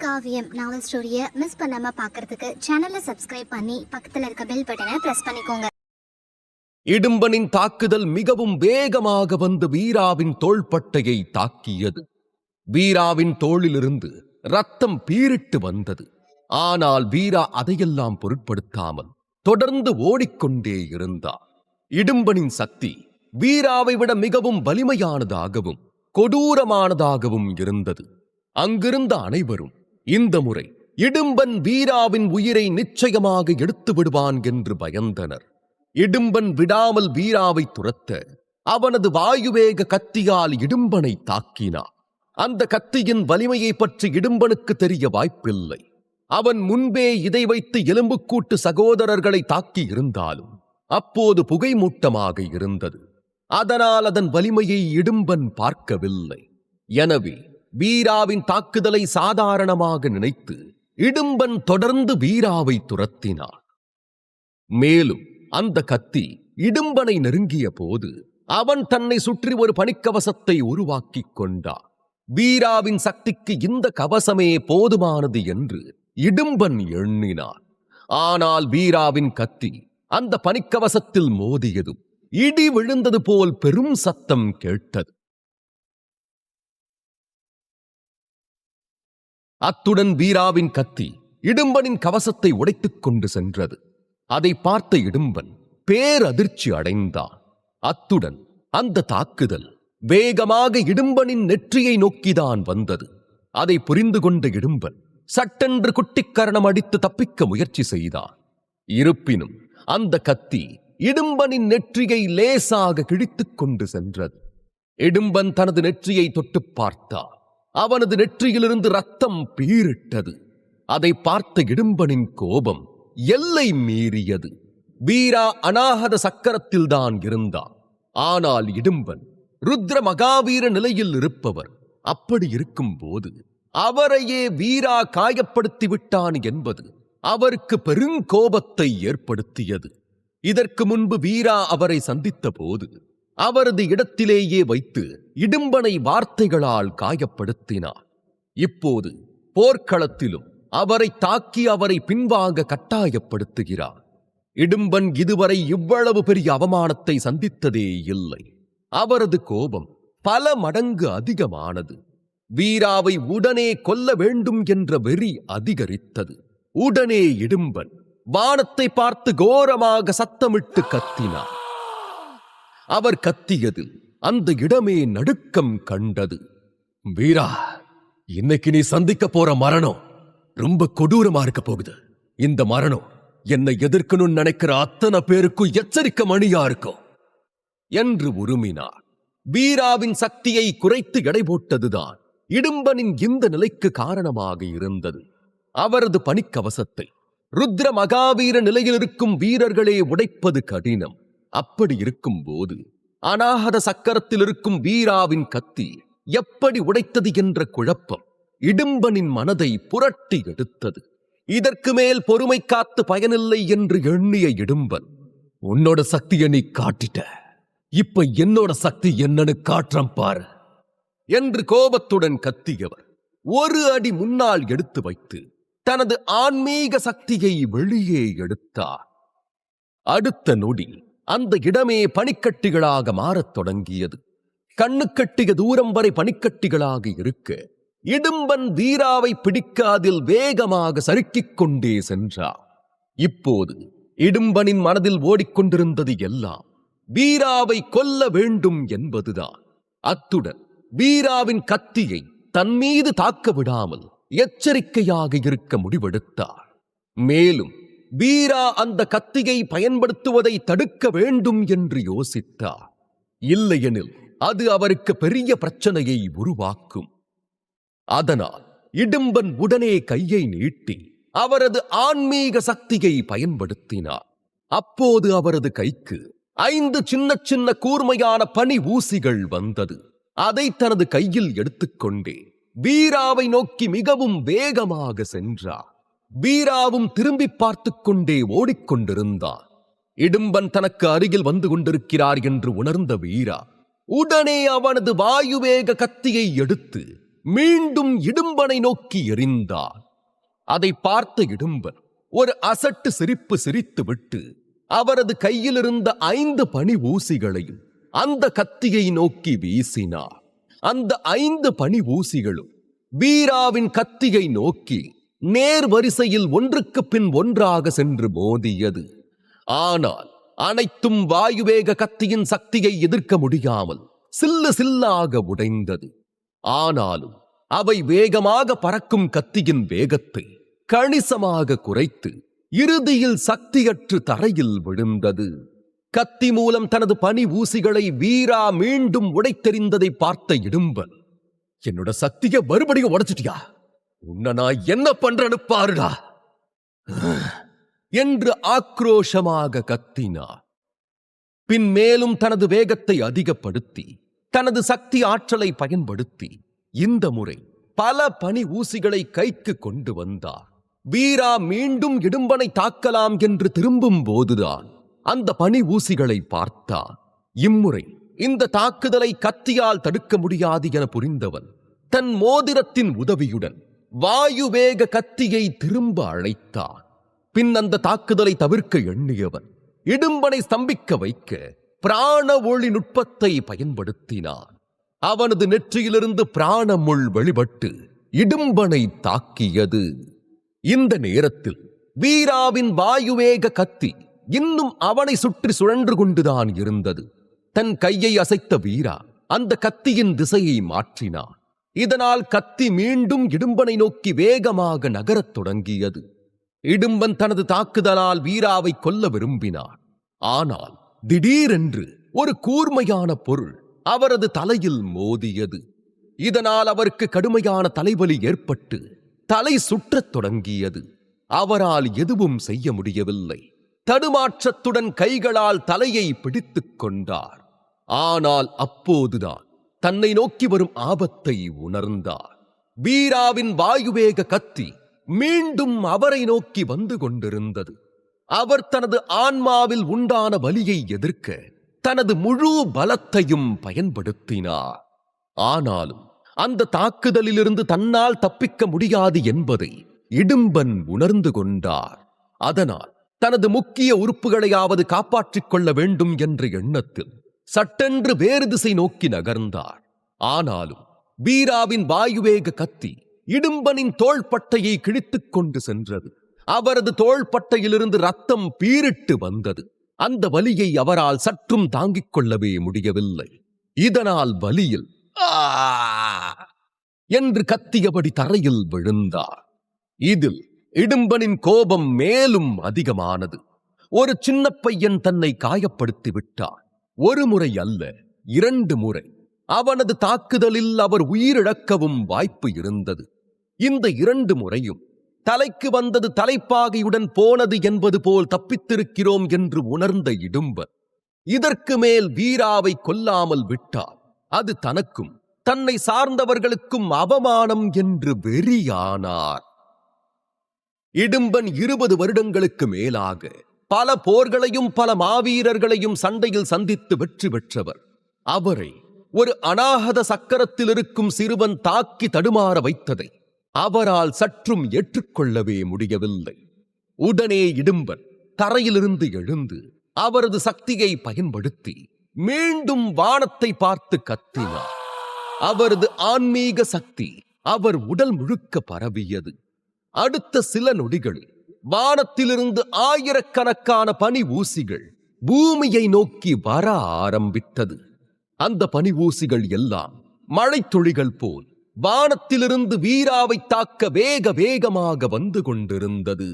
காவியம் நாவல் ஸ்டோரியை மிஸ் பண்ணாம பார்க்கறதுக்கு சேனலை சப்ஸ்கிரைப் பண்ணி பக்கத்தில் இருக்க பெல் பட்டனை பிரஸ் பண்ணிக்கோங்க. இடும்பனின் தாக்குதல் மிகவும் வேகமாக வந்து வீராவின் தோள்பட்டையை தாக்கியது. வீராவின் தோளிலிருந்து ரத்தம் பீரிட்டு வந்தது. ஆனால் வீரா அதையெல்லாம் பொருட்படுத்தாமல் தொடர்ந்து ஓடிக்கொண்டே இருந்தார். இடும்பனின் சக்தி வீராவை விட மிகவும் வலிமையானதாகவும் கொடூரமானதாகவும் இருந்தது. அங்கிருந்த அனைவரும் இந்த முறை இடும்பன் வீராவின் உயிரை நிச்சயமாக எடுத்து விடுவான் என்று பயந்தனர். இடும்பன் விடாமல் வீராவை துரத்த அவனது வாயுவேக கத்தியால் இடும்பனை தாக்கினான். அந்த கத்தியின் வலிமையை பற்றி இடும்பனுக்கு தெரிய வாய்ப்பில்லை. அவன் முன்பே இதை வைத்து எலும்புக்கூட்டு சகோதரர்களை தாக்கி இருந்தாலும் அப்போது புகைமூட்டமாக இருந்தது. அதனால் அதன் வலிமையை இடும்பன் பார்க்கவில்லை. எனவே வீராவின் தாக்குதலை சாதாரணமாக நினைத்து இடும்பன் தொடர்ந்து வீராவை துரத்தினான். மேலும் அந்த கத்தி இடும்பனை நெருங்கிய போது அவன் தன்னை சுற்றி ஒரு பனிக்கவசத்தை உருவாக்கிக் கொண்டான். வீராவின் சக்திக்கு இந்த கவசமே போதுமானது என்று இடும்பன் எண்ணினான். ஆனால் வீராவின் கத்தி அந்த பனிக்கவசத்தில் மோதியதும் இடி விழுந்தது போல் பெரும் சத்தம் கேட்டது. அத்துடன் வீராவின் கத்தி இடும்பனின் கவசத்தை உடைத்துக் கொண்டு சென்றது. அதை பார்த்த இடும்பன் பேரதிர்ச்சி அடைந்தான். அத்துடன் அந்த தாக்குதல் வேகமாக இடும்பனின் நெற்றியை நோக்கிதான் வந்தது. அதை புரிந்து கொண்ட இடும்பன் சட்டென்று குட்டிக்கரணம் அடித்து தப்பிக்க முயற்சி செய்தான். இருப்பினும் அந்த கத்தி இடும்பனின் நெற்றியை லேசாக கிழித்துக் கொண்டு சென்றது. இடும்பன் தனது நெற்றியை தொட்டு பார்த்தான். அவனது நெற்றியிலிருந்து ரத்தம் பீரிட்டது. அதை பார்த்த இடும்பனின் கோபம் எல்லை மீறியது. வீரா அநாகத சக்கரத்தில்தான் இருந்தான். ஆனால் இடும்பன் ருத்ர மகாவீர நிலையில் இருப்பவர். அப்படி இருக்கும் போது அவரையே வீரா காயப்படுத்தி விட்டான் என்பது அவருக்கு பெருங்கோபத்தை ஏற்படுத்தியது. இதற்கு முன்பு வீரா அவரை சந்தித்த போது அவரது இடத்திலேயே வைத்து இடும்பனை வார்த்தைகளால் காயப்படுத்தினார். இப்போது போர்க்களத்திலும் அவரை தாக்கி அவரை பின்வாங்க கட்டாயப்படுத்துகிறார். இடும்பன் இதுவரை இவ்வளவு பெரிய அவமானத்தை சந்தித்ததே இல்லை. அவரது கோபம் பல மடங்கு அதிகமானது. வீராவை உடனே கொல்ல வேண்டும் என்ற வெறி அதிகரித்தது. உடனே இடும்பன் வானத்தை பார்த்து கோரமாக சத்தமிட்டு கத்தினார். அவர் கத்தியதில் அந்த இடமே நடுக்கம் கண்டது. வீரா, இன்னைக்கு நீ சந்திக்க போற மரணம் ரொம்ப கொடூரமா இருக்க போகுது. இந்த மரணம் என்னை எதிர்க்கணும்னு நினைக்கிற அத்தனை பேருக்கும் எச்சரிக்கை மணியா இருக்கும் என்று உருமினார். வீராவின் சக்தியை குறைத்து எடை போட்டதுதான் இடும்பனின் இந்த நிலைக்கு காரணமாக இருந்தது. அவரது பனிக்கவசத்தை ருத்ர மகாவீர நிலையில் இருக்கும் வீரர்களே உடைப்பது கடினம். அப்படி இருக்கும் போது அநாகத சக்கரத்தில் இருக்கும் வீராவின் கத்தி எப்படி உடைத்தது என்ற குழப்பம் இடும்பனின் மனதை புரட்டி எடுத்தது. இதற்கு மேல் பொறுமை காத்து பயனில்லை என்று எண்ணிய இடும்பன், உன்னோட சக்தியை நீ காட்டிட்ட, இப்ப என்னோட சக்தி என்னன்னு காட்டுறேன் பாரு என்று கோபத்துடன் கத்தியவர் ஒரு அடி முன்னால் எடுத்து வைத்து தனது ஆன்மீக சக்தியை வெளியே எடுத்தார். அடுத்த நொடி அந்த இடமே பனிக்கட்டிகளாக மாறத் தொடங்கியது. கண்ணுக்கட்டிய தூரம் வரை பனிக்கட்டிகளாக இருக்க இடும்பன் வீராவை பிடிக்க அதில் வேகமாக சறுக்கிக் கொண்டே சென்றார். இப்போது இடும்பனின் மனதில் ஓடிக்கொண்டிருந்தது எல்லாம் வீராவை கொல்ல வேண்டும் என்பதுதான். அத்துடன் வீராவின் கத்தியை தன் மீது தாக்க விடாமல் எச்சரிக்கையாக இருக்க முடிவெடுத்தார். மேலும் வீரா அந்த கத்தியை பயன்படுத்துவதை தடுக்க வேண்டும் என்று யோசித்தார். இல்லையெனில் அது அவருக்கு பெரிய பிரச்சனையை உருவாக்கும். அதனால் இடும்பன் உடனே கையை நீட்டி அவரது ஆன்மீக சக்தியை பயன்படுத்தினார். அப்போது அவரது கைக்கு 5 சின்ன சின்ன கூர்மையான பனி ஊசிகள் வந்தது. அதை தனது கையில் எடுத்துக்கொண்டே வீராவை நோக்கி மிகவும் வேகமாக சென்றார். வீராவும் திரும்பி பார்த்துக் கொண்டே ஓடிக்கொண்டிருந்தார். இடும்பன் தனக்கு அருகில் வந்து கொண்டிருக்கிறார் என்று உணர்ந்த வீரா உடனே அவனது வாயுவேக கத்தியை எடுத்து மீண்டும் இடும்பனை நோக்கி எறிந்தார். அதை பார்த்த இடும்பன் ஒரு அசட்டு சிரிப்பு சிரித்துவிட்டு அவரது கையிலிருந்த 5 பனி ஊசிகளையும் அந்த கத்தியை நோக்கி வீசினார். அந்த 5 பனி ஊசிகளும் வீராவின் கத்தியை நோக்கி நேர் வரிசையில் ஒன்றுக்கு பின் ஒன்றாக சென்று மோதியது. ஆனால் அனைத்தும் வாயுவேக கத்தியின் சக்தியை எதிர்க்க முடியாமல் சில்லு சில்லாக உடைந்தது. ஆனாலும் அவை வேகமாக பறக்கும் கத்தியின் வேகத்தை கணிசமாக குறைத்து இறுதியில் சக்தியற்று தரையில் விழுந்தது. கத்தி மூலம் தனது பனி ஊசிகளை வீரா மீண்டும் உடைத்தெறிந்ததை பார்த்த இடும்பன், என்னோட சக்தியை மறுபடியும் உடைச்சிட்டியா? உன்னை நான் என்ன பண்றேன்னு பாருடா என்று ஆக்ரோஷமாக கத்தினார். பின் மேலும் தனது வேகத்தை அதிகப்படுத்தி தனது சக்தி ஆற்றலை பயன்படுத்தி இந்த முறை பல பனி ஊசிகளை கைக்கு கொண்டு வந்தார். வீரா மீண்டும் இடும்பனை தாக்கலாம் என்று திரும்பும் போதுதான் அந்த பனி ஊசிகளை பார்த்தார். இம்முறை இந்த தாக்குதலை கத்தியால் தடுக்க முடியாது என புரிந்தவன் தன் மோதிரத்தின் உதவியுடன் வாயுவேக கத்தியை திரும்ப அழைத்தான். பின் அந்த தாக்குதலை தவிர்க்க எண்ணியவன் இடும்பனை ஸ்தம்பிக்க வைக்க பிராண ஒளி நுட்பத்தை பயன்படுத்தினான். அவனது நெற்றியிலிருந்து பிராண முள் வெளிப்பட்டு இடும்பனை தாக்கியது. இந்த நேரத்தில் வீராவின் வாயுவேக கத்தி இன்னும் அவனை சுற்றி சுழன்று கொண்டுதான் இருந்தது. தன் கையை அசைத்த வீரா அந்த கத்தியின் திசையை மாற்றினான். இதனால் கத்தி மீண்டும் இடும்பனை நோக்கி வேகமாக நகரத் தொடங்கியது. இடும்பன் தனது தாக்குதலால் வீராவை கொல்ல விரும்பினார். ஆனால் திடீரென்று ஒரு கூர்மையான பொருள் அவரது தலையில் மோதியது. இதனால் அவருக்கு கடுமையான தலைவலி ஏற்பட்டு தலை சுற்றத் தொடங்கியது. அவரால் எதுவும் செய்ய முடியவில்லை. தடுமாற்றத்துடன் கைகளால் தலையை பிடித்துக் கொண்டார். ஆனால் அப்போதுதான் தன்னை நோக்கி வரும் ஆபத்தை உணர்ந்தார். வீராவின் வாயுவேக கத்தி மீண்டும் அவரை நோக்கி வந்து கொண்டிருந்தது. அவர் தனது ஆன்மாவில் உண்டான வலியை எதிர்க்க தனது முழு பலத்தையும் பயன்படுத்தினார். ஆனாலும் அந்த தாக்குதலிலிருந்து தன்னால் தப்பிக்க முடியாது என்பதை இடும்பன் உணர்ந்து கொண்டார். அதனால் தனது முக்கிய உறுப்புகளையாவது காப்பாற்றிக் கொள்ள வேண்டும் என்ற எண்ணத்தில் சட்டென்று வேறு திசை நோக்கி நகர்ந்தார். ஆனாலும் வீராவின் வாயுவேக கத்தி இடும்பனின் தோள்பட்டையை கிழித்துக் கொண்டு சென்றது. அவரது தோள்பட்டையிலிருந்து ரத்தம் பீரிட்டு வந்தது. அந்த வலியை அவரால் சற்றும் தாங்கிக் கொள்ளவே முடியவில்லை. இதனால் வலியில் என்று கத்தியபடி தரையில் விழுந்தார். இதில் இடும்பனின் கோபம் மேலும் அதிகமானது. ஒரு சின்ன பையன் தன்னை காயப்படுத்தி விட்டார். ஒரு முறை அல்ல, 2 முறை. அவனது தாக்குதலில் அவர் உயிரிழக்கவும் வாய்ப்பு இருந்தது. இந்த 2 முறையும் தலைக்கு வந்தது தலைப்பாகையுடன் போனது என்பது போல் தப்பித்திருக்கிறோம் என்று உணர்ந்த இடும்பன் இதற்கு மேல் வீராவை கொல்லாமல் விட்டார் அது தனக்கும் தன்னை சார்ந்தவர்களுக்கும் அவமானம் என்று வெறியானார். இடும்பன் 20 வருடங்களுக்கு மேலாக பல போர்களையும் பல மாவீரர்களையும் சண்டையில் சந்தித்து வெற்றி பெற்றவர். அவரை ஒரு அநாகத சக்கரத்தில் இருக்கும் சிறுவன் தாக்கி தடுமாற வைத்ததை அவரால் சற்றும் ஏற்றுக்கொள்ளவே முடியவில்லை. உடனே இடும்பன் தரையிலிருந்து எழுந்து அவரது சக்தியை பயன்படுத்தி மீண்டும் வானத்தை பார்த்து கத்தினார். அவரது ஆன்மீக சக்தி அவர் உடல் முழுக்க பரவியது. அடுத்த சில நொடிகளில் வானத்திலிருந்து ஆயிரக்கணக்கான பனி ஊசிகள் பூமியை நோக்கி வர ஆரம்பித்தது. அந்த பனி ஊசிகள் எல்லாம் மழைத்துளிகள் போல் வானத்திலிருந்து வீராவை தாக்க வேக வேகமாக வந்து கொண்டிருந்தது.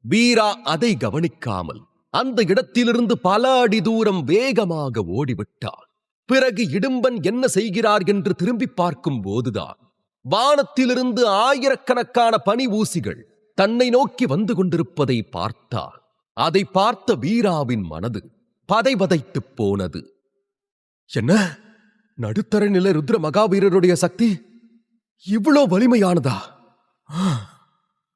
வீரா அதை கவனிக்காமல் அந்த இடத்திலிருந்து பல அடி தூரம் வேகமாக ஓடிவிட்டார். பிறகு இடும்பன் என்ன செய்கிறார் என்று திரும்பி பார்க்கும் போதுதான் வானத்திலிருந்து ஆயிரக்கணக்கான பனி ஊசிகள் தன்னை நோக்கி வந்து கொண்டிருப்பதை பார்த்தார். அதை பார்த்த வீராவின் மனது பதைபதைத்துப் போனது. என்ன, நடுத்தர நிலை ருத்ர மகாவீரருடைய சக்தி இவ்வளோ வலிமையானதா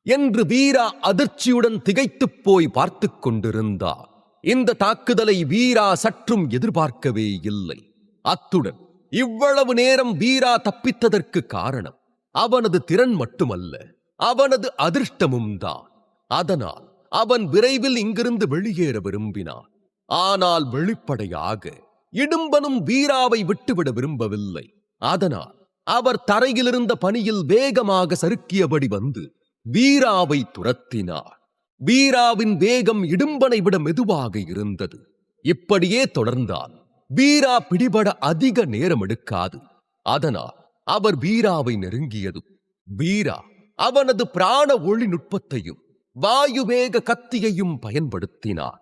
என்று வீரா அதிர்ச்சியுடன் திகைத்துப் போய் பார்த்துக் கொண்டிருந்தார். இந்த தாக்குதலை வீரா சற்றும் எதிர்பார்க்கவே இல்லை. அத்துடன் இவ்வளவு நேரம் வீரா தப்பித்ததற்கு காரணம் அவனது திறன் மட்டுமல்ல, அவனது அதிர்ஷ்டமும் தான். அதனால் அவன் விரைவில் இங்கிருந்து வெளியேற விரும்பினான். ஆனால் வெளிப்படையாக இடும்பனும் வீராவை விட்டுவிட விரும்பவில்லை. அதனால் அவர் தரையிலிருந்த பனியில் வேகமாக சறுக்கியபடி வந்து வீராவை துரத்தினார். வீராவின் வேகம் இடும்பனை விட மெதுவாக இருந்தது. இப்படியே தொடர்ந்தால் வீரா பிடிபட அதிக நேரம் எடுக்காது. அதனால் அவர் வீராவை நெருங்கியதும் வீரா அவனது பிராண ஒளி நுட்பத்தையும் வாயுவேக கத்தியையும் பயன்படுத்தினார்.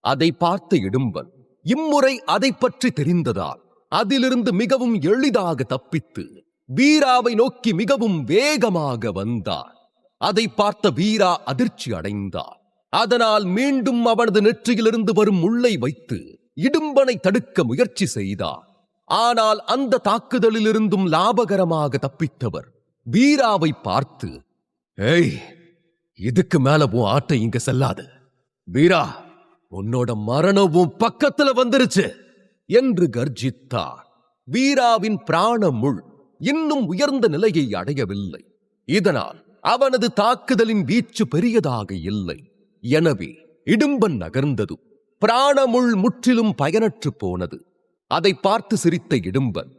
அதை பார்த்த இடும்பன் இம்முறை அதை பற்றி தெரிந்ததால் அதிலிருந்து மிகவும் எளிதாக தப்பித்து வீராவை நோக்கி மிகவும் வேகமாக வந்தார். அதை பார்த்த வீரா அதிர்ச்சி அடைந்தார். அதனால் மீண்டும் அவனது நெற்றியிலிருந்து வரும் முள்ளை வைத்து இடும்பனை தடுக்க முயற்சி செய்தார். ஆனால் அந்த தாக்குதலிலிருந்தும் லாபகரமாக தப்பித்தவர் வீராவை பார்த்து, ஏய், இதுக்கு மேல உன் ஆட்டை இங்க செல்லாது. வீரா, உன்னோட மரணமும் பக்கத்துல வந்துருச்சு என்று கர்ஜித்தார். வீராவின் பிராண முள் இன்னும் உயர்ந்த நிலையை அடையவில்லை. இதனால் அவனது தாக்குதலின் வீச்சு பெரியதாக இல்லை. எனவே இடும்பன் நகர்ந்ததும் பிராணமுள் முற்றிலும் பயனற்று போனது. அதை பார்த்து சிரித்த இடும்பன்,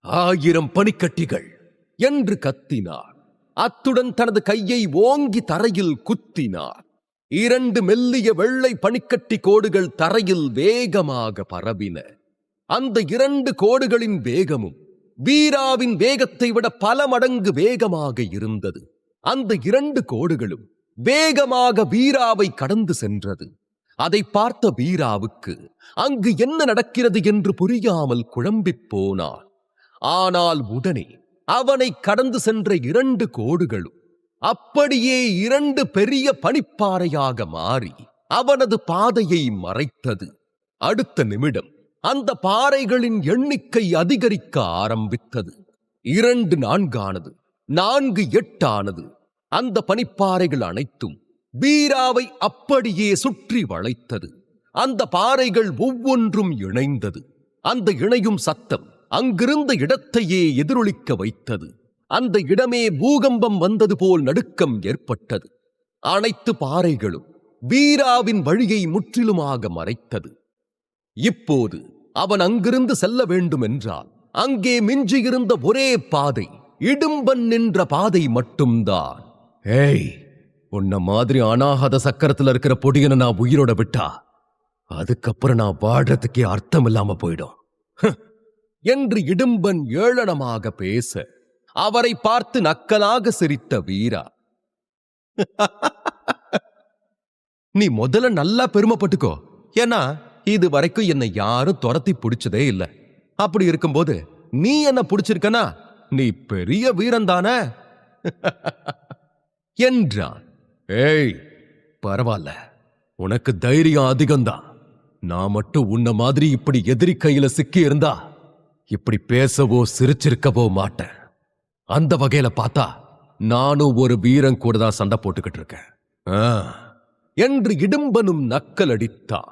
ஆயிரம் பனிக்கட்டிகள் என்று கத்தினார். அத்துடன் தனது கையை ஓங்கி தரையில் குத்தினார். 2 மெல்லிய வெள்ளை பனிக்கட்டி கோடுகள் தரையில் வேகமாக பரவின. அந்த 2 கோடுகளின் வேகமும் வீராவின் வேகத்தை விட பல மடங்கு வேகமாக இருந்தது. அந்த 2 கோடுகளும் வேகமாக வீராவை கடந்து சென்றது. அதை பார்த்த வீராவுக்கு அங்கு என்ன நடக்கிறது என்று புரியாமல் குழம்பிப் போனார். ஆனால் உடனே அவனை கடந்து சென்ற 2 கோடுகளும் அப்படியே 2 பெரிய பனிப்பாறையாக மாறி அவனது பாதையை மறைத்தது. அடுத்த நிமிடம் அந்த பாறைகளின் எண்ணிக்கை அதிகரிக்க ஆரம்பித்தது. 2 4 4 8 அந்த பனிப்பாறைகள் அனைத்தும் வீராவை அப்படியே சுற்றி வளைத்தது. அந்த பாறைகள் ஒவ்வொன்றும் இணைந்தது. அந்த இணையும் சத்தம் அங்கிருந்த இடத்தையே எதிரொலிக்க வைத்தது. அந்த இடமே பூகம்பம் வந்தது போல் நடுக்கம் ஏற்பட்டது. அனைத்து பாறைகளும் வீராவின் வழியை முற்றிலுமாக மறைத்தது. இப்போது அவன் அங்கிருந்து செல்ல வேண்டும் என்றால் அங்கே மிஞ்சியிருந்த ஒரே பாதை இடும்பன் நின்ற பாதை மட்டும்தான். ஏய், உன்ன மாதிரி அனாகத சக்கரத்துல இருக்கிற பொடியனை நான் உயிரோட விட்டா அதுக்கப்புறம் நான் வாழறதுக்கே அர்த்தம் இல்லாம போயிடும் என்று இடும்பன் ஏளனமாக பேச அவரை பார்த்து நக்கலாக சிரித்த வீரா, நீ முதல்ல நல்லா பெருமைப்பட்டுக்கோ. ஏன்னா இது வரைக்கும் என்னை யாரும் துரத்தி பிடிச்சதே இல்லை. அப்படி இருக்கும்போது நீ என்ன பிடிச்சிருக்கனா நீ பெரிய வீரன்தானே என்றான். ஏய், பரவாயில்ல, உனக்கு தைரியம் அதிகம்தான். நான் மட்டும் உன்ன மாதிரி இப்படி எதிரி கையில சிக்கி இருந்தா இப்படி பேசவோ சிரிச்சிருக்கவோ மாட்டேன். அந்த வகையில பார்த்தா நானும் ஒரு வீரன் கூட தான் சண்டை போட்டுக்கிட்டு இருக்கேன் என்று இடும்பனும் நக்கல் அடித்தான்.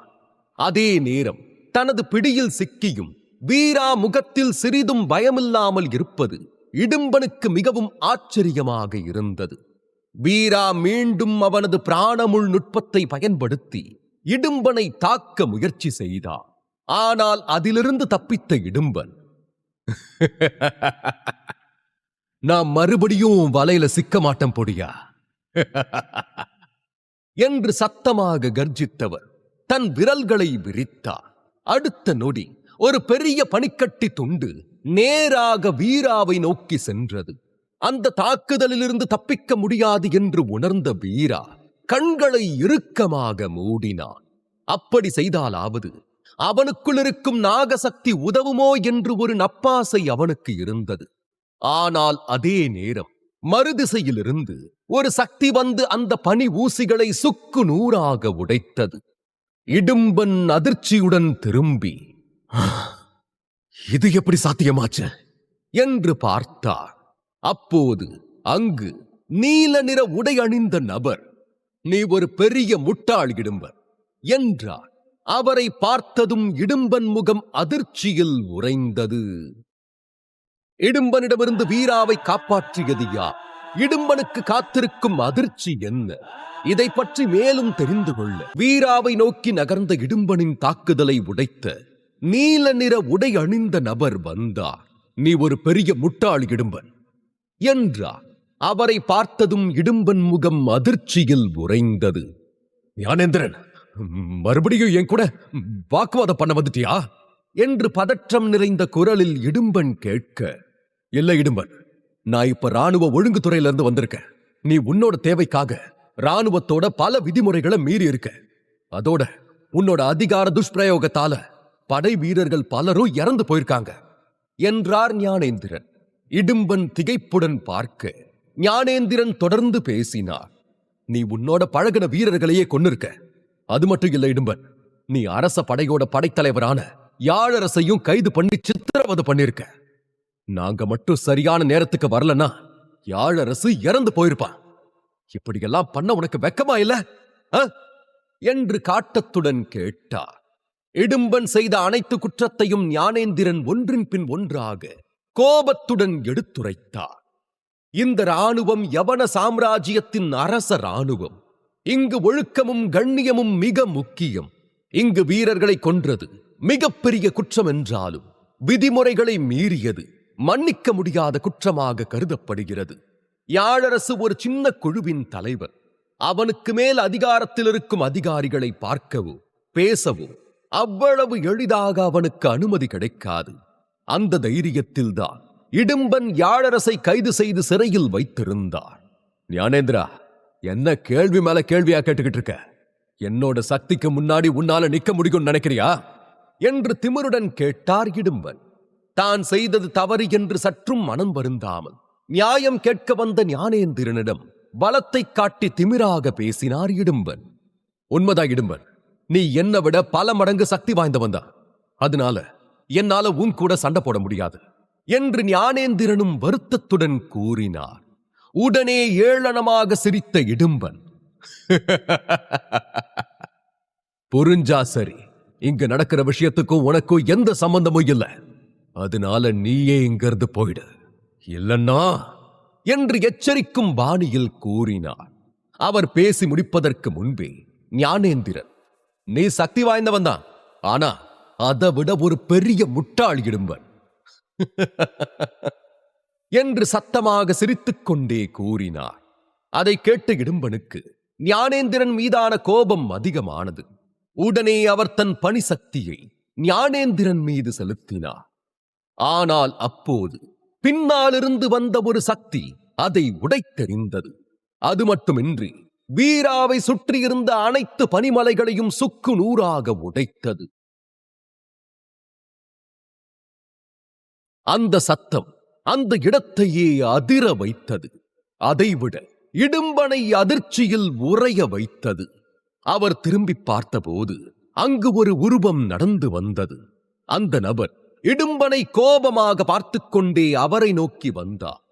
அதே நேரம் தனது பிடியில் சிக்கியும் வீரா முகத்தில் சிறிதும் பயமில்லாமல் இருப்பது இடும்பனுக்கு மிகவும் ஆச்சரியமாக இருந்தது. வீரா மீண்டும் அவனது பிராணமுள் நுட்பத்தை பயன்படுத்தி இடும்பனை தாக்க முயற்சி செய்தார். ஆனால் அதிலிருந்து தப்பித்த இடும்பன், நான் மறுபடியும் வலையில சிக்க மாட்டேன் பொடியா என்று சத்தமாக கர்ஜித்தவர் தன் விரல்களை விரித்தார். அடுத்த நொடி ஒரு பெரிய பனிக்கட்டி துண்டு நேராக வீராவை நோக்கி சென்றது. அந்த தாக்குதலிலிருந்து தப்பிக்க முடியாது என்று உணர்ந்த வீரா கண்களை இறுக்கமாக மூடினான். அப்படி செய்தாலாவது அவனுக்குள் இருக்கும் நாகசக்தி உதவுமோ என்று ஒரு நப்பாசை அவனுக்கு இருந்தது. ஆனால் அதே நேரம் மறுதிசையிலிருந்து ஒரு சக்தி வந்து அந்த பனி ஊசிகளை சுக்கு நூறாக உடைத்தது. இடும்பன் அதிர்ச்சியுடன் திரும்பி, இது எப்படி சாத்தியமாச்சு என்று பார்த்தார். அப்போது அங்கு நீல நிற உடை அணிந்த நபர், நீ ஒரு பெரிய முட்டாள் இடும்பன் என்றார். அவரை பார்த்ததும் இடும்பன் முகம் அதிர்ச்சியில் உறைந்தது. இடும்பனிடமிருந்து வீராவை காப்பாற்றியது யார்? இடும்பனுக்கு காத்திருக்கும் அதிர்ச்சி என்ன? இதை பற்றி மேலும் தெரிந்து கொள்ள வீராவை நோக்கி நகர்ந்த இடும்பனின் தாக்குதலை உடைத்த நீல நிற உடை அணிந்த நபர் வந்தார். நீ ஒரு பெரிய முட்டாள் இடும்பன் என்றார். அவரை பார்த்ததும் இடும்பன் முகம் அதிர்ச்சியில் உறைந்தது. ஞானேந்திரன், மறுபடியும் என் கூட வாக்குவாதம் பண்ண வந்துட்டியா என்று பதற்றம் நிறைந்த குரலில் இடும்பன் கேட்க, இல்லை இடும்பன், நான் இப்ப ராணுவ ஒழுங்குத்துறையில இருந்து வந்திருக்கேன். நீ உன்னோட தேவைக்காக ராணுவத்தோட பல விதிமுறைகளை மீறி இருக்க. அதோட உன்னோட அதிகார துஷ்பிரயோகத்தால படை வீரர்கள் பலரும் இறந்து போயிருக்காங்க என்றார் ஞானேந்திரன். இடும்பன் திகைப்புடன் பார்க்க ஞானேந்திரன் தொடர்ந்து பேசினார். நீ உன்னோட பழகின வீரர்களையே கொன்னிருக்க. அது மட்டும் இல்ல இடும்பன், நீ அரச படையோட படைத்தலைவரான யாழரசையும் கைது பண்ணி சித்திரவதை பண்ணிருக்க. நாங்க மட்டும் சரியான நேரத்துக்கு வரலன்னா யாழரசு இறந்து போயிருப்பான். இப்படியெல்லாம் பண்ண உனக்கு வெக்கமா இல்ல என்று காட்டத்துடன் கேட்டார். இடும்பன் செய்த அனைத்து குற்றத்தையும் ஞானேந்திரன் ஒன்றின் பின் ஒன்றாக கோபத்துடன் எடுத்துரைத்தார். இந்த ராணுவம் யவன சாம்ராஜ்யத்தின் அரச ராணுவம். இங்கு ஒழுக்கமும் கண்ணியமும் மிக முக்கியம். இங்கு வீரர்களை கொன்றது மிகப்பெரிய குற்றம் என்றாலும் விதிமுறைகளை மீறியது மன்னிக்க முடியாத குற்றமாக கருதப்படுகிறது. யாழரசு ஒரு சின்ன குழுவின் தலைவர். அவனுக்கு மேல் அதிகாரத்தில் இருக்கும் அதிகாரிகளை பார்க்கவோ பேசவோ அவ்வளவு எளிதாக அவனுக்கு அனுமதி கிடைக்காது. அந்த தைரியத்தில்தான் இடும்பன் யாழரசை கைது செய்து சிறையில் வைத்திருந்தார். ஞானேந்திரா, என்ன கேள்வி மேல கேள்வியா கேட்டுக்கிட்டு இருக்க? என்னோட சக்திக்கு முன்னாடி உன்னால நிக்க முடியும்னு நினைக்கிறியா என்று திமிருடன் கேட்டார் இடும்பன். தான் செய்தது தவறு என்று சற்றும் மனம் வருந்தாமல் நியாயம் கேட்க வந்த ஞானேந்திரனிடம் பலத்தை காட்டி திமிராக பேசினார் இடும்பன். உண்மைதான் இடும்பன், நீ என்னை விட பல மடங்கு சக்தி வாய்ந்தவன் தான். அதனால என்னால உன் கூட சண்டை போட முடியாது என்று ஞானேந்திரனும் வருத்தத்துடன் கூறினார். உடனே ஏளனமாக சிரித்த இடும்பன், புரிஞ்சா சரி, இங்க நடக்கிற விஷயத்துக்கும் உனக்கும் எந்த சம்பந்தமும் இல்லை. அதனால நீயே இங்கிருந்து போயிடு, இல்லன்னா என்று எச்சரிக்கும் பாணியில் கூறினார். அவர் பேசி முடிப்பதற்கு முன்பே ஞானேந்திரன், நீ சக்தி வாய்ந்தவன் தான், ஆனா அதை விட ஒரு பெரிய முட்டாள் இடும்பன் என்று சத்தமாக சிரித்துக் கொண்டே கூறினார். அதை கேட்ட இடும்பனுக்கு ஞானேந்திரன் மீதான கோபம் அதிகமானது. உடனே அவர் தன் பணி சக்தியை ஞானேந்திரன் மீது செலுத்தினார். ஆனால் அப்போது பின்னாலிருந்து வந்த ஒரு சக்தி அதை உடைத்தெறிந்தது. அது மட்டுமின்றி வீராவை சுற்றியிருந்த அனைத்து பனிமலைகளையும் சுக்கு நூறாக உடைத்தது. அந்த சத்தம் அந்த இடத்தையே அதிர வைத்தது. அதைவிட இடும்பனை அதிர்ச்சியில் உறைய வைத்தது. அவர் திரும்பி பார்த்தபோது அங்கு ஒரு உருவம் நடந்து வந்தது. அந்த நபர் இடும்பனை கோபமாக பார்த்துக் கொண்டே அவரை நோக்கி வந்தார்.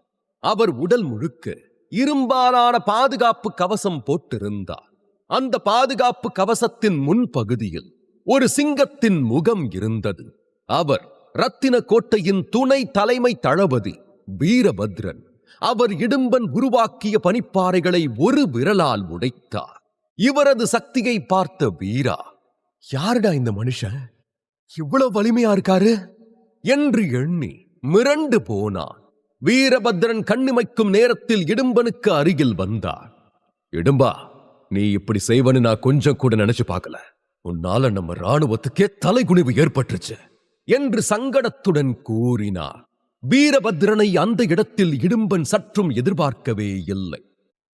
அவர் உடல் முழுக்க இரும்பாலான பாதுகாப்பு கவசம் போட்டிருந்தார். அந்த பாதுகாப்பு கவசத்தின் முன்பகுதியில் ஒரு சிங்கத்தின் முகம் இருந்தது. அவர் ரத்தின கோட்டையின் துணை தலைமை தளபதி வீரபத்ரன். அவர் இடும்பன் உருவாக்கிய பனிப்பாறைகளை ஒரு விரலால் உடைத்தார். இவரது சக்தியை பார்த்த வீரா, யாருடா இந்த மனுஷன், இவ்வளவு வலிமையா இருக்காரு என்று எண்ணி மிரண்டு போனான். வீரபத்ரன் கண்ணிமைக்கும் நேரத்தில் இடும்பனுக்கு அருகில் வந்தார். இடும்பா, நீ இப்படி செய்வன்னு நான் கொஞ்சம் கூட நினைச்சு பார்க்கல. உன்னால நம்ம ராணுவத்துக்கே தலைகுனிவு ஏற்பட்டுச்சு என்று சங்கடத்துடன் கூறினார். வீரபத்ரனை அந்த இடத்தில் இடும்பன் சற்றும் எதிர்பார்க்கவே இல்லை.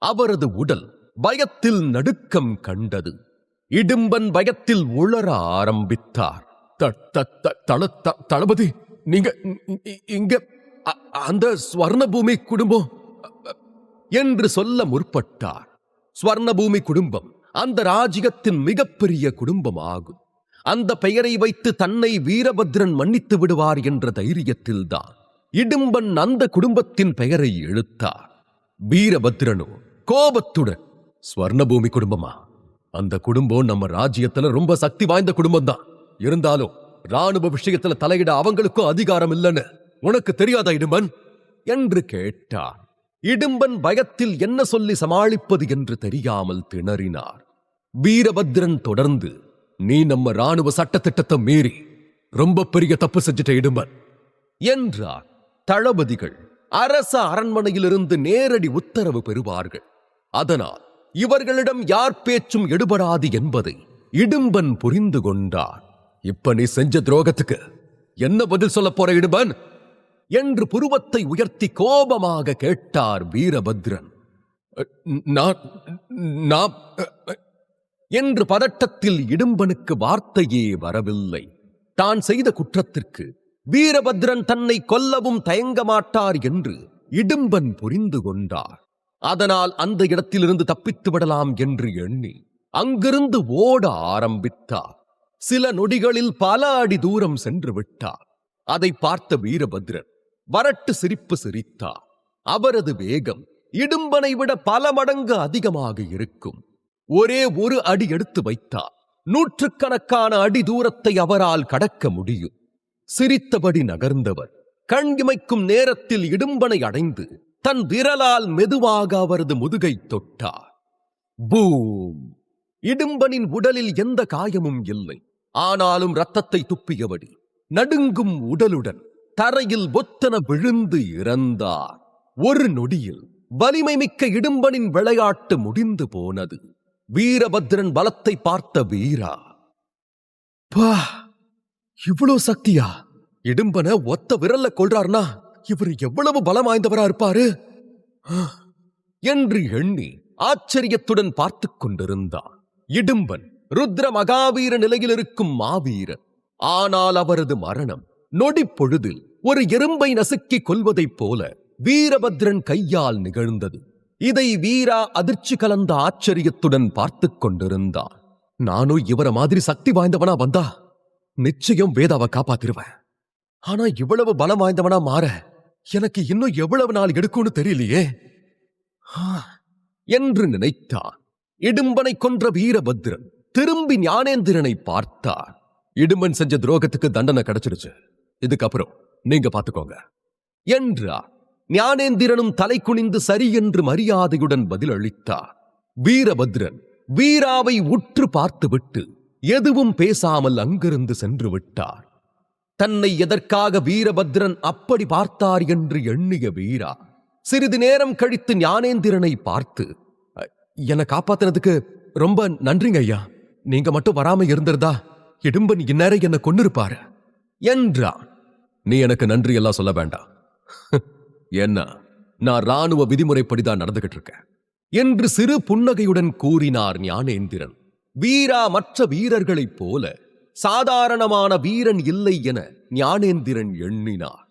அவரது உடல் பயத்தில் நடுக்கம் கண்டது. இடும்பன் பயத்தில் உளர ஆரம்பித்தார். தளபதி, நீங்க இங்க அந்த ஸ்வர்ணபூமி குடும்பம் என்று சொல்ல முற்பட்டார். ஸ்வர்ணபூமி குடும்பம் அந்த ராஜ்யத்தின் மிகப்பெரிய குடும்பம் ஆகும். அந்த பெயரை வைத்து தன்னை வீரபத்ரன் மன்னித்து விடுவார் என்ற தைரியத்தில்தான் இடும்பன் அந்த குடும்பத்தின் பெயரை இழுத்தார். வீரபத்ரனோ கோபத்துடன், ஸ்வர்ணபூமி குடும்பமா, அந்த குடும்பம் நம்ம ராஜ்யத்துல ரொம்ப சக்தி வாய்ந்த குடும்பம் தான். இருந்தாலும் ராணுவ விஷயத்துல தலையிட அவங்களுக்கும் அதிகாரம் இல்லைன்னு உனக்கு தெரியாதா இடும்பன் என்று கேட்டார். இடும்பன் பயத்தில் என்ன சொல்லி சமாளிப்பது என்று தெரியாமல் திணறினார். வீரபத்ரன் தொடர்ந்து, நீ நம்ம ராணுவ சட்டத்திட்டத்தை மீறி ரொம்ப பெரிய தப்பு செஞ்சிட்ட இடும்பன் என்றார். தளபதிகள் அரச அரண்மனையிலிருந்து நேரடி உத்தரவு பெறுவார்கள். அதனால் இவர்களிடம் யார் பேச்சும் எடுபடாது என்பதை இடும்பன் புரிந்து கொண்டார். இப்ப நீ செஞ்ச துரோகத்துக்கு என்ன பதில் சொல்ல போற இடும்பன் என்று புருவத்தை உயர்த்தி கோபமாக கேட்டார் வீரபத்ரன். நான் என்று பதட்டத்தில் இடும்பனுக்கு வார்த்தையே வரவில்லை. தான் செய்த குற்றத்திற்கு வீரபத்ரன் தன்னை கொல்லவும் தயங்க மாட்டார் என்று இடும்பன் புரிந்து கொண்டார். அதனால் அந்த இடத்திலிருந்து தப்பித்து விடலாம் என்று எண்ணி அங்கிருந்து ஓட ஆரம்பித்தார். சில நொடிகளில் பல அடி தூரம் சென்று விட்டார். அதை பார்த்த வீரபத்ரன் வரட்டு சிரிப்பு சிரித்தார். அவரது வேகம் இடும்பனை விட பல மடங்கு அதிகமாக இருக்கும். ஒரே ஒரு அடி எடுத்து வைத்தார். நூற்றுக்கணக்கான அடி தூரத்தை அவரால் கடக்க முடியும். சிரித்தபடி நகர்ந்தவர் கண் இமைக்கும் நேரத்தில் இடும்பனை அடைந்து தன் விரலால் மெதுவாக அவரது முதுகை தொட்டார். பூம்! இடும்பனின் உடலில் எந்த காயமும் இல்லை. ஆனாலும் இரத்தத்தை துப்பியபடி நடுங்கும் உடலுடன் தரையில் பொத்தன விழுந்து இறந்தார். ஒரு நொடியில் வலிமை மிக்க இடும்பனின் விளையாட்டு முடிந்து போனது. வீரபத்ரன் பலத்தை பார்த்த வீரா, பா, இவ்வளவு சக்தியா? இடும்பனை ஒத்த விரல்ல கொள்றார்னா இவர் எவ்வளவு பலம் வாய்ந்தவரா இருப்பாரு என்று எண்ணி ஆச்சரியத்துடன் பார்த்து கொண்டிருந்தார். இடும்பன் ருத்ர மகாவீர நிலையில் இருக்கும் மாவீரன். ஆனால் அவரது மரணம் நொடி பொழுதில் ஒரு எறும்பை நசுக்கி கொல்வதைப் போல வீரபத்ரன் கையால் நிகழ்ந்தது. இதை வீரா அதிர்ச்சி கலந்த ஆச்சரியத்துடன் பார்த்து கொண்டிருந்தான். நானும் இவர மாதிரி சக்தி வாய்ந்தவனா வந்தா நிச்சயம் வேதாவை காப்பாத்திருவேன். ஆனா இவ்வளவு பலம் வாய்ந்தவனா மாற எனக்கு இன்னும் எவ்வளவு நாள் எடுக்கும்னு தெரியலையே என்று நினைத்தான். இடும்பனை கொன்ற வீரபத்ரன் திரும்பி ஞானேந்திரனை பார்த்தார். இடும்பன் செஞ்ச துரோகத்துக்கு தண்டனை கிடைச்சிருச்சு, இதுக்கப்புறம் நீங்க பாத்துக்கோங்க என்றார். ஞானேந்திரனும் தலை குனிந்து சரி என்று மரியாதையுடன் பதில் அளித்தார். வீரபத்ரன் வீராவை உற்று பார்த்துவிட்டு எதுவும் பேசாமல் அங்கிருந்து சென்று விட்டார். தன்னை எதற்காக வீரபத்ரன் அப்படி பார்த்தார் என்று எண்ணிய வீரா சிறிது நேரம் கழித்து ஞானேந்திரனை பார்த்து, என்னை காப்பாத்தினதுக்கு ரொம்ப நன்றிங்க ஐயா. நீங்க மட்டும் வராம இருந்திருந்தா இடும்பன் இந்நேரம் என்ன கொன்னிருப்பாரு என்றான். நீ எனக்கு நன்றி எல்லாம் சொல்ல வேண்டாம். என்ன, நான் ராணுவ விதிமுறைப்படிதான் நடந்துகிட்டு இருக்கேன் என்று சிறு புன்னகையுடன் கூறினார் ஞானேந்திரன். வீரா மற்ற வீரர்களைப் போல சாதாரணமான வீரன் இல்லை என ஞானேந்திரன் எண்ணினார்.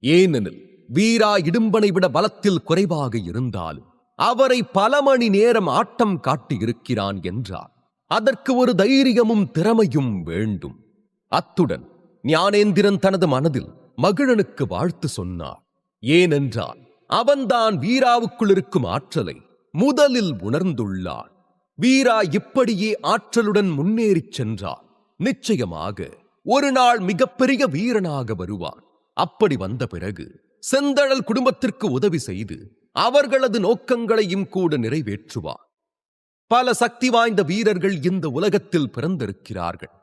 ஏனெனில் வீரா இடும்பனை விட பலத்தில் குறைவாக இருந்தாலும் அவரை பல மணி நேரம் ஆட்டம் காட்டியிருக்கிறான் என்றார். அதற்கு ஒரு தைரியமும் திறமையும் வேண்டும். அத்துடன் ஞானேந்திரன் தனது மனதில் மகிழனுக்கு வாழ்த்து சொன்னார். ஏனென்றால் அவன்தான் வீராவுக்குள் இருக்கும் ஆற்றலை முதலில் உணர்ந்துள்ளான். வீரா இப்படியே ஆற்றலுடன் முன்னேறிச் சென்றார் நிச்சயமாக ஒரு நாள் மிகப்பெரிய வீரனாக வருவான். அப்படி வந்த பிறகு செந்தழல் குடும்பத்திற்கு உதவி செய்து அவர்களது நோக்கங்களையும் கூட நிறைவேற்றுவார். பல சக்தி வாய்ந்த வீரர்கள் இந்த உலகத்தில் பிறந்திருக்கிறார்கள்.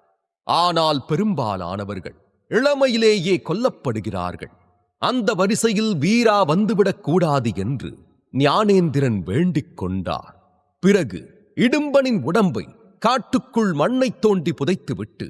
ஆனால் பெரும்பாலானவர்கள் இளமையிலேயே கொல்லப்படுகிறார்கள். அந்த வரிசையில் வீரா வந்துவிடக் கூடாது என்று ஞானேந்திரன் வேண்டிக் கொண்டார். பிறகு இடும்பனின் உடம்பை காட்டுக்குள் மண்ணை தோண்டி புதைத்துவிட்டு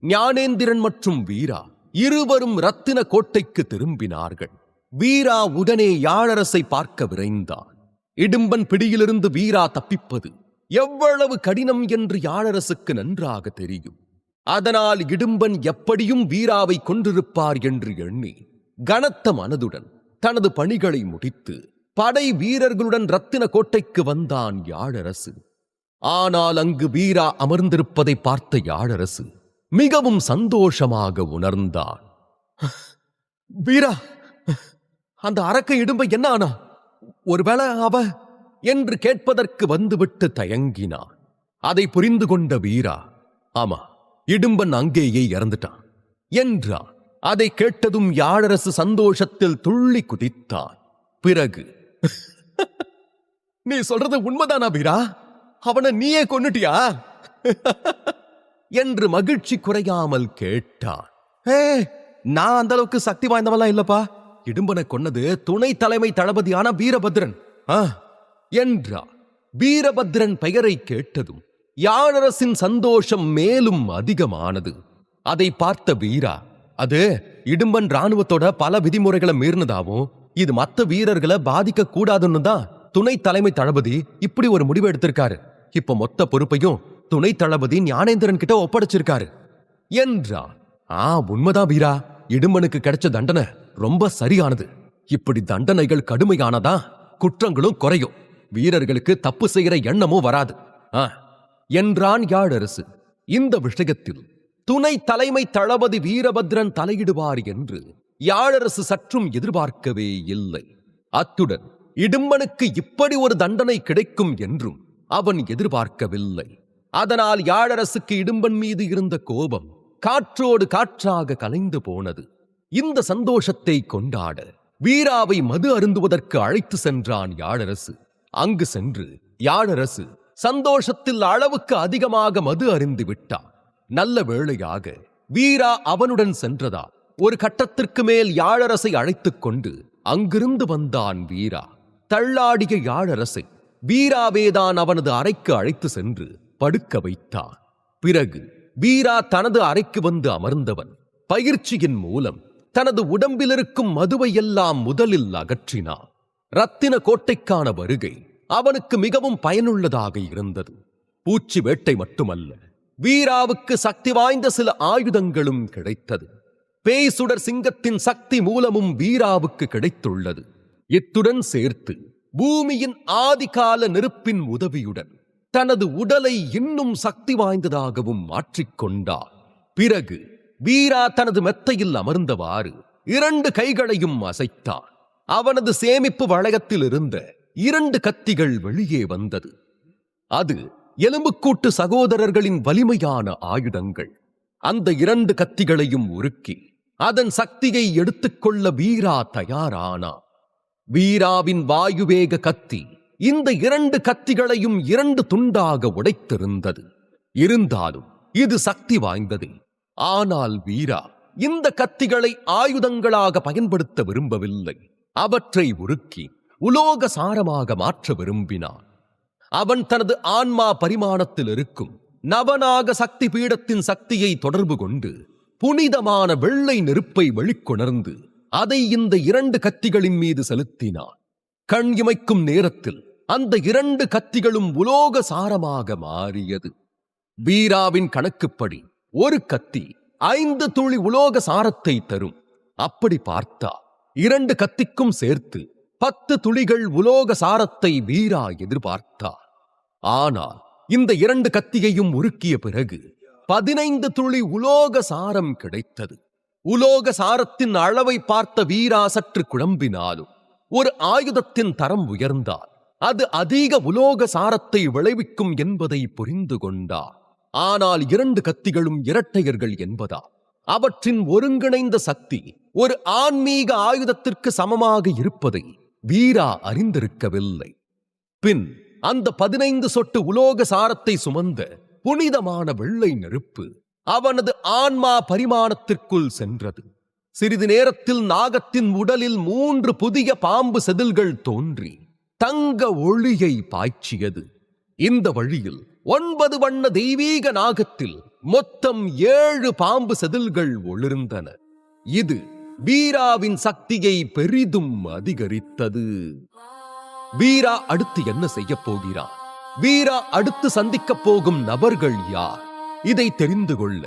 ஞானேந்திரன் மற்றும் வீரா இருவரும் ரத்தின கோட்டைக்கு திரும்பினார்கள். வீரா உடனே யாழரசை பார்க்க விரைந்தான். இடும்பன் பிடியிலிருந்து வீரா தப்பிப்பது எவ்வளவு கடினம் என்று யாழரசுக்கு நன்றாக தெரியும். அதனால் இடும்பன் எப்படியும் வீராவை கொன்றிருப்பார் என்று எண்ணி கனத்த மனதுடன் தனது பணிகளை முடித்து படை வீரர்களுடன் ரத்தின கோட்டைக்கு வந்தான் யாழரசு. ஆனால் அங்கு வீரா அமர்ந்திருப்பதை பார்த்த யாழரசு மிகவும் சந்தோஷமாக உணர்ந்தான். வீரா, அந்த அரக்க இடும்பை என்ன ஆனா? ஒருவேளை அவ என்று கேட்பதற்கு வந்துவிட்டு தயங்கினான். அதை புரிந்து கொண்ட வீரா, ஆமா, இடும்பன் அங்கேயே இறந்துட்டான் என்றான். அதை கேட்டதும் யாழரசு சந்தோஷத்தில் துள்ளி குதித்தான். பிறகு, நீ சொல்றது உண்மைதானா வீரா? அவனை நீயே கொன்னுட்டியா என்று மகிழ்ச்சி குறையாமல் கேட்டான். நான் அந்த அளவுக்கு சக்தி வாய்ந்தவெல்லாம் இல்லப்பா. இடும்பனை கொன்னது துணை தலைமை தளபதியான வீரபத்ரன் என்றார். வீரபத்ரன் பெயரை கேட்டதும் யாழரசின் சந்தோஷம் மேலும் அதிகமானது. அதை பார்த்த வீரா, அது இடும்பன் ராணுவத்தோட பல விதிமுறைகளை மீறினதாவும் இது மத்த வீரர்களை பாதிக்க கூடாதுன்னு தான் துணை தலைமை தளபதி இப்படி ஒரு முடிவு எடுத்திருக்காரு. இப்ப மொத்த பொறுப்பையும் துணை தளபதி ஞானேந்திரன் கிட்ட ஒப்படைச்சிருக்காரு என்றான். உண்மைதான் வீரா, இடும்பனுக்கு கிடைச்ச தண்டனை ரொம்ப சரியானது. இப்படி தண்டனைகள் கடுமையானதா குற்றங்களும் குறையும், வீரர்களுக்கு தப்பு செய்கிற எண்ணமும் வராது என்றான் யாழரசு. இந்த விஷயத்தில் துணை தலைமை தளபதி வீரபத்ரன் தலையிடுவார் என்று யாழரசு சற்றும் எதிர்பார்க்கவே இல்லை. அத்துடன் இடும்பனுக்கு இப்படி ஒரு தண்டனை கிடைக்கும் என்றும் அவன் எதிர்பார்க்கவில்லை. அதனால் யாழரசுக்கு இடும்பன் மீது இருந்த கோபம் காற்றோடு காற்றாக கலைந்து போனது. இந்த சந்தோஷத்தை கொண்டாட வீராவை மது அருந்துவதற்கு அழைத்து சென்றான் யாழரசு. அங்கு சென்று யாழரசு சந்தோஷத்தில் அளவுக்கு அதிகமாக மது அருந்து விட்டான். நல்ல வேளையாக வீரா அவனுடன் சென்றதா ஒரு கட்டத்திற்கு மேல் யாழரசை அழைத்துக் கொண்டு அங்கிருந்து வந்தான் வீரா. தள்ளாடிய யாழரசை வீராவேதான் அவனது அறைக்கு அழைத்து சென்று படுக்க வைத்தான். பிறகு வீரா தனது அறைக்கு வந்து அமர்ந்தவன் பயிற்சியின் மூலம் தனது உடம்பிலிருக்கும் மதுவை எல்லாம் முதலில் அகற்றினான். ரத்தின கோட்டைக்கான வருகை அவனுக்கு மிகவும் பயனுள்ளதாக இருந்தது. பூச்சி வேட்டை மட்டுமல்ல, வீராவுக்கு சக்தி வாய்ந்த சில ஆயுதங்களும் கிடைத்தது. பேய்சுடர் சிங்கத்தின் சக்தி மூலமும் வீராவுக்கு கிடைத்துள்ளது. இத்துடன் சேர்த்து பூமியின் ஆதிகால நெருப்பின் உதவியுடன் தனது உடலை இன்னும் சக்தி வாய்ந்ததாகவும் மாற்றிக்கொண்டார். பிறகு வீரா தனது மெத்தையில் அமர்ந்தவாறு 2 கைகளையும் அசைத்தான். அவனது சேமிப்பு வளையத்தில் இருந்த 2 கத்திகள் வெளியே வந்தது. அது எலும்புக்கூட்டு சகோதரர்களின் வலிமையான ஆயுதங்கள். அந்த 2 கத்திகளையும் உருக்கி அதன் சக்தியை எடுத்துக்கொள்ள வீரா தயாரானான். வீராவின் வாயுவேக கத்தி இந்த 2 கத்திகளையும் 2 துண்டாக உடைத்திருந்தது. இருந்தாலும் இது சக்தி வாய்ந்தது. ஆனால் வீரா இந்த கத்திகளை ஆயுதங்களாக பயன்படுத்த விரும்பவில்லை. அவற்றை உருக்கி உலோக சாரமாக மாற்ற விரும்பினான். அவன் தனது ஆன்மா பரிமாணத்தில் இருக்கும் நவநாக சக்தி பீடத்தின் சக்தியை தொடர்பு கொண்டு புனிதமான வெள்ளை நெருப்பை வெளிக்கொணர்ந்து அதை இந்த 2 கத்திகளின் மீது செலுத்தினான். கண் இமைக்கும் நேரத்தில் அந்த 2 கத்திகளும் உலோக சாரமாக மாறியது. வீராவின் கணக்குப்படி ஒரு கத்தி 5 துளி உலோக சாரத்தை தரும். அப்படி பார்த்தா 2 கத்திக்கும் சேர்த்து 10 துளிகள் உலோக சாரத்தை வீரா எதிர்பார்த்தார். ஆனால் இந்த 2 கத்தியையும் உருக்கிய பிறகு 15 துளி உலோக சாரம் கிடைத்தது. உலோக சாரத்தின் அளவை பார்த்த வீரா சற்று குழம்பினாலும் ஒரு ஆயுதத்தின் தரம் உயர்ந்தால் அது அதிக உலோக சாரத்தை விளைவிக்கும் என்பதை புரிந்து கொண்டார். ஆனால் 2 கத்திகளும் இரட்டையர்கள் என்பதால் அவற்றின் ஒருங்கிணைந்த சக்தி ஒரு ஆன்மீக ஆயுதத்திற்கு சமமாக இருப்பதை வீரா அறிந்திருக்கவில்லை. பின் அந்த 15 சொட்டு உலோக சாரத்தை சுமந்த புனிதமான வெள்ளை நெருப்பு அவனது ஆன்மா பரிமாணத்திற்குள் சென்றது. சிறிது நேரத்தில் நாகத்தின் உடலில் 3 புதிய பாம்பு செதில்கள் தோன்றி தங்க ஒளியை பாய்ச்சியது. இந்த வழியில் 9 வண்ண தெய்வீக நாகத்தில் மொத்தம் 7 பாம்பு செதில்கள் ஒளிர்ந்தன. இது வீராவின் சக்தியை பெரிதும் அதிகரித்தது. வீரா அடுத்து என்ன செய்ய போகிறான்? வீரா அடுத்து சந்திக்கப் போகும் நபர்கள் யார்? இதை தெரிந்து கொள்ள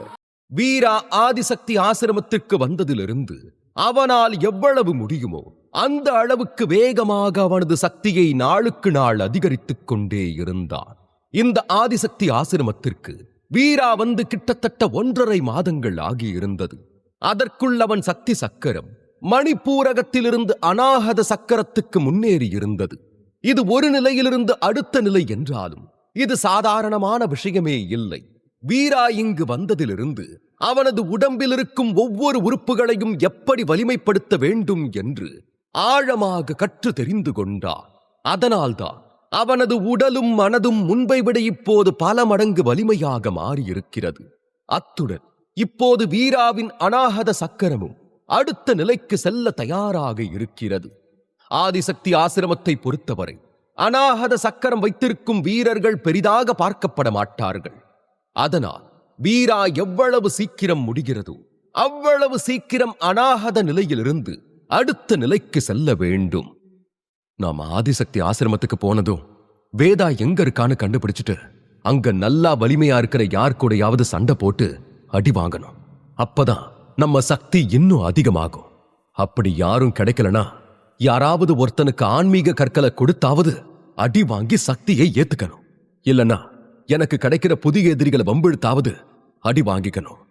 வீரா ஆதிசக்தி ஆசிரமத்திற்கு வந்ததிலிருந்து அவனால் எவ்வளவு முடியுமோ அந்த அளவுக்கு வேகமாக அவனது சக்தியை நாளுக்கு நாள் அதிகரித்துக் கொண்டே இருந்தான். இந்த ஆதிசக்தி ஆசிரமத்திற்கு வீரா வந்து கிட்டத்தட்ட 1.5 மாதங்கள் ஆகியிருந்தது. அதற்குள் அவன் சக்தி சக்கரம் மணிப்பூரகத்திலிருந்து அநாகத சக்கரத்துக்கு முன்னேறி இருந்தது. இது ஒரு நிலையிலிருந்து அடுத்த நிலை என்றாலும் இது சாதாரணமான விஷயமே இல்லை. வீரா இங்கு வந்ததிலிருந்து அவனது உடம்பில் இருக்கும் ஒவ்வொரு உறுப்புகளையும் எப்படி வலிமைப்படுத்த வேண்டும் என்று ஆழமாக கற்று தெரிந்து கொண்டான். அதனால்தான் அவனது உடலும் மனதும் முன்பை விட இப்போது பல மடங்கு வலிமையாக மாறியிருக்கிறது. அத்துடன் இப்போது வீராவின் அநாகத சக்கரமும் அடுத்த நிலைக்கு செல்ல தயாராக இருக்கிறது. ஆதிசக்தி ஆசிரமத்தை பொறுத்தவரை அநாகத சக்கரம் வைத்திருக்கும் வீரர்கள் பெரிதாக பார்க்கப்பட மாட்டார்கள். அதனால் வீரா எவ்வளவு சீக்கிரம் முடிகிறதோ அவ்வளவு சீக்கிரம் அநாகத நிலையிலிருந்து அடுத்த நிலைக்கு செல்ல வேண்டும். நாம ஆதிசக்தி ஆசிரமத்துக்கு போனதும் வேதா எங்க இருக்கான்னு கண்டுபிடிச்சிட்டு அங்க நல்லா வலிமையா இருக்கிற யார் கூடயாவது சண்டை போட்டு அடி வாங்கணும். அப்பதான் நம்ம சக்தி இன்னும் அதிகமாகும். அப்படி யாரும் கிடைக்கலனா யாராவது ஒருத்தனுக்கு ஆன்மீக கற்களை கொடுத்தாவது அடி வாங்கி சக்தியை ஏத்துக்கணும். இல்லனா எனக்கு கிடைக்கிற புதிய எதிரிகளை வம்பிழுத்தாவது அடி வாங்கிக்கணும்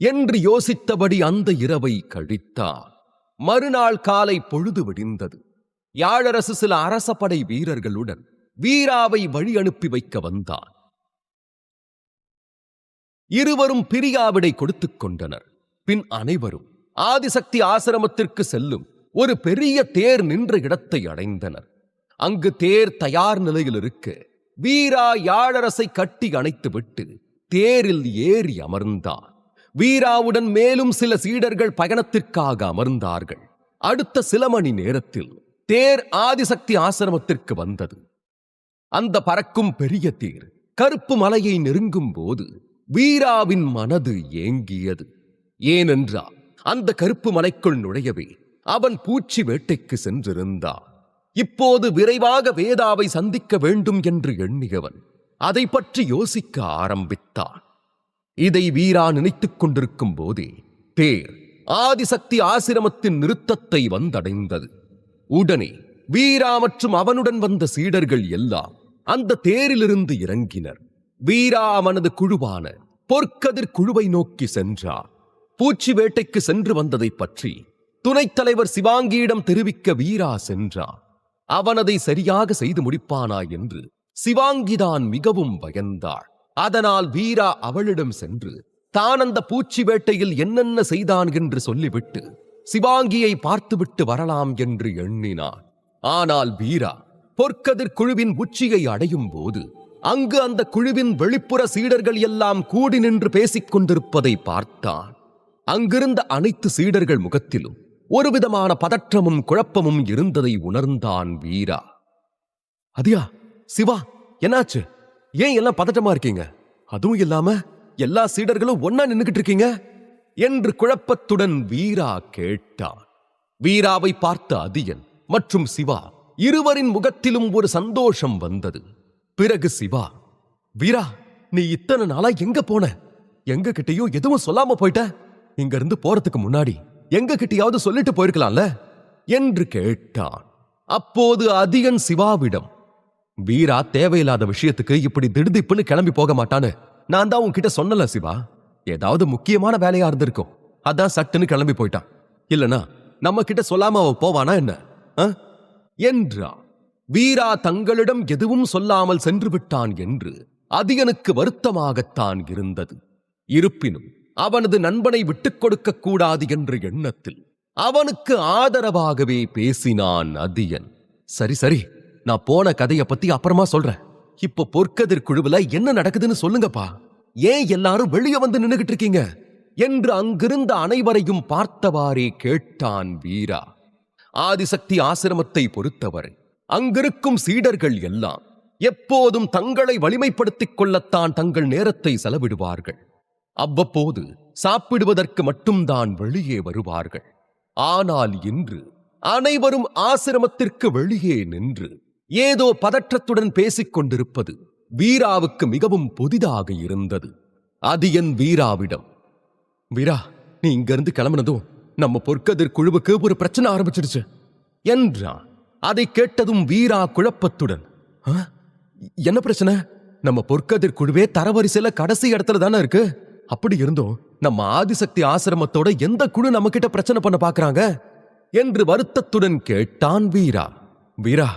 என்று யோசித்தபடி அந்த இரவை கழித்தார். மறுநாள் காலை பொழுது விடிந்தது. யாழரசு சில அரசப்படை வீரர்களுடன் வீராவை வழி அனுப்பி வைக்க வந்தான். இருவரும் பிரியாவிடை கொடுத்துக் கொண்டனர். பின் அனைவரும் ஆதிசக்தி ஆசிரமத்திற்கு செல்லும் ஒரு பெரிய தேர் நின்ற இடத்தை அடைந்தனர். அங்கு தேர் தயார் நிலையில் இருக்க வீரா யாழரசை கட்டி அணைத்துவிட்டு தேரில் ஏறி அமர்ந்தார். வீராவுடன் மேலும் சில சீடர்கள் பயணத்திற்காக அமர்ந்தார்கள். அடுத்த சில மணி நேரத்தில் தேர் ஆதிசக்தி ஆசிரமத்திற்கு வந்தது. அந்த பறக்கும் பெரிய தேர் கருப்பு மலையை நெருங்கும் போது வீராவின் மனது ஏங்கியது. ஏனென்றால் அந்த கருப்பு மலைக்குள் நுழையவே அவன் பூச்சி வேட்டைக்கு சென்றிருந்தான். இப்போது விரைவாக வேதாவை சந்திக்க வேண்டும் என்று எண்ணியவன் அதை பற்றி யோசிக்க ஆரம்பித்தான். இதை வீரா நினைத்துக் கொண்டிருக்கும் போதே தேர் ஆதிசக்தி ஆசிரமத்தின் நிறுத்தத்தை வந்தடைந்தது. உடனே வீரா மற்றும் அவனுடன் வந்த சீடர்கள் எல்லாம் அந்த தேரிலிருந்து இறங்கினர். வீரா அவனது குழுவான பொற்கதிர் குழுவை நோக்கி சென்றார். பூச்சி வேட்டைக்கு சென்று வந்ததை பற்றி துணைத் தலைவர் சிவாங்கியிடம் தெரிவிக்க வீரா சென்றார். அவன் அதை சரியாக செய்து முடிப்பானா என்று சிவாங்கிதான் மிகவும் பயந்தாள். அதனால் வீரா அவளிடம் சென்று தான் அந்த பூச்சி வேட்டையில் என்னென்ன செய்தான் என்று சொல்லிவிட்டு சிவாங்கியை பார்த்துவிட்டு வரலாம் என்று எண்ணினான். ஆனால் வீரா பொற்கதிர் குழுவின் உச்சியை அடையும் போது அங்கு அந்த குழுவின் வெளிப்புற சீடர்கள் எல்லாம் கூடி நின்று பேசிக் கொண்டிருப்பதை பார்த்தான். அங்கிருந்த அனைத்து சீடர்கள் முகத்திலும் ஒருவிதமான பதற்றமும் குழப்பமும் இருந்ததை உணர்ந்தான் வீரா. அதியா, சிவா, என்னாச்சு? ஏன் எல்லாம் பதட்டமா இருக்கீங்க? அதுவும் இல்லாம எல்லா சீடர்களும் ஒன்னா நின்னுகிட்டு இருக்கீங்க என்று குழப்பத்துடன் வீரா கேட்டான். வீராவை பார்த்த அதியன் மற்றும் சிவா இருவரின் முகத்திலும் ஒரு சந்தோஷம் வந்தது. பிறகு சிவா, வீரா, நீ இத்தனை நாளா எங்க போன? எங்க கிட்டயும் எதுவும் சொல்லாம போயிட்ட? இங்க இருந்து போறதுக்கு முன்னாடி எங்க கிட்டயாவது சொல்லிட்டு போயிருக்கலாம்ல என்று கேட்டான். அப்போது அதியன் சிவாவிடம், வீரா தேவையில்லாத விஷயத்துக்கு இப்படி திடுதிப்புன்னு கிளம்பி போக மாட்டான்னு நான் தான் உன்கிட்ட சொன்னல சிவா. ஏதாவது முக்கியமான வேலையா இருந்திருக்கும், அதான் சட்டுன்னு கிளம்பி போயிட்டான். இல்லனா நம்ம கிட்ட சொல்லாம அவ போவானா என்ன என்றா. வீரா தங்களிடம் எதுவும் சொல்லாமல் சென்று விட்டான் என்று அதியனுக்கு வருத்தமாகத்தான் இருந்தது. இருப்பினும் அவனது நண்பனை விட்டுக் கொடுக்க கூடாது என்ற எண்ணத்தில் அவனுக்கு ஆதரவாகவே பேசினான் அதியன். சரி சரி, நான் போன கதையை பத்தி அப்புறமா சொல்றேன். இப்போ பொற்கதிர் குழுவுல என்ன நடக்குதுன்னு சொல்லுங்கப்பா. ஏன் எல்லாரும் வெளியே வந்து நின்னுகிட்டு இருக்கீங்க என்று அங்கிருந்த அனைவரையும் பார்த்தவாறே கேட்டான் வீரா. ஆதிசக்தி ஆசிரமத்தை பொறுத்தவரை அங்கிருக்கும் சீடர்கள் எல்லாம் எப்போதும் தங்களை வலிமைப்படுத்திக் கொள்ளத்தான் தங்கள் நேரத்தை செலவிடுவார்கள். அவ்வப்போது சாப்பிடுவதற்கு மட்டும்தான் வெளியே வருவார்கள். ஆனால் இன்று அனைவரும் ஆசிரமத்திற்கு வெளியே நின்று ஏதோ பதற்றத்துடன் பேசிக் கொண்டிருப்பது வீராவுக்கு மிகவும் புதிதாக இருந்தது. அதியன் வீராவிடம், வீரா, நீ இங்கிருந்து கிளம்பினதும் நம்ம பொற்கதிர் குழுவுக்கு ஒரு பிரச்சனை ஆரம்பிச்சிடுச்சு என்றான். அதை கேட்டதும் வீரா குழப்பத்துடன், என்ன பிரச்சனை? நம்ம பொற்கதிர் குழுவே தரவரிசையில கடைசி இடத்துல தானே இருக்கு. அப்படி இருந்தோம் நம்ம ஆதிசக்தி ஆசிரமத்தோட எந்த குழு நம்ம கிட்ட பிரச்சனை பண்ண பாக்குறாங்க என்று வருத்தத்துடன் கேட்டான் வீரா. வீரா,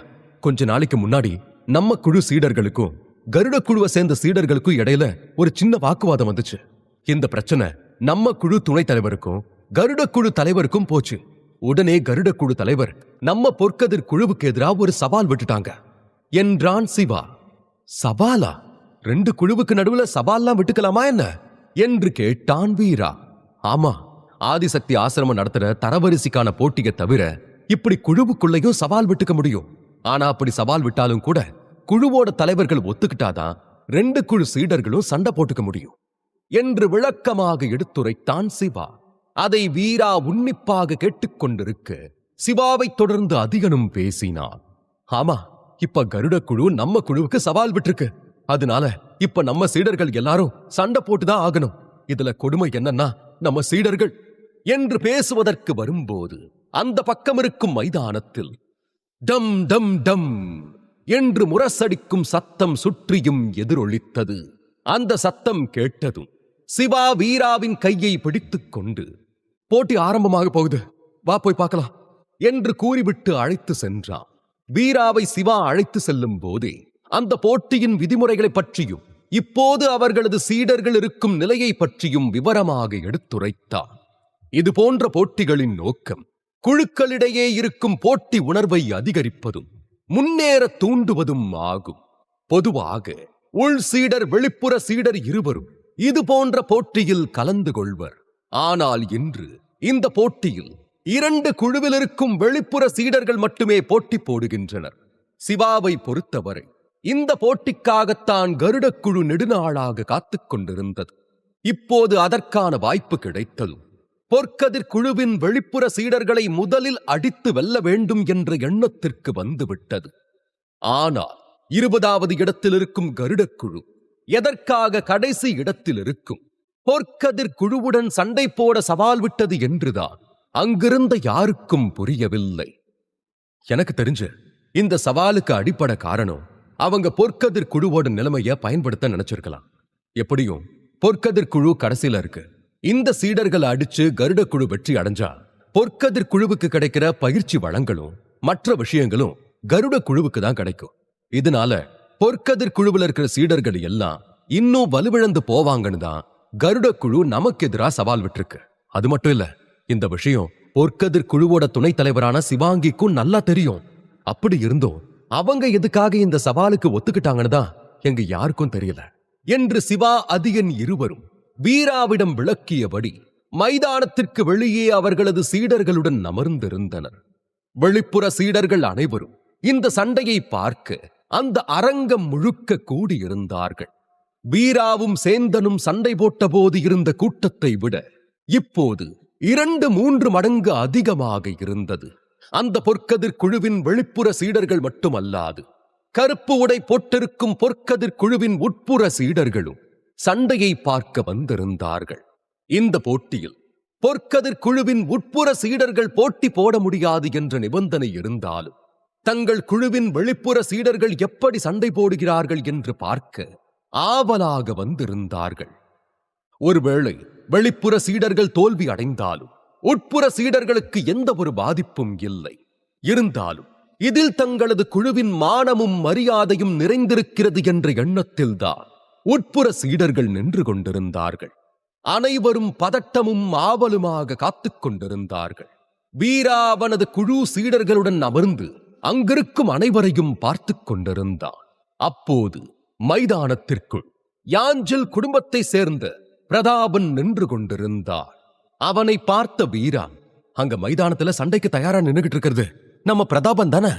கொஞ்ச நாளைக்கு முன்னாடி நம்ம குழு சீடர்களுக்கும் கருட குழுவை சேர்ந்த சீடர்களுக்கும் இடையில ஒரு சின்ன வாக்குவாதம் வந்துச்சு. இந்த பிரச்சனை நம்ம குழு துணைத் தலைவருக்கும் கருட குழு தலைவருக்கும் போச்சு. உடனே கருட குழு தலைவர் நம்ம பொற்கதிர் குழுவுக்கு எதிராக ஒரு சவால் விட்டுட்டாங்க என்றான் சிவா. சவாலா? 2 குழுவுக்கு நடுவுல சவால்லாம் விட்டுக்கலாமா என்ன என்று கேட்டான் வீரா. ஆமா, ஆதிசக்தி ஆசிரமம் நடத்துற தரவரிசைக்கான போட்டியை தவிர இப்படி குழுவுக்குள்ளேயும் சவால் விட்டுக்க முடியும். ஆனா அப்படி சவால் விட்டாலும் கூட குழுவோட தலைவர்கள் ஒத்துக்கிட்டாதான் 2 குழு சீடர்களும் சண்டை போட்டுக்க முடியும் என்று விளக்கமாக எடுத்துரைத்தான் சிவா. அதை வீரா உன்னிப்பாக கேட்டுக்கொண்டிருக்க சிவாவை தொடர்ந்து அதிகனும் பேசினான். ஆமா, இப்ப கருட குழு நம்ம குழுவுக்கு சவால் விட்டுருக்கு. அதனால இப்ப நம்ம சீடர்கள் எல்லாரும் சண்டை போட்டுதான் ஆகணும். இதுல கொடுமை என்னன்னா, நம்ம சீடர்கள் என்று பேசுவதற்கு வரும்போது அந்த பக்கம் இருக்கும் மைதானத்தில் டம் டம் டம் என்று முரசடிக்கும் சத்தம் சுற்றியும் எதிரொலித்தது. அந்த சத்தம் கேட்டதும் சிவா வீராவின் கையை பிடித்துக் கொண்டு, போட்டி ஆரம்பமாக போகுது, வா போய் பார்க்கலாம் என்று கூறிவிட்டு அழைத்து சென்றான். வீராவை சிவா அழைத்து செல்லும் போதே அந்த போட்டியின் விதிமுறைகளை பற்றியும் இப்போது அவர்களது சீடர்கள் இருக்கும் நிலையை பற்றியும் விவரமாக எடுத்துரைத்தான். இது போன்ற போட்டிகளின் நோக்கம் குழுக்களிடையே இருக்கும் போட்டி உணர்வை அதிகரிப்பதும் முன்னேற தூண்டுவதும் ஆகும். பொதுவாக உள் சீடர் வெளிப்புற சீடர் இருவரும் இது போன்ற போட்டியில் கலந்து கொள்வர். ஆனால் இன்று இந்த போட்டியில் 2 குழுவில் இருக்கும் வெளிப்புற சீடர்கள் மட்டுமே போட்டி போடுகின்றனர். சிவாவை பொறுத்தவரை இந்த போட்டிக்காகத்தான் கருடக்குழு நெடுநாளாக காத்துக் கொண்டிருந்தது. இப்போது அதற்கான வாய்ப்பு கிடைத்ததும் பொற்கதிர் குழுவின் வெளிப்புற சீடர்களை முதலில் அடித்து வெல்ல வேண்டும் என்ற எண்ணத்திற்கு வந்துவிட்டது. ஆனால் 20வது இடத்தில் இருக்கும் கருடக்குழு எதற்காக கடைசி இடத்தில் இருக்கும் பொற்கதிர் குழுவுடன் சண்டை போட சவால் விட்டது என்றுதான் அங்கிருந்த யாருக்கும் புரியவில்லை. எனக்கு தெரிஞ்சு இந்த சவாலுக்கு அடிப்படை காரணம் அவங்க பொற்கதிர் குழுவோட நிலைமைய பயன்படுத்த நினைச்சிருக்கலாம். எப்படியும் பொற்கதிர் குழு கடைசியில இருக்கு. இந்த சீடர்களை அடிச்சு கருட குழு வெற்றி அடைஞ்சா பொற்கதிர் குழுவுக்கு கிடைக்கிற பயிற்சி வளங்களும் மற்ற விஷயங்களும் கருட குழுவுக்கு தான் கிடைக்கும். இதனால பொற்கதிர் குழுவில் இருக்கிற சீடர்கள் எல்லாம் இன்னும் வலுவிழந்து போவாங்கன்னு தான் கருட குழு நமக்கு எதிராக சவால் விட்டுருக்கு. அது மட்டும் இல்ல, இந்த விஷயம் பொற்கதிர் குழுவோட துணைத் தலைவரான சிவாங்கிக்கும் நல்லா தெரியும். அப்படி இருந்தும் அவங்க எதுக்காக இந்த சவாலுக்கு ஒத்துக்கிட்டாங்கன்னு தான் எங்க யாருக்கும் தெரியல என்று சிவா அதிகன் இருவரும் வீராவிடம் விளக்கியபடி மைதானத்திற்கு வெளியே அவர்களது சீடர்களுடன் அமர்ந்திருந்தனர். வெளிப்புற சீடர்கள் அனைவரும் இந்த சண்டையை பார்க்க அந்த அரங்கம் முழுக்க கூடியிருந்தார்கள். வீராவும் சேந்தனும் சண்டை போட்ட போது இருந்த கூட்டத்தை விட இப்போது 2-3 மடங்கு அதிகமாக இருந்தது. அந்த பொற்கதிர் குழுவின் வெளிப்புற சீடர்கள் மட்டுமல்லாது கருப்பு உடை போட்டிருக்கும் பொற்கதிர் குழுவின் உட்புற சீடர்களும் சண்டையை பார்க்க வந்திருந்தார்கள். இந்த போட்டியில் பொற்கதிர் குழுவின் உட்புற சீடர்கள் போட்டி போட முடியாது என்ற நிபந்தனை இருந்தாலும் தங்கள் குழுவின் வெளிப்புற சீடர்கள் எப்படி சண்டை போடுகிறார்கள் என்று பார்க்க ஆவலாக வந்திருந்தார்கள். ஒருவேளை வெளிப்புற சீடர்கள் தோல்வி அடைந்தாலும் உட்புற சீடர்களுக்கு எந்த ஒரு பாதிப்பும் இல்லை. இருந்தாலும் இதில் தங்களது குழுவின் மானமும் மரியாதையும் நிறைந்திருக்கிறது என்ற எண்ணத்தில்தான் உட்புற சீடர்கள் நின்று கொண்டிருந்தார்கள். அனைவரும் பதட்டமும் ஆவலுமாக காத்துக் கொண்டிருந்தார்கள். வீரா அவனது குழு சீடர்களுடன் அமர்ந்து அங்கிருக்கும் அனைவரையும் பார்த்துக் கொண்டிருந்தான். அப்போது மைதானத்திற்குள் யாஞ்சில் குடும்பத்தை சேர்ந்த பிரதாபன் நின்று கொண்டிருந்தார். அவனை பார்த்த வீரா, அங்க மைதானத்துல சண்டைக்கு தயாரா நின்னுகிட்டு இருக்கிறது நம்ம பிரதாபன் தானே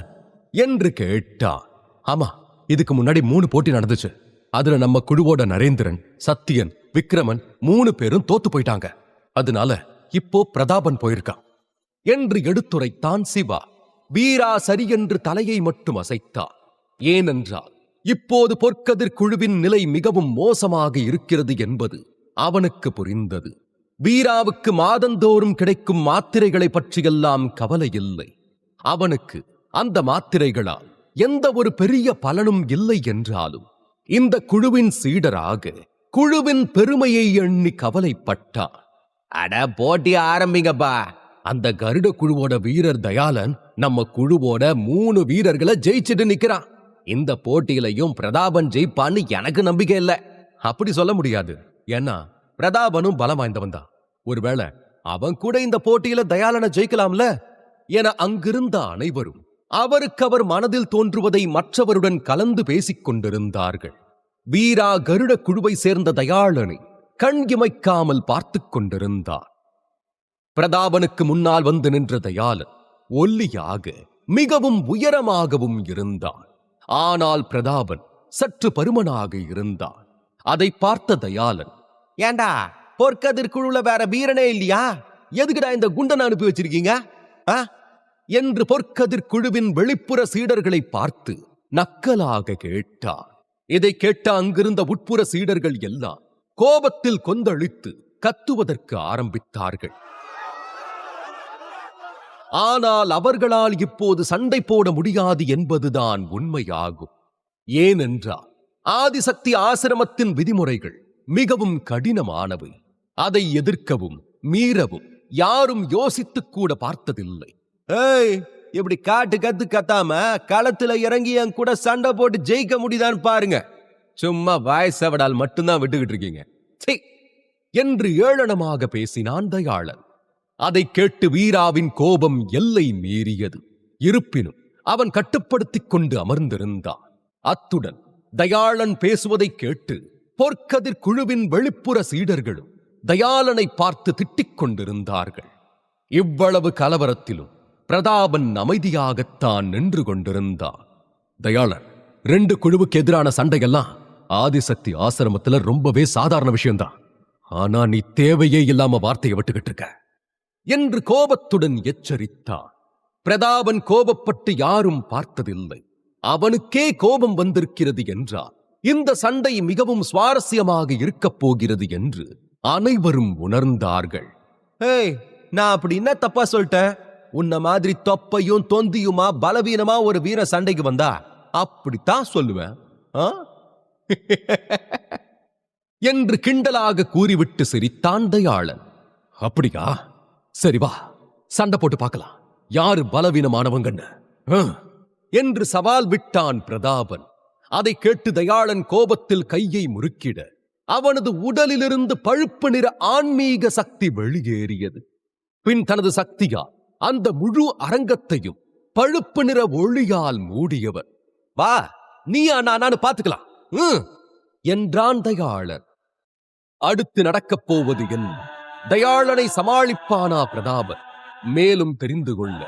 என்று கேட்டான். ஆமா, இதுக்கு முன்னாடி 3 போட்டி நடந்துச்சு. அதுல நம்ம குழுவோட நரேந்திரன், சத்தியன், விக்ரமன் 3 பேரும் தோத்து போயிட்டாங்க. அதனால இப்போ பிரதாபன் போயிருக்கான் என்று எடுத்துரைத்தான் சிவா. வீரா சரியென்று தலையை மட்டும் அசைத்தான். ஏனென்றால் இப்போது பொற்கதிர் குழுவின் நிலை மிகவும் மோசமாக இருக்கிறது என்பது அவனுக்கு புரிந்தது. வீராவுக்கு மாதந்தோறும் கிடைக்கும் மாத்திரைகளை பற்றியெல்லாம் கவலை இல்லை. அவனுக்கு அந்த மாத்திரைகளால் எந்த ஒரு பெரிய பலனும் இல்லை என்றாலும் இந்த குழுவின் சீடராக குழுவின் பெருமையை எண்ணி கவலைப்பட்டான். அட, போட்டி ஆரம்பிங்கப்பா. அந்த கருட குழுவோட வீரர் தயாளன் நம்ம குழுவோட 3 வீரர்களை ஜெயிச்சுட்டு நிக்கிறான். இந்த போட்டியிலையும் பிரதாபன் ஜெயிப்பான்னு எனக்கு நம்பிக்கை இல்ல. அப்படி சொல்ல முடியாது. ஏன்னா பிரதாபனும் பலம் வாய்ந்தவன் தான். ஒருவேளை அவன் கூட இந்த போட்டியில தயாளனை ஜெயிக்கலாம்ல என அங்கிருந்த அனைவரும் அவருக்கவர் மனதில் தோன்றுவதை மற்றவருடன் கலந்து பேசிக் கொண்டிருந்தார்கள். வீரா கருட குழுவை சேர்ந்த தயாளனை கண் இமைக்காமல் பார்த்துக் கொண்டிருந்தார். பிரதாபனுக்கு முன்னால் வந்து நின்ற தயாளன் ஒல்லியாக மிகவும் உயரமாகவும் இருந்தான். ஆனால் பிரதாபன் சற்று பருமனாக இருந்தான். அதை பார்த்த தயாளன், ஏண்டா பொற்கதிர் குழுல வேற வீரனே இல்லையா? எதுக்குடா இந்த குண்டனை அனுப்பி வச்சிருக்கீங்க என்று பொற்கதிர் குழுவின் வெளிப்புற சீடர்களை பார்த்து நக்கலாக கேட்டார். இதை கேட்ட அங்கிருந்த உட்புற சீடர்கள் எல்லாம் கோபத்தில் கொந்தளித்து கத்துவதற்கு ஆரம்பித்தார்கள். ஆனால் அவர்களால் இப்போது சண்டை போட முடியாது என்பதுதான் உண்மையாகும். ஏனென்றால் ஆதிசக்தி ஆசிரமத்தின் விதிமுறைகள் மிகவும் கடினமானவை. அதை எதிர்க்கவும் மீறவும் யாரும் யோசித்துக் கூட பார்த்ததில்லை. ஏய், இப்படி காட்டு கத்து கத்தாம களத்துல இறங்கி என் கூட சண்டை போட்டு ஜெயிக்க முடியுதான்னு பாருங்க. சும்மா வாய்சவடால் மட்டும்தான் விட்டுக்கிட்டு இருக்கீங்க என்று ஏளனமாக பேசினான் தயாளன். அதை கேட்டு வீராவின் கோபம் எல்லை மீறியது. இருப்பினும் அவன் கட்டுப்படுத்திக் கொண்டு அமர்ந்திருந்தான். அத்துடன் தயாளன் பேசுவதை கேட்டு பொற்கதிர் குழுவின் வெளிப்புற சீடர்களும் தயாளனை பார்த்து திட்டிக் கொண்டிருந்தார்கள். இவ்வளவு கலவரத்திலும் பிரதாபன் அமைதியாகத்தான் நின்று கொண்டிருந்தான். தயாளன், 2 குழுவுக்கு எதிரான சண்டையெல்லாம் ஆதிசக்தி ஆசிரமத்துல ரொம்பவே சாதாரண விஷயம்தான். ஆனா நீ தேவையே இல்லாம வார்த்தையை விட்டுக்கிட்டு இருக்க என்று கோபத்துடன் எச்சரித்தான். பிரதாபன் கோபப்பட்டு யாரும் பார்த்ததில்லை. அவனுக்கே கோபம் வந்திருக்கிறது என்றால் இந்த சண்டை மிகவும் சுவாரஸ்யமாக இருக்கப் போகிறது என்று அனைவரும் உணர்ந்தார்கள். ஏய், நான் அப்படி என்ன தப்பா சொல்லிட்டேன்? உன்ன மாதிரி தொப்பையும் தொந்தியுமா பலவீனமா ஒரு வீர சண்டைக்கு வந்தா அப்படித்தான் சொல்லுவேன் என்று கிண்டலாக கூறிவிட்டு சிரித்தான் தயாளன். அப்படியா, சரி வா, சண்டை போட்டு பார்க்கலாம் யாரு பலவீனமானவங்கன்னு என்று சவால் விட்டான் பிரதாபன். அதை கேட்டு தயாளன் கோபத்தில் கையை முறுக்கிட அவனது உடலிலிருந்து பழுப்பு நிற ஆன்மீக சக்தி வெளியேறியது. பின் தனது சக்தியால் அந்த முழு அரங்கத்தையும் பழுப்பு நிற ஒளியால் மூடியவன், வா நீ நானு பாத்துக்கலாம் என்றான் தயாளன். அடுத்து நடக்கப் போவது என்ன? தயாளனை சமாளிப்பானா பிரதாபன்? மேலும் தெரிந்து கொள்ள,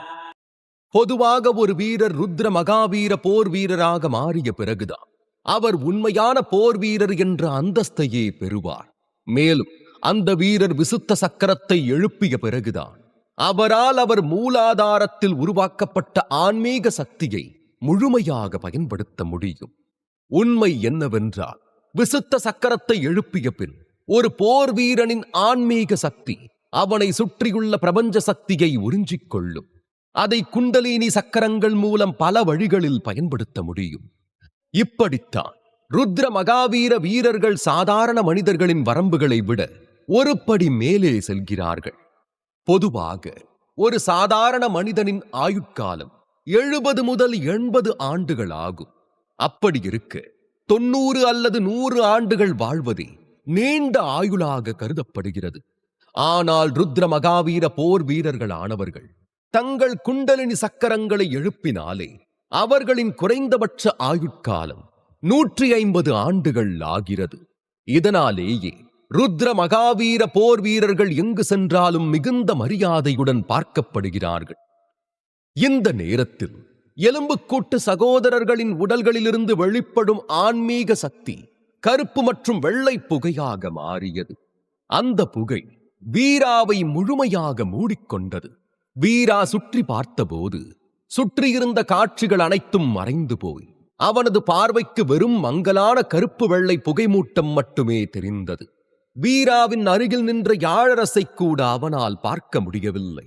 பொதுவாக ஒரு வீரர் ருத்ர மகாவீர போர் வீரராக மாறிய பிறகுதான் அவர் உண்மையான போர் வீரர் என்ற அந்தஸ்தையே பெறுவார். மேலும் அந்த வீரர் விசுத்த சக்கரத்தை எழுப்பிய பிறகுதான் அவரால் அவர் மூலாதாரத்தில் உருவாக்கப்பட்ட ஆன்மீக சக்தியை முழுமையாக பயன்படுத்த முடியும். உண்மை என்னவென்றால், விசுத்த சக்கரத்தை எழுப்பிய பின் ஒரு போர் வீரனின் ஆன்மீக சக்தி அவனை சுற்றியுள்ள பிரபஞ்ச சக்தியை உறிஞ்சிக் கொள்ளும். அதை குண்டலினி சக்கரங்கள் மூலம் பல வழிகளில் பயன்படுத்த முடியும். இப்படித்தான் ருத்ர மகாவீர வீரர்கள் சாதாரண மனிதர்களின் வரம்புகளை விட ஒரு படி மேலே செல்கிறார்கள். பொதுவாக ஒரு சாதாரண மனிதனின் ஆயுட்காலம் 70 முதல் 80 ஆண்டுகள் ஆகும். அப்படி இருக்க 90 அல்லது 100 ஆண்டுகள் வாழ்வதே நீண்ட ஆயுளாக கருதப்படுகிறது. ஆனால் ருத்ர மகாவீர போர் வீரர்கள் ஆனவர்கள் தங்கள் குண்டலினி சக்கரங்களை எழுப்பினாலே அவர்களின் குறைந்தபட்ச ஆயுட்காலம் 150 ஆண்டுகள் ஆகிறது. இதனாலேயே ருத்ர மகாவீர போர் வீரர்கள் எங்கு சென்றாலும் மிகுந்த மரியாதையுடன் பார்க்கப்படுகிறார்கள். இந்த நேரத்தில் எலும்புக்கூட்டு சகோதரர்களின் உடல்களிலிருந்து வெளிப்படும் ஆன்மீக சக்தி கருப்பு மற்றும் வெள்ளை புகையாக மாறியது. அந்த புகை வீராவை முழுமையாக மூடிக்கொண்டது. வீரா சுற்றி பார்த்தபோது சுற்றியிருந்த காட்சிகள் அனைத்தும் மறைந்து போய் அவனது பார்வைக்கு வெறும் மங்கலான கருப்பு வெள்ளை புகைமூட்டம் மட்டுமே தெரிந்தது. வீராவின் அருகில் நின்ற யாழரசை கூட அவனால் பார்க்க முடியவில்லை.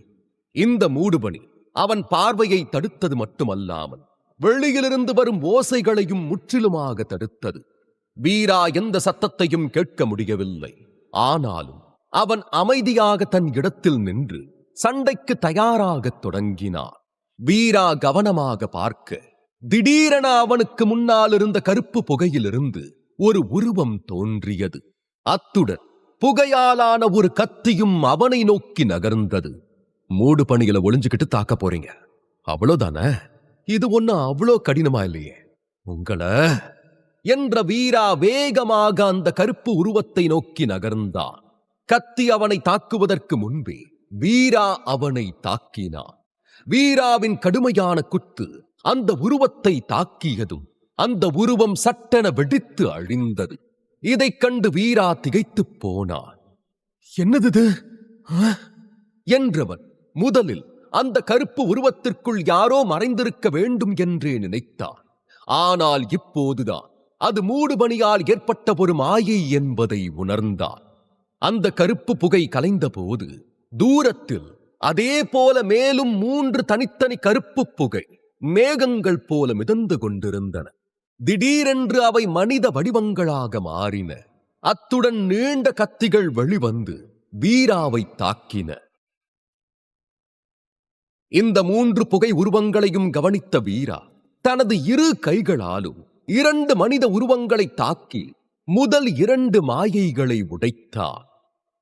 இந்த மூடுபனி அவன் பார்வையை தடுத்தது மட்டுமல்லாமல் வெளியிலிருந்து வரும் ஓசைகளையும் முற்றிலுமாக தடுத்தது. வீரா எந்த சத்தத்தையும் கேட்க முடியவில்லை. ஆனாலும் அவன் அமைதியாக தன் இடத்தில் நின்று சண்டைக்கு தயாராகத் தொடங்கினான். வீரா கவனமாக பார்க்க திடீரென அவனுக்கு முன்னால் இருந்த கருப்பு புகையிலிருந்து ஒரு உருவம் தோன்றியது. அத்துடன் புகையாலான ஒரு கத்தியும் அவனை நோக்கி நகர்ந்தது. மூடு பணிகளை ஒளிஞ்சுக்கிட்டு தாக்க போறீங்க, அவ்வளவுதானே? இது ஒண்ணு அவ்வளோ கடினமா இல்லையே உங்கள என்ற வீரா வேகமாக அந்த கருப்பு உருவத்தை நோக்கி நகர்ந்தான். கத்தி அவனை தாக்குவதற்கு முன்பே வீரா அவனை தாக்கினான். வீராவின் கடுமையான குத்து அந்த உருவத்தை தாக்கியதும் அந்த உருவம் சட்டென வெடித்து அழிந்தது. இதைக் கண்டு வீரா திகைத்துப் போனான். என்னது என்றவன் முதலில் அந்த கருப்பு உருவத்திற்குள் யாரோ மறைந்திருக்க வேண்டும் என்றே நினைத்தான். ஆனால் இப்போதுதான் அது மூடுபனியால் ஏற்பட்ட ஒரு மாயை என்பதை உணர்ந்தான். அந்த கருப்பு புகை கலைந்த போது தூரத்தில் அதே போல மேலும் 3 தனித்தனி கருப்பு புகை மேகங்கள் போல மிதந்து கொண்டிருந்தன. திடீரென்று அவை மனித வடிவங்களாக மாறின. அத்துடன் நீண்ட கத்திகள் வெளிவந்து வீராவை தாக்கின. இந்த 3 புகை உருவங்களையும் கவனித்த வீரா தனது 2 கைகளாலும் 2 மனித உருவங்களை தாக்கி முதல் 2 மாயைகளை உடைத்தார்.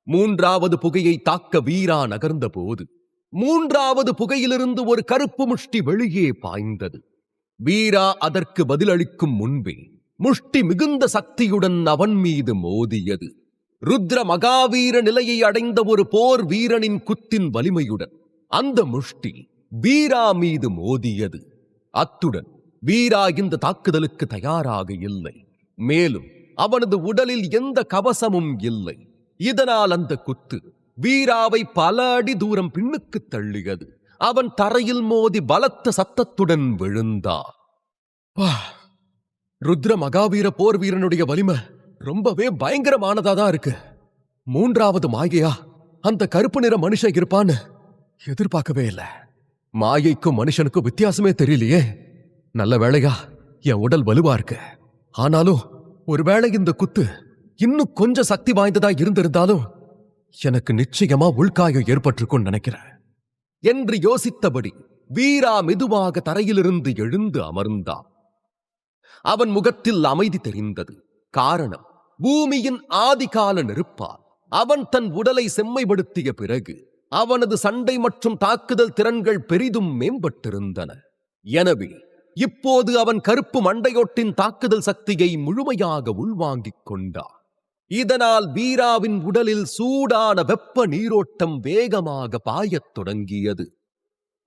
3வது புகையை தாக்க வீரா நகர்ந்த போது 3வது புகையிலிருந்து ஒரு கருப்பு முஷ்டி வெளியே பாய்ந்தது. வீரா அதற்கு பதிலளிக்கும் முன்பே முஷ்டி மிகுந்த சக்தியுடன் அவன் மீது மோதியது. ருத்ர மகாவீர நிலையை அடைந்த ஒரு போர் வீரனின் குத்தின் வலிமையுடன் அந்த முஷ்டி வீரா மீது மோதியது. அத்துடன் வீரா இந்த தாக்குதலுக்கு தயாராக இல்லை. மேலும் அவனது உடலில் எந்த கவசமும் இல்லை. இதனால் அந்த குத்து வீராவை பல அடி தூரம் பின்னுக்கு தள்ளியது. அவன் தரையில் மோதி பலத்த சத்தத்துடன் விழுந்தான். ருத்ர மகாவீர போர் வீரனுடைய வலிமை ரொம்பவே பயங்கரமானதாதான் இருக்கு. 3வது மாயையா அந்த கருப்பு நிற மனுஷன் இருப்பான்னு எதிர்பார்க்கவே இல்லை. மாயைக்கும் மனுஷனுக்கும் வித்தியாசமே தெரியலையே. நல்ல வேளையா என் உடல் வலுவா இருக்கு. ஆனாலும் ஒருவேளை இந்த குத்து இன்னும் கொஞ்சம் சக்தி வாய்ந்ததா இருந்திருந்தாலும் எனக்கு நிச்சயமா உள்காயம் ஏற்பட்டிருக்கும் நினைக்கிறேன் என்று யோசித்தபடி வீரா மெதுவாக தரையிலிருந்து எழுந்து அமர்ந்தான். அவன் முகத்தில் அமைதி தெரிந்தது. காரணம், பூமியின் ஆதிகால நெருப்பால் அவன் தன் உடலை செம்மைப்படுத்திய பிறகு அவனது சண்டை மற்றும் தாக்குதல் திறன்கள் பெரிதும் மேம்பட்டிருந்தன. எனவே இப்போது அவன் கருப்பு மண்டையோட்டின் தாக்குதல் சக்தியை முழுமையாக உள்வாங்கிக் கொண்டான். இதனால் வீராவின் உடலில் சூடான வெப்ப நீரோட்டம் வேகமாக பாயத் தொடங்கியது.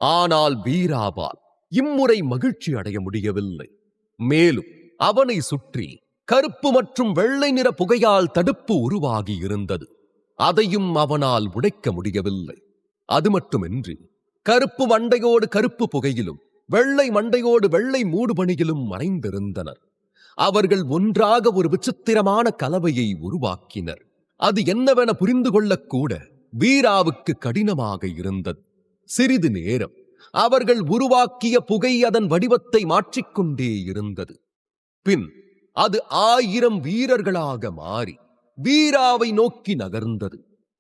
ஆனால் வீராவால் இம்முறை மகிழ்ச்சி அடைய முடியவில்லை. மேலும் அவனை சுற்றி கருப்பு மற்றும் வெள்ளை நிற புகையால் தடுப்பு உருவாகி இருந்தது. அதையும் அவனால் உடைக்க முடியவில்லை. அது மட்டுமின்றி கருப்பு மண்டையோடு கருப்பு புகையிலும் வெள்ளை மண்டையோடு வெள்ளை மூடுபனியிலும் மறைந்திருந்தனர். அவர்கள் ஒன்றாக ஒரு விசித்திரமான கலவையை உருவாக்கினர். அது என்னவென புரிந்து கொள்ளக்கூட வீராவுக்கு கடினமாக இருந்தது. சிறிது நேரம் அவர்கள் உருவாக்கிய புகை அதன் வடிவத்தை மாற்றிக்கொண்டே இருந்தது. பின் அது 1000 வீரர்களாக மாறி வீராவை நோக்கி நகர்ந்தது.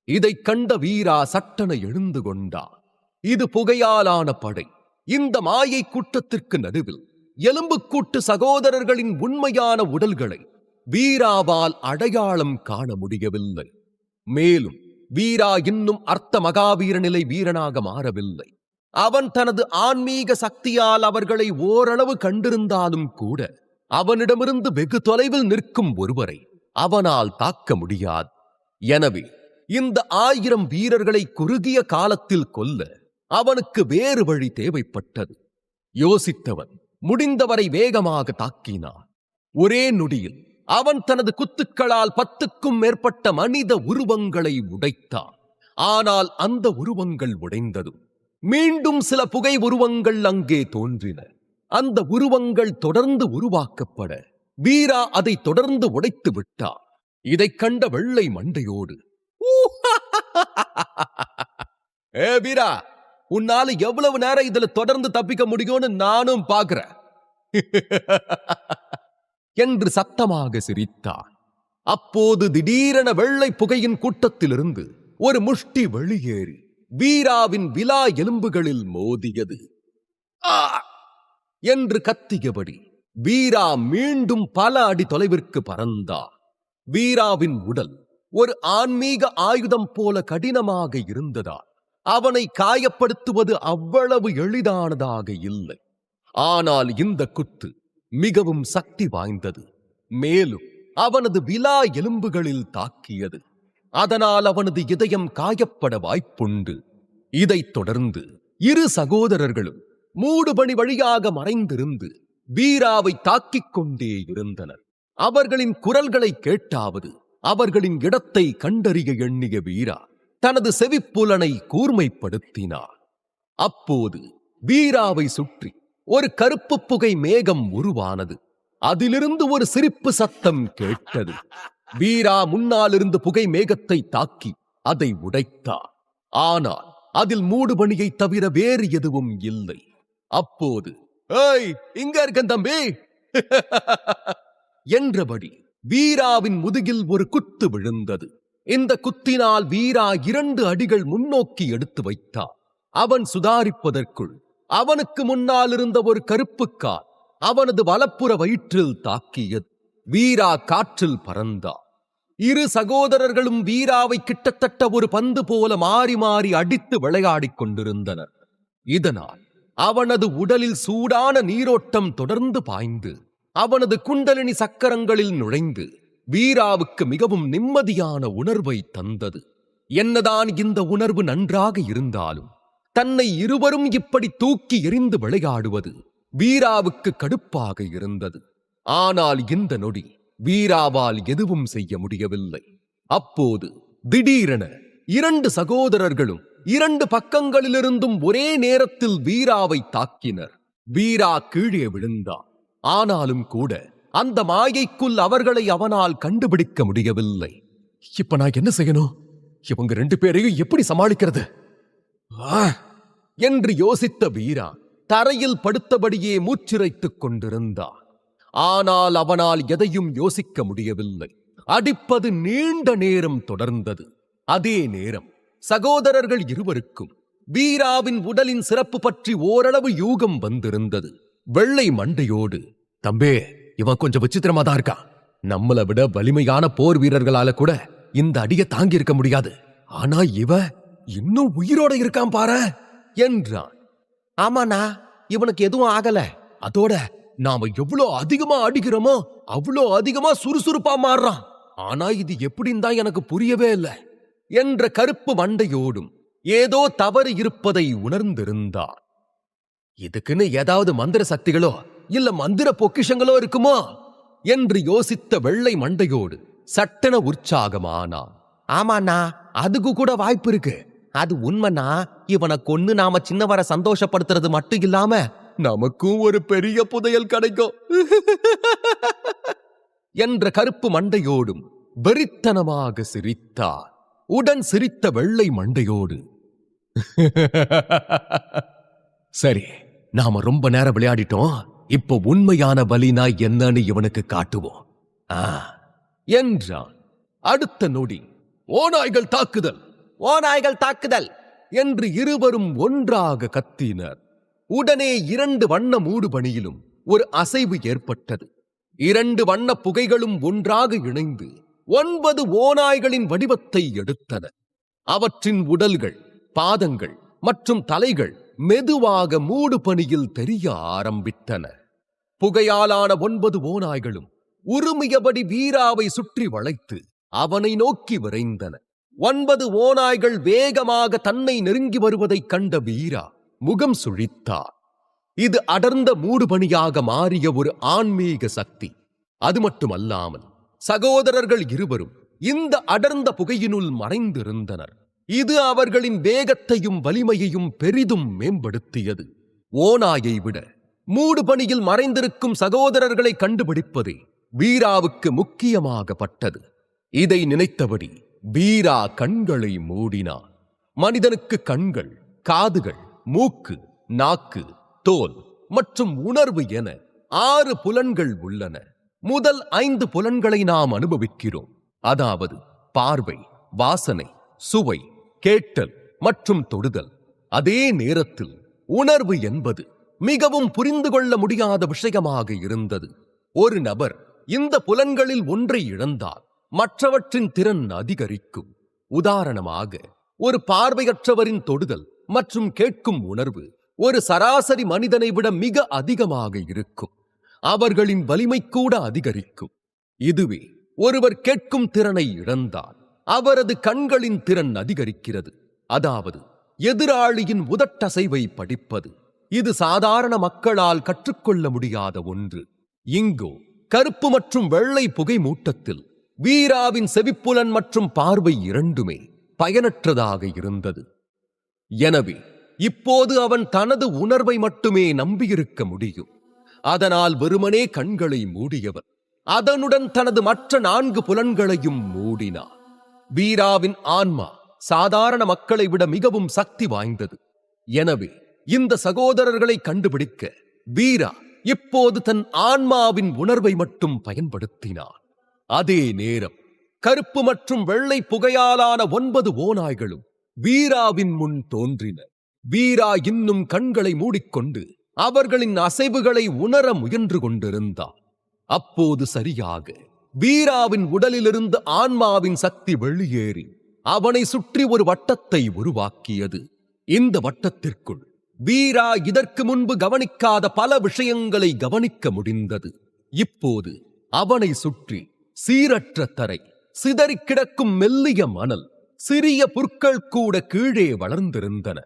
இதைக் கண்ட வீரா சட்டென எழுந்து கொண்டான். இது புகையாலான படை. இந்த மாயை கூட்டத்திற்கு நடுவில் எலும்புக்கூட்டு சகோதரர்களின் உண்மையான உடல்களை வீராவால் அடையாளம் காண முடியவில்லை. மேலும் வீரா இன்னும் அர்த்த மகாவீர நிலை வீரனாக மாறவில்லை. அவன் தனது ஆன்மீக சக்தியால் அவர்களை ஓரளவு கண்டிருந்தாலும் கூட அவனிடமிருந்து வெகு தொலைவில் நிற்கும் ஒருவரை அவனால் தாக்க முடியாது. எனவே இந்த 1000 வீரர்களை குறுகிய காலத்தில் கொல்ல அவனுக்கு வேறு வழி தேவைப்பட்டது. யோசித்தவன் முடிந்தவரை வேகமாக தாக்கினான். ஒரே நொடியில் அவன் தனது குத்துக்களால் 10க்கும் மேற்பட்ட மனித உருவங்களை உடைத்தான். ஆனால் அந்த உருவங்கள் உடைந்ததும் மீண்டும் சில புகை உருவங்கள் அங்கே தோன்றின. அந்த உருவங்கள் தொடர்ந்து உருவாக்கப்பட வீரா அதை தொடர்ந்து உடைத்து விட்டான். இதைக் கண்ட வெள்ளை மண்டையோடு, ஏ வீரா, உன்னால எவ்வளவு நேரம் இதுல தொடர்ந்து தப்பிக்க முடியும்னு நானும் பாக்குறேன் என்று சத்தமாக சிரித்தான். அப்போது திடீரென வெள்ளை புகையின் கூட்டத்திலிருந்து ஒரு முஷ்டி வெளியேறி வீராவின் விலா எலும்புகளில் மோதியது. என்று கத்தியபடி வீரா மீண்டும் பல அடி தொலைவிற்கு பறந்தார். வீராவின் உடல் ஒரு ஆன்மீக ஆயுதம் போல கடினமாக இருந்ததால் அவனை காயப்படுத்துவது அவ்வளவு எளிதானதாக இல்லை. ஆனால் இந்த குத்து மிகவும் சக்தி வாய்ந்தது. மேலும் அவனது விலா எலும்புகளில் தாக்கியது. அதனால் அவனது இதயம் காயப்பட வாய்ப்புண்டு. இதைத் தொடர்ந்து இரு சகோதரர்களும் மூடுபனி வழியாக மறைந்திருந்து வீராவை தாக்கிக் கொண்டே இருந்தனர். அவர்களின் குரல்களை கேட்டாவது அவர்களின் இடத்தை கண்டறிய எண்ணிய வீரா தனது செவிப்புலனை கூர்மைப்படுத்தினார். அப்போது வீராவை சுற்றி ஒரு கருப்பு புகை மேகம் உருவானது. அதிலிருந்து ஒரு சிரிப்பு சத்தம் கேட்டது. வீரா முன்னாலிருந்து புகை மேகத்தை தாக்கி அதை உடைத்தார். ஆனால் அதில் மூடுபனியை தவிர வேறு எதுவும் இல்லை. அப்போது ஏய், இங்க இருக்க தம்பி என்றபடி வீராவின் முதுகில் ஒரு குத்து விழுந்தது. இந்த குத்தினால் வீரா 2 அடிகள் முன்னோக்கி எடுத்து வைத்தார். அவன் சுதாரிப்பதற்குள் அவனுக்கு முன்னால் இருந்த ஒரு கருப்பு கால் அவனது வலப்புற வயிற்றில் தாக்கியது. வீரா காற்றில் பறந்தார். இரு சகோதரர்களும் வீராவை கிட்டத்தட்ட ஒரு பந்து போல மாறி மாறி அடித்து விளையாடிக் கொண்டிருந்தனர். இதனால் அவனது உடலில் சூடான நீரோட்டம் தொடர்ந்து பாய்ந்து அவனது குண்டலினி சக்கரங்களில் நுழைந்து வீராவுக்கு மிகவும் நிம்மதியான உணர்வை தந்தது. என்னதான் இந்த உணர்வு நன்றாக இருந்தாலும் தன்னை இருவரும் இப்படி தூக்கி எறிந்து விளையாடுவது வீராவுக்கு கடுப்பாக இருந்தது. ஆனால் இந்த நொடி வீராவால் எதுவும் செய்ய முடியவில்லை. அப்போது திடீரென 2 சகோதரர்களும் 2 பக்கங்களிலிருந்தும் ஒரே நேரத்தில் வீராவை தாக்கினர். வீரா கீழே விழுந்தார். ஆனாலும் கூட அந்த மாயைக்குள் அவர்களை அவனால் கண்டுபிடிக்க முடியவில்லை. இப்ப நான் என்ன செய்யணும்? இவங்க 2 பேரையும் எப்படி சமாளிக்கிறது என்று யோசித்த வீரா தரையில் படுத்தபடியே மூச்சிறைத்துக் கொண்டிருந்தார். ஆனால் அவனால் எதையும் யோசிக்க முடியவில்லை. அடிப்பது நீண்ட நேரம் தொடர்ந்தது. அதே நேரம் சகோதரர்கள் இருவருக்கும் வீராவின் உடலின் சிறப்பு பற்றி ஓரளவு யூகம் வந்திருந்தது. வெள்ளை மண்டையோடு, தம்பே, இவன் கொஞ்சம் விசித்திரமா தான் இருக்கான். நம்மளை விட வலிமையான போர் வீரர்களால கூட இந்த அடிய தாங்கி இருக்க முடியாது. ஆனா இவ இன்னும் உயிரோட இருக்கான் பாரு என்றான். ஆமாண்ணா, இவனுக்கு எதுவும் ஆகல. அதோட நாம எவ்வளோ அதிகமா அடிக்கிறோமோ அவ்வளோ அதிகமா சுறுசுறுப்பா மாறுறான். ஆனா இது எப்படின்னு தான் எனக்கு புரியவே இல்லை என்ற கருப்பு மண்டையோடும் ஏதோ தவறு இருப்பதை உணர்ந்திருந்தார். இதுக்குன்னு ஏதாவது மந்திர சக்திகளோ இல்ல மந்திர பொக்கிஷங்களோ இருக்குமோ என்று யோசித்த வெள்ளை மண்டையோடு சட்டென உற்சாகமானான். ஆமாண்ணா, அதுக்கு கூட வாய்ப்பு இருக்கு. அது உண்மைனா இவனை கொன்னு நாம சின்னவரை சந்தோஷப்படுத்துறது மட்டும் இல்லாம நமக்கும் ஒரு பெரிய புதையல் கிடைக்கும் என்ற கருப்பு மண்டையோடும் வெறித்தனமாக சிரித்தார். உடன் சிரித்த வெள்ளை மண்டையோடு, சரி, நாம ரொம்ப நேரம் விளையாடிட்டோம். இப்போ உண்மையான பலினா என்னன்னு இவனுக்கு காட்டுவோம் என்றான். அடுத்த நொடி ஓநாய்கள் தாக்குதல், ஓநாய்கள் தாக்குதல் என்று இருவரும் ஒன்றாக கத்தினர். உடனே 2 வண்ண மூடுபனியிலும் ஒரு அசைவு ஏற்பட்டது. 2 வண்ண புகைகளும் ஒன்றாக இணைந்து 9 ஓநாய்களின் வடிவத்தை எடுத்தன. அவற்றின் உடல்கள், பாதங்கள் மற்றும் தலைகள் மெதுவாக மூடுபனியில் தெரிய ஆரம்பித்தன. புகையாலான 9 ஓநாய்களும் உருமியபடி வீராவை சுற்றி வளைத்து அவனை நோக்கி விரைந்தன. 9 ஓநாய்கள் வேகமாக தன்னை நெருங்கி வருவதைக் கண்ட வீரா முகம் சுழித்தார். இது அடர்ந்த மூடுபனியாக மாறிய ஒரு ஆன்மீக சக்தி. அது மட்டுமல்லாமல் சகோதரர்கள் இருவரும் இந்த அடர்ந்த புகையினுள் மறைந்திருந்தனர். இது அவர்களின் வேகத்தையும் வலிமையையும் பெரிதும் மேம்படுத்தியது. ஓநாயை விட மூடுபனியில் மறைந்திருக்கும் சகோதரர்களை கண்டுபிடிப்பதே வீராவுக்கு முக்கியமாகப்பட்டது. இதை நினைத்தபடி வீரா கண்களை மூடினான். மனிதனுக்கு கண்கள், காதுகள், மூக்கு, நாக்கு, தோல் மற்றும் உணர்வு என 6 புலன்கள் உள்ளன. முதல் 5 புலன்களை நாம் அனுபவிக்கிறோம். அதாவது பார்வை, வாசனை, சுவை, கேட்டல் மற்றும் தொடுதல். அதே நேரத்தில் உணர்வு என்பது மிகவும் புரிந்து கொள்ள முடியாத விஷயமாக இருந்தது. ஒரு நபர் இந்த புலன்களில் ஒன்றை இழந்தால் மற்றவற்றின் திறன் அதிகரிக்கும். உதாரணமாக, ஒரு பார்வையற்றவரின் தொடுதல் மற்றும் கேட்கும் உணர்வு ஒரு சராசரி மனிதனை விட மிக அதிகமாக இருக்கும். அவர்களின் வலிமை கூட அதிகரிக்கும். இதுவே ஒருவர் கேட்கும் திறனை இழந்தால் அவரது கண்களின் திறன் அதிகரிக்கிறது. அதாவது எதிராளியின் உதட்டசைவை படிப்பது. இது சாதாரண மக்களால் கற்றுக்கொள்ள முடியாத ஒன்று. இங்கோ கருப்பு மற்றும் வெள்ளை புகை மூட்டத்தில் வீராவின் செவிப்புலன் மற்றும் பார்வை இரண்டுமே பயனற்றதாக இருந்தது. எனவே இப்போது அவன் தனது உணர்வை மட்டுமே நம்பியிருக்க முடியும். அதனால் வெறுமனே கண்களை மூடியவர் அதனுடன் தனது மற்ற 4 புலன்களையும் மூடினார். வீராவின் ஆன்மா சாதாரண மக்களை விட மிகவும் சக்தி வாய்ந்தது. எனவே இந்த சகோதரர்களை கண்டுபிடிக்க வீரா இப்போது தன் ஆன்மாவின் உணர்வை மட்டும் பயன்படுத்தினார். அதே நேரம் கருப்பு மற்றும் வெள்ளை புகையாலான 9 ஓநாய்களும் வீராவின் முன் தோன்றின. வீரா இன்னும் கண்களை மூடிக்கொண்டு அவர்களின் அசைவுகளை உணர முயன்று கொண்டிருந்தார். அப்போது சரியாக வீராவின் உடலிலிருந்து ஆன்மாவின் சக்தி வெளியேறி அவனை சுற்றி ஒரு வட்டத்தை உருவாக்கியது. இந்த வட்டத்திற்குள் வீரா இதற்கு முன்பு கவனிக்காத பல விஷயங்களை கவனிக்க முடிந்தது. இப்போது அவனை சுற்றி சீரற்ற தரை, சிதறிக் கிடக்கும் மெல்லிய மணல், சிறிய புற்கள் கூட கீழே வளர்ந்திருந்தன.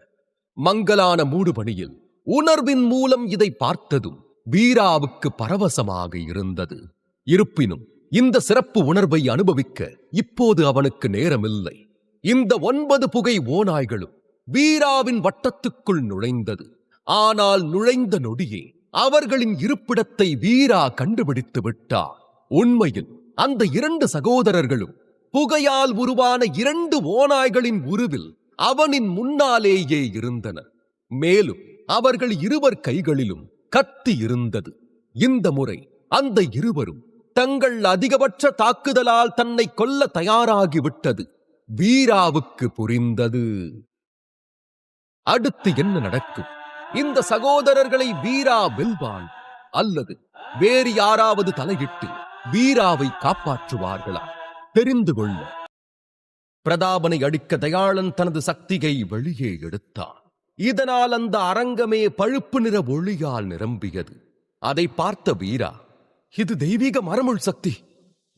மங்கலான மூடுபனியில் உணர்வின் மூலம் இதை பார்த்ததும் வீராவுக்கு பரவசமாக இருந்தது. இருப்பினும் இந்த சிறப்பு உணர்வை அனுபவிக்க இப்போது அவனுக்கு நேரமில்லை. இந்த 9 புகை ஓநாய்களும் வீராவின் வட்டத்துக்குள் நுழைந்தது. ஆனால் நுழைந்த நொடியே அவர்களின் இருப்பிடத்தை வீரா கண்டுபிடித்து விட்டார். உண்மையில் அந்த 2 சகோதரர்களும் புகையால் உருவான 2 ஓநாய்களின் உருவில் அவனின் முன்னாலேயே இருந்தனர். மேலும் அவர்கள் இருவர் கைகளிலும் கத்தி இருந்தது. இந்த முறை அந்த இருவரும் தங்கள் அதிகபட்ச தாக்குதலால் தன்னை கொல்ல தயாராகிவிட்டது. வீராவுக்கு புரிந்தது. அடுத்து என்ன நடக்கும்? இந்த சகோதரர்களை வீரா வெல்வான் அல்லது வேறு யாராவது தலையிட்டு வீராவை காப்பாற்றுவார்களா? தெரிந்து கொள்ள பிரதாபனை அடிக்க தயாளன் தனது சக்தியை வெளியே எடுத்தான். இதனால் அந்த அரங்கமே பழுப்பு நிற ஒளியால் நிரம்பியது. அதை பார்த்த வீரா, இது தெய்வீக மரமுள் சக்தி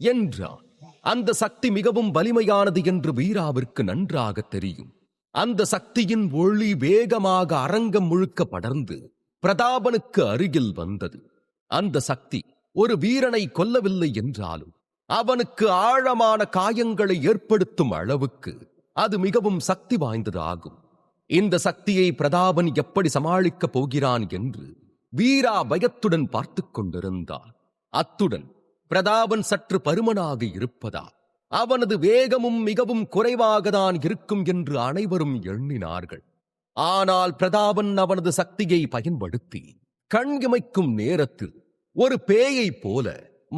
என்றான். அந்த சக்தி மிகவும் வலிமையானது என்று வீராவிற்கு நன்றாக தெரியும். அந்த சக்தியின் ஒளி வேகமாக அரங்கம் முழுக்க படர்ந்து பிரதாபனுக்கு அருகில் வந்தது. அந்த சக்தி ஒரு வீரனை கொல்லவில்லை என்றாலும் அவனுக்கு ஆழமான காயங்களை ஏற்படுத்தும் அளவுக்கு அது மிகவும் சக்தி வாய்ந்தது ஆகும். இந்த சக்தியை பிரதாபன் எப்படி சமாளிக்கப் போகிறான் என்று வீரா பயத்துடன் பார்த்து கொண்டிருந்தான். அத்துடன் பிரதாபன் சற்று பருமனாக இருப்பதால் அவனது வேகமும் மிகவும் குறைவாகத்தான் இருக்கும் என்று அனைவரும் எண்ணினார்கள். ஆனால் பிரதாபன் அவனது சக்தியை பயன்படுத்தி கண்கிமைக்கும் நேரத்தில் ஒரு பேயைப் போல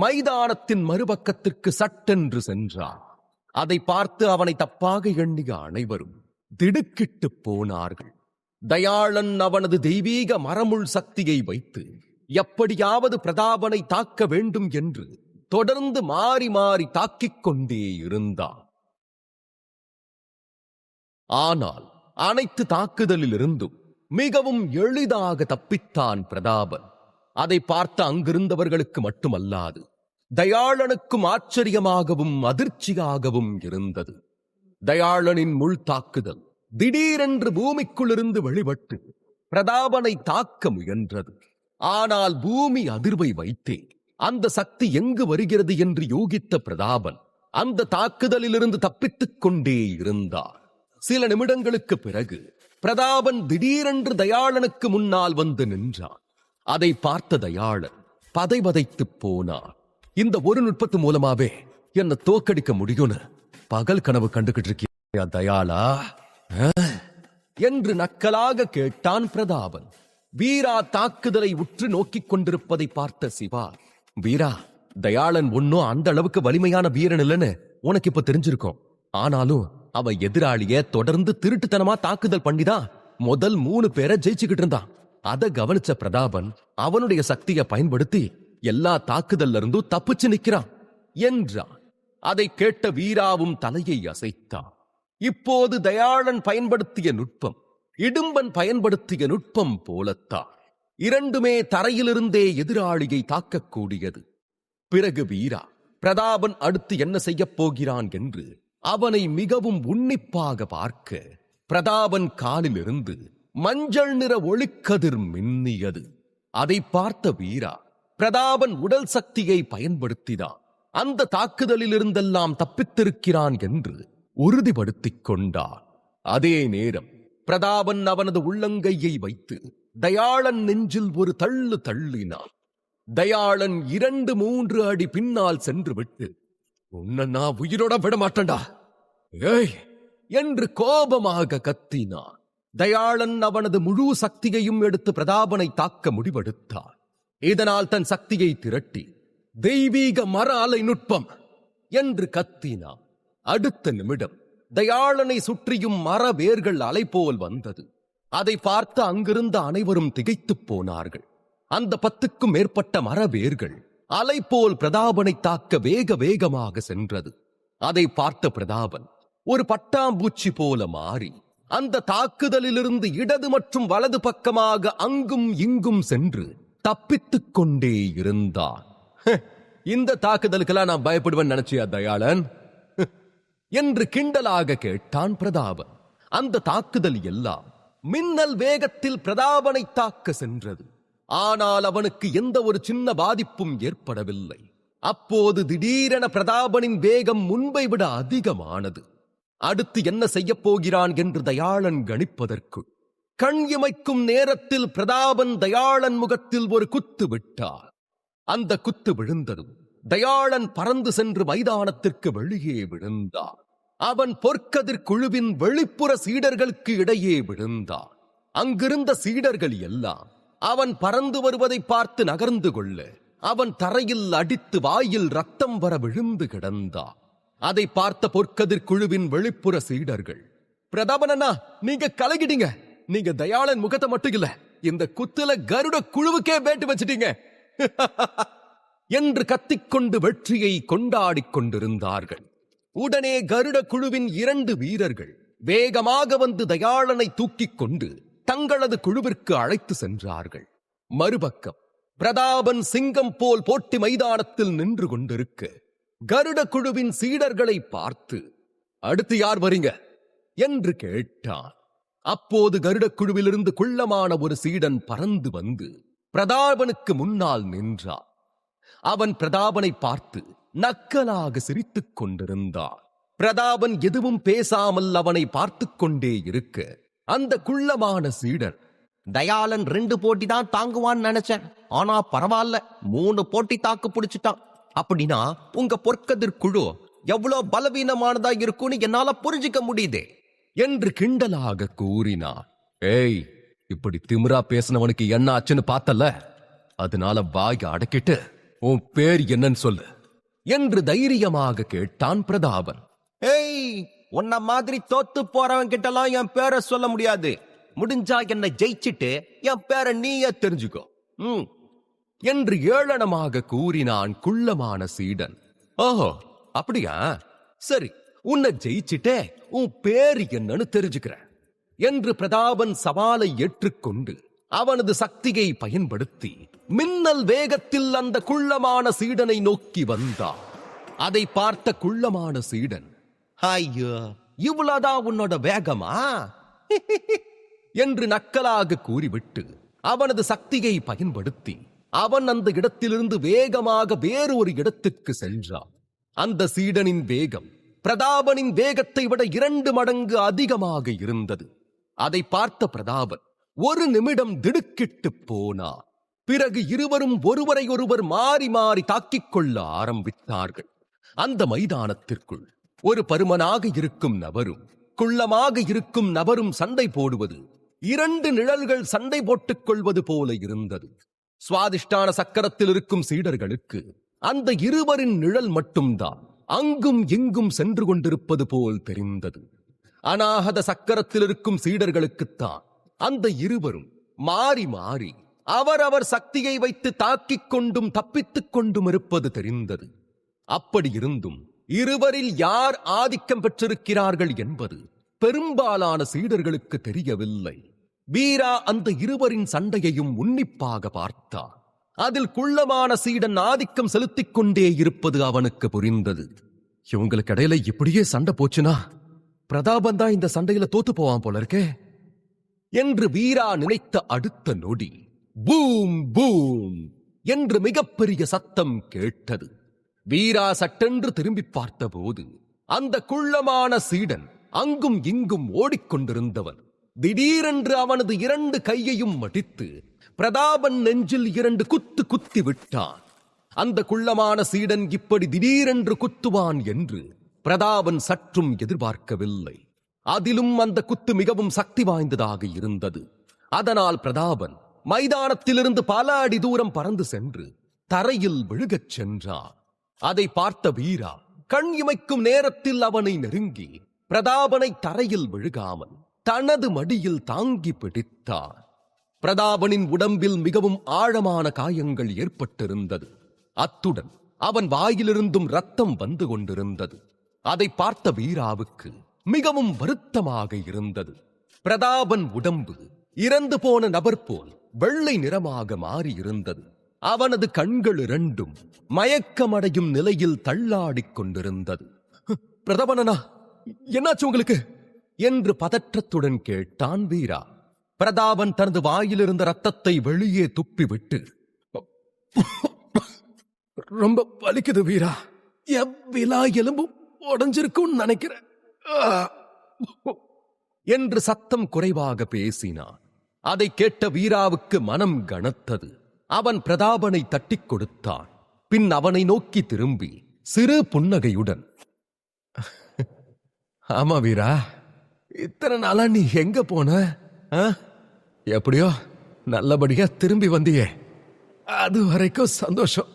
மைதானத்தின் மறுபக்கத்திற்கு சட்டென்று சென்றான். அதை பார்த்து அவனை தப்பாக எண்ணிய அனைவரும் திடுக்கிட்டு போனார்கள். தயாளன் அவனது தெய்வீக மரமுள் சக்தியை வைத்து எப்படியாவது பிரதாபனை தாக்க வேண்டும் என்று தொடர்ந்து மாறி மாறி தாக்கிக் கொண்டே இருந்தான். ஆனால் அனைத்து தாக்குதலிலிருந்தும் மிகவும் எளிதாக தப்பித்தான் பிரதாபன். அதை பார்த்த அங்கிருந்தவர்களுக்கு மட்டுமல்லாது தயாளனுக்கும் ஆச்சரியமாகவும் அதிர்ச்சியாகவும் இருந்தது. தயாளனின் முள் தாக்குதல் திடீரென்று பூமிக்குள்ளிருந்து வெளிப்பட்டு பிரதாபனை தாக்க முயன்றது. ஆனால் பூமி அதிர்வை வைத்தே அந்த சக்தி எங்கு வருகிறது என்று யூகித்த பிரதாபன் அந்த தாக்குதலிலிருந்து தப்பித்துக் கொண்டே இருந்தார். சில நிமிடங்களுக்கு பிறகு பிரதாபன் திடீரென்று தயாளனுக்கு முன்னால் வந்து நின்றான். அதை பார்த்த தயாளன் பதைபதைத்து போனார். இந்த ஒரு நுட்பத்து மூலமாவே என்ன தோக்கடிக்க முடியும்னு பகல் கனவு கண்டுகிட்டு இருக்கியா தயாளா என்று நக்கலாக கேட்டான் பிரதாபன். வீரா தாக்குதலை உற்று நோக்கிக் கொண்டிருப்பதை பார்த்த சிவா, வீரா, தயாளன் ஒன்னும் அந்த அளவுக்கு வலிமையான வீரன் இல்லைன்னு உனக்கு இப்ப தெரிஞ்சிருக்கும். ஆனாலும் அவன் எதிராளிய தொடர்ந்து திருட்டுத்தனமா தாக்குதல் பண்ணிதான் முதல் 3 பேரை ஜெயிச்சுக்கிட்டு இருந்தான். அத கவனிச்ச பிரதாபன் அவனுடைய சக்தியை பயன்படுத்தி எல்லா தாக்குதல்ல இருந்தும் தப்பிச்சு நிக்கிறான் என்றான். அதை கேட்ட வீராவும் தலையை அசைத்தான். இப்போது தயாளன் பயன்படுத்திய நுட்பம் இடும்பன் பயன்படுத்திய நுட்பம் போலத்தான். இரண்டுமே தரையிலிருந்தே எதிராளியை தாக்கக்கூடியது. பிறகு வீரா பிரதாபன் அடுத்து என்ன செய்யப் போகிறான் என்று அவனை மிகவும் உன்னிப்பாக பார்க்க பிரதாபன் காலிலிருந்து மஞ்சள் நிற ஒளிக்கதிர் மின்னியது. அதை பார்த்த வீரா பிரதாபன் உடல் சக்தியை பயன்படுத்தினான் அந்த தாக்குதலிலிருந்தெல்லாம் தப்பித்திருக்கிறான் என்று உறுதிப்படுத்திக் கொண்டான். அதே நேரம் பிரதாபன் அவனது உள்ளங்கையை வைத்து தயாளன் நெஞ்சில் ஒரு தள்ளு தள்ளினான். தயாளன் 2-3 அடி பின்னால் சென்று விட்டு, உன்னை நான் உயிரோட விட மாட்டேன்டா ஏய் என்று கோபமாக கத்தினான். தயாளன் அவனது முழு சக்தியையும் எடுத்து பிரதாபனை தாக்க முடிவெடுத்தான். இதனால் தன் சக்தியை திரட்டி தெய்வீக மர அலை நுட்பம் என்று கத்தினான். அடுத்த நிமிடம் தயாளனை சுற்றியும் மர வேர்கள் அலை போல் வந்தது. அதை பார்த்து அங்கிருந்த அனைவரும் திகைத்துப் போனார்கள். அந்த 10க்கும் மேற்பட்ட மர வேர்கள் அலை போல் பிரதாபனை தாக்க வேக வேகமாக சென்றது. அதை பார்த்த பிரதாபன் ஒரு பட்டாம்பூச்சி போல மாறி அந்த தாக்குதலிலிருந்து இடது மற்றும் வலது பக்கமாக அங்கும் இங்கும் சென்று தப்பித்துக் கொண்டே இருந்தான். இந்த தாக்குதலுக்கெல்லாம் நான் பயப்படுவேன் நினைச்சியா தயாளன் என்று கிண்டலாக கேட்டான் பிரதாபன். அந்த தாக்குதல் எல்லாம் மின்னல் வேகத்தில் பிரதாபனை தாக்க சென்றது. ஆனால் அவனுக்கு எந்த ஒரு சின்ன பாதிப்பும் ஏற்படவில்லை. அப்போது திடீரென பிரதாபனின் வேகம் முன்பை விட அதிகமானது. அடுத்து என்ன செய்யப் போகிறான் என்று தயாளன் கணிப்பதற்குள் கண் இமைக்கும் நேரத்தில் பிரதாபன் தயாளன் முகத்தில் ஒரு குத்து விட்டார். அந்த குத்து விழுந்ததும் தயாளன் பறந்து சென்று மைதானத்திற்கு வெளியே விழுந்தார். அவன் பொற்கதிர் குழுவின் வெளிப்புற சீடர்களுக்கு இடையே விழுந்தான். அங்கிருந்த சீடர்கள் எல்லாம் அவன் பறந்து வருவதை பார்த்து நகர்ந்து கொள்ள அவன் தரையில் அடித்து வாயில் ரத்தம் வர விழுந்து கிடந்தான். அதை பார்த்த பொற்கதிர் குழுவின் வெளிப்புற சீடர்கள், பிரதாபனா நீங்க கலகிட்டீங்க, நீங்க தயாளன் முகத்தை மட்டும் இல்ல இந்த குத்துல கருட குழுவுக்கே பேட்டு வச்சிட்டீங்க என்று கத்திக்கொண்டு வெற்றியை கொண்டாடிக் கொண்டிருந்தார்கள். உடனே கருட குழுவின் 2 வீரர்கள் வேகமாக வந்து தயாளனை தூக்கிக் கொண்டு தங்களது குழுவிற்கு அழைத்து சென்றார்கள். மறுபக்கம் பிரதாபன் சிங்கம் போல் போட்டி மைதானத்தில் நின்று கொண்டிருக்க கருட குழுவின் சீடர்களை பார்த்து, அடுத்து யார் வரீங்க என்று கேட்டான். அப்போது கருட குழுவிலிருந்து குள்ளமான ஒரு சீடன் பறந்து வந்து பிரதாபனுக்கு முன்னால் நின்றான். அவன் பிரதாபனை பார்த்து நக்கலாக சிரித்துக் கொண்டிருந்தான். பிரதாபன் எதுவும் பேசாமல் அவனை பார்த்துக் கொண்டே இருக்க அந்த குள்ளமான சீடன், தயாளன் 2 போட்டி தான் தாங்குவான்னு நினைச்சேன், ஆனா பரவாயில்ல 3 போட்டி தாக்கு பிடிச்சிட்டான். அப்படின்னா உங்க பொற்கதிர் குழு எவ்வளவு பலவீனமானதா இருக்கும்னு என்னால புரிஞ்சுக்க முடியுது என்று கிண்டலாக கூறினான். ஏய், இப்படி திமிரா பேசினவனுக்கு என்ன ஆச்சுன்னு பார்த்தல, அதனால வாய் அடக்கிட்டு உன் பேர் என்னன்னு சொல்லு என்று தைரியமாக கேட்டான் பிரதாபன். ஏய், உன்ன மாதிரி தோத்து போறவன் கிட்டலாம் என் பேரை சொல்ல முடியாது. முடிஞ்சா என்ன ஜெயிச்சிட்டு என் பேரை நீயே தெரிஞ்சுக்கோ என்று ஏளனமாக கூறினான் குள்ளமான சீடன். ஓஹோ, அப்படியா, சரி, உன்னை ஜெயிச்சிட்டே உன் பேர் என்னன்னு தெரிஞ்சுக்கிறேன் என்று பிரதாபன் சவாலை ஏற்றுக்கொண்டு அவனது சக்தியை பயன்படுத்தி மின்னல் வேகத்தில் அந்த குள்ளமான சீடனை நோக்கி வந்தான். அதை பார்த்த குள்ளமான சீடன், ஐயோ, இவ்வளவுதான் உன்னோட வேகமா என்று நக்கலாக கூறிவிட்டு அவனது சக்தியை பயன்படுத்தி அவன் அந்த இடத்திலிருந்து வேகமாக வேறு ஒரு இடத்துக்கு சென்றான். அந்த சீடனின் வேகம் பிரதாபனின் வேகத்தை விட 2 மடங்கு அதிகமாக இருந்தது. அதை பார்த்த பிரதாபன் ஒரு நிமிடம் திடுக்கிட்டு போனார். பிறகு இருவரும் ஒருவரை ஒருவர் மாறி மாறி தாக்கிக் கொள்ள ஆரம்பித்தார்கள். அந்த மைதானத்திற்குள் ஒரு பருமனாக இருக்கும் நபரும் குள்ளமாக இருக்கும் நபரும் சண்டை போடுவது 2 நிழல்கள் சண்டை போட்டுக் கொள்வது போல இருந்தது. சுவாதிஷ்டான சக்கரத்தில் இருக்கும் சீடர்களுக்கு அந்த இருவரின் நிழல் மட்டும்தான் அங்கும் இங்கும் சென்று கொண்டிருப்பது போல் தெரிந்தது. அநாகத சக்கரத்தில் இருக்கும் சீடர்களுக்குத்தான் அந்த இருவரும் மாறி மாறி அவரவர் சக்தியை வைத்து தாக்கிக் கொண்டும் தப்பித்துக் கொண்டும் இருப்பது தெரிந்தது. அப்படி இருந்தும் இருவரில் யார் ஆதிக்கம் பெற்றிருக்கிறார்கள் என்பது பெரும்பாலான சீடர்களுக்கு தெரியவில்லை. வீரா அந்த இருவரின் சண்டையையும் உன்னிப்பாக பார்த்தார். அதில் குள்ளமான சீடன் ஆதிக்கம் செலுத்திக் கொண்டே இருப்பது அவனுக்கு புரிந்தது. இவங்களுக்கு இடையில இப்படியே சண்டை போச்சுனா பிரதாபன் தான் இந்த சண்டையில தோத்து போவான் போல இருக்கே என்று வீரா நினைத்த அடுத்த நொடி பூம் பூம் என்று மிகப்பெரிய சத்தம் கேட்டது. வீரா சட்டென்று திரும்பி பார்த்தபோது அந்த குள்ளமான சீடன் அங்கும் இங்கும் ஓடிக்கொண்டிருந்தவன் திடீரென்று அவனது 2 கையையும் மடித்து பிரதாபன் நெஞ்சில் 2 குத்து குத்தி விட்டான். அந்த குள்ளமான சீடன் இப்படி திடீரென்று குத்துவான் என்று பிரதாபன் சற்றும் எதிர்பார்க்கவில்லை. அதிலும் அந்த குத்து மிகவும் சக்தி வாய்ந்ததாக இருந்தது. அதனால் பிரதாபன் மைதானத்திலிருந்து பல அடி தூரம் பறந்து சென்று தரையில் விழுகச் சென்றான். அதை பார்த்த வீரா கண் இமைக்கும் நேரத்தில் அவனை நெருங்கி பிரதாபனை தரையில் விழுகாமல் தனது மடியில் தாங்கி பிடித்தார். பிரதாபனின் உடம்பில் மிகவும் ஆழமான காயங்கள் ஏற்பட்டிருந்தது. அத்துடன் அவன் வாயிலிருந்தும் ரத்தம் வந்து கொண்டிருந்தது. அதை பார்த்த வீராவுக்கு மிகவும் வருத்தமாக இருந்தது. பிரதாபன் உடம்பு இறந்து போன நபர் போல் வெள்ளை நிறமாக மாறியிருந்தது. அவனது கண்கள் 2 மயக்கமடையும் நிலையில் தள்ளாடிக் கொண்டிருந்தது. பிரதாபனா, என்னாச்சு உங்களுக்கு என்று பதற்றத்துடன் கேட்டான் வீரா. பிரதாபன் தனது வாயிலிருந்த ரத்தத்தை வெளியே துப்பிவிட்டு, ரொம்ப வலிக்குது வீரா, எவ்விலா எலும்பும் உடஞ்சிருக்கும் நினைக்கிறேன் என்று சத்தம் குறைவாக பேசினான். அதை கேட்ட வீராவுக்கு மனம் கனத்தது. அவன் பிரதாபனை தட்டிக் கொடுத்தான். பின் அவனை நோக்கி திரும்பி சிறு புன்னகையுடன், ஆமா வீரா, இத்தனை நாளா நீ எங்க போன? எப்படியோ நல்லபடியா திரும்பி வந்தியே, அது வரைக்கும் சந்தோஷம்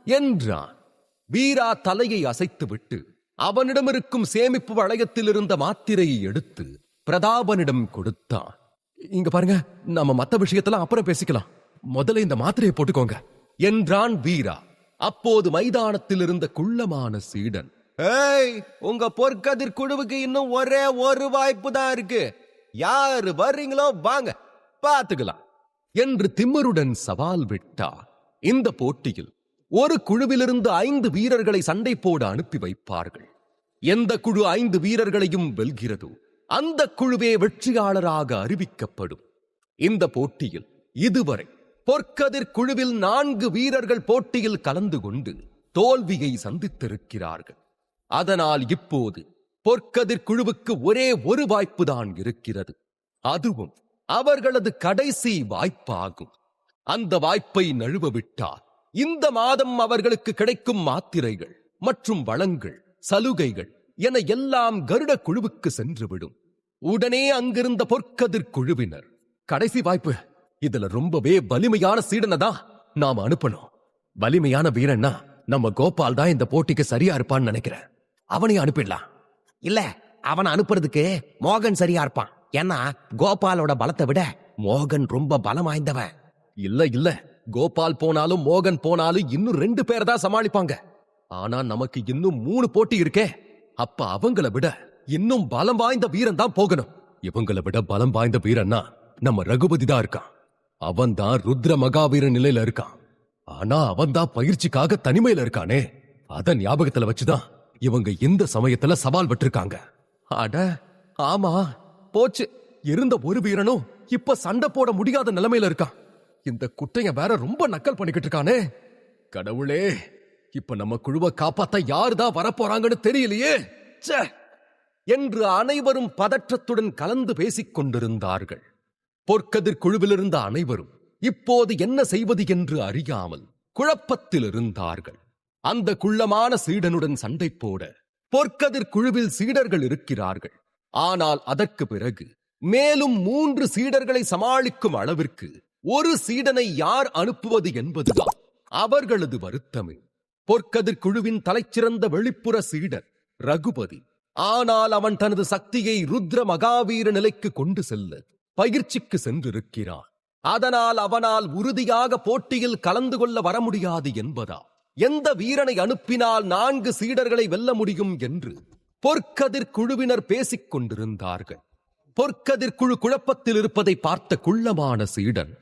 என்றான். வீரா தலையை அசைத்துவிட்டு அவனிடம் இருக்கும் சேமிப்பு வளையத்தில் இருந்த மாத்திரையை எடுத்து பிரதாபனிடம் கொடுத்தான். இங்க பாருங்க, நம்ம மத்த விஷயத்தெல்லாம் அப்புறம் பேசிக்கலாம், முதல்ல இந்த மாத்திரையை போட்டுக்கோங்க என்றான் வீரா. அப்போது மைதானத்தில் இருந்த குள்ளமான சீடன், ஏய், உங்க பொற்கதிர் குழுவுக்கு இன்னும் ஒரே ஒரு வாய்ப்பு தான் இருக்கு, யாரு வர்றீங்களோ வாங்க, பாத்துக்கலாம் என்று திமிருடன் சவால் விட்டார். இந்த போட்டியில் ஒரு குழுவிலிருந்து 5 வீரர்களை சண்டை போட அனுப்பி வைப்பார்கள். எந்த குழு 5 வீரர்களையும் வெல்கிறதோ அந்த குழுவே வெற்றியாளராக அறிவிக்கப்படும். இந்த போட்டியில் இதுவரை பொற்கதிர் குழுவில் 4 வீரர்கள் போட்டியில் கலந்து கொண்டு தோல்வியை சந்தித்திருக்கிறார்கள். அதனால் இப்போது பொற்கதிர் குழுவுக்கு ஒரே ஒரு வாய்ப்புதான் இருக்கிறது. அதுவும் அவர்களது கடைசி வாய்ப்பாகும். அந்த வாய்ப்பை நழுவ விட்டால் இந்த மாதம் அவர்களுக்கு கிடைக்கும் மாத்திரைகள் மற்றும் வளங்கள், சலுகைகள் என எல்லாம் கருட குழுவுக்கு சென்றுவிடும். உடனே அங்கிருந்த பொற்கதிர் குழுவினர், கடைசி வாய்ப்பு, இதுல ரொம்பவே வலிமையான சீடனை தான் நாம அனுப்பணும். வலிமையான வீரன்னா நம்ம கோபால் தான் இந்த போட்டிக்கு சரியா இருப்பான்னு நினைக்கிறேன், அவனையும் அனுப்பிடலாம். இல்ல, அவனை அனுப்புறதுக்கு மோகன் சரியா இருப்பான். ஏன்னா கோபாலோட பலத்தை விட மோகன் ரொம்ப பலம் வாய்ந்தவன். இல்ல, கோபால் போனாலும் மோகன் போனாலும் இன்னும் 2 பேர் தான் சமாளிப்பாங்க. ஆனா நமக்கு இன்னும் 3 போட்டி இருக்கே, அப்ப அவங்கள விட இன்னும் பலம் வாய்ந்த வீரன் தான் போகணும். இவங்களை விட பலம் வாய்ந்த வீரன்னா நம்ம ரகுபதி தான் இருக்கான். அவன் தான் ருத்ர மகாவீர நிலையில இருக்கான். ஆனா அவன் தான் பயிற்சிக்காக தனிமையில இருக்கானே. அத ஞாபகத்துல வச்சுதான் இவங்க இந்த சமயத்துல சவால் விட்டுருக்காங்க. அட ஆமா, போச்சு, இருந்த ஒரு வீரனும் இப்ப சண்டை போட முடியாத நிலைமையில இருக்கான். இந்த குட்டையன் வேற ரொம்ப நக்கல் பண்ணிக்கிட்டு இருக்கானே. கடவுளே, இப்ப நம்ம குழுவை காப்பாத்த யாருதான் வரப்போறாங்கன்னு தெரியலையே என்று அனைவரும் பதற்றத்துடன் கலந்து பேசிக் கொண்டிருந்தார்கள். பொற்கதிர் குழுவிலிருந்த அனைவரும் இப்போது என்ன செய்வது என்று அறியாமல் குழப்பத்தில் இருந்தார்கள். அந்த குள்ளமான சீடனுடன் சண்டை போட பொற்கதிர் குழுவில் சீடர்கள் இருக்கிறார்கள். ஆனால் அதற்கு பிறகு மேலும் 3 சீடர்களை சமாளிக்கும் அளவிற்கு ஒரு சீடனை யார் அனுப்புவது என்பதுதான் அவர்களது வருத்தமே. பொற்கதிர் குழுவின் தலைச்சிறந்த வெளிப்புற சீடர் ரகுபதி. ஆனால் அவன் தனது சக்தியை ருத்ர மகாவீர நிலைக்கு கொண்டு செல்ல பயிற்சிக்கு சென்றிருக்கிறான். அதனால் அவனால் உறுதியாக போட்டியில் கலந்து கொள்ள வர முடியாது என்பதா எந்த வீரனை அனுப்பினால் 4 சீடர்களை வெல்ல முடியும் என்று பொற்கதிர் குழுவினர் பேசிக் கொண்டிருந்தார்கள். பொற்கதிர் குழு குழப்பத்தில் இருப்பதை பார்த்த குள்ளமான சீடன்,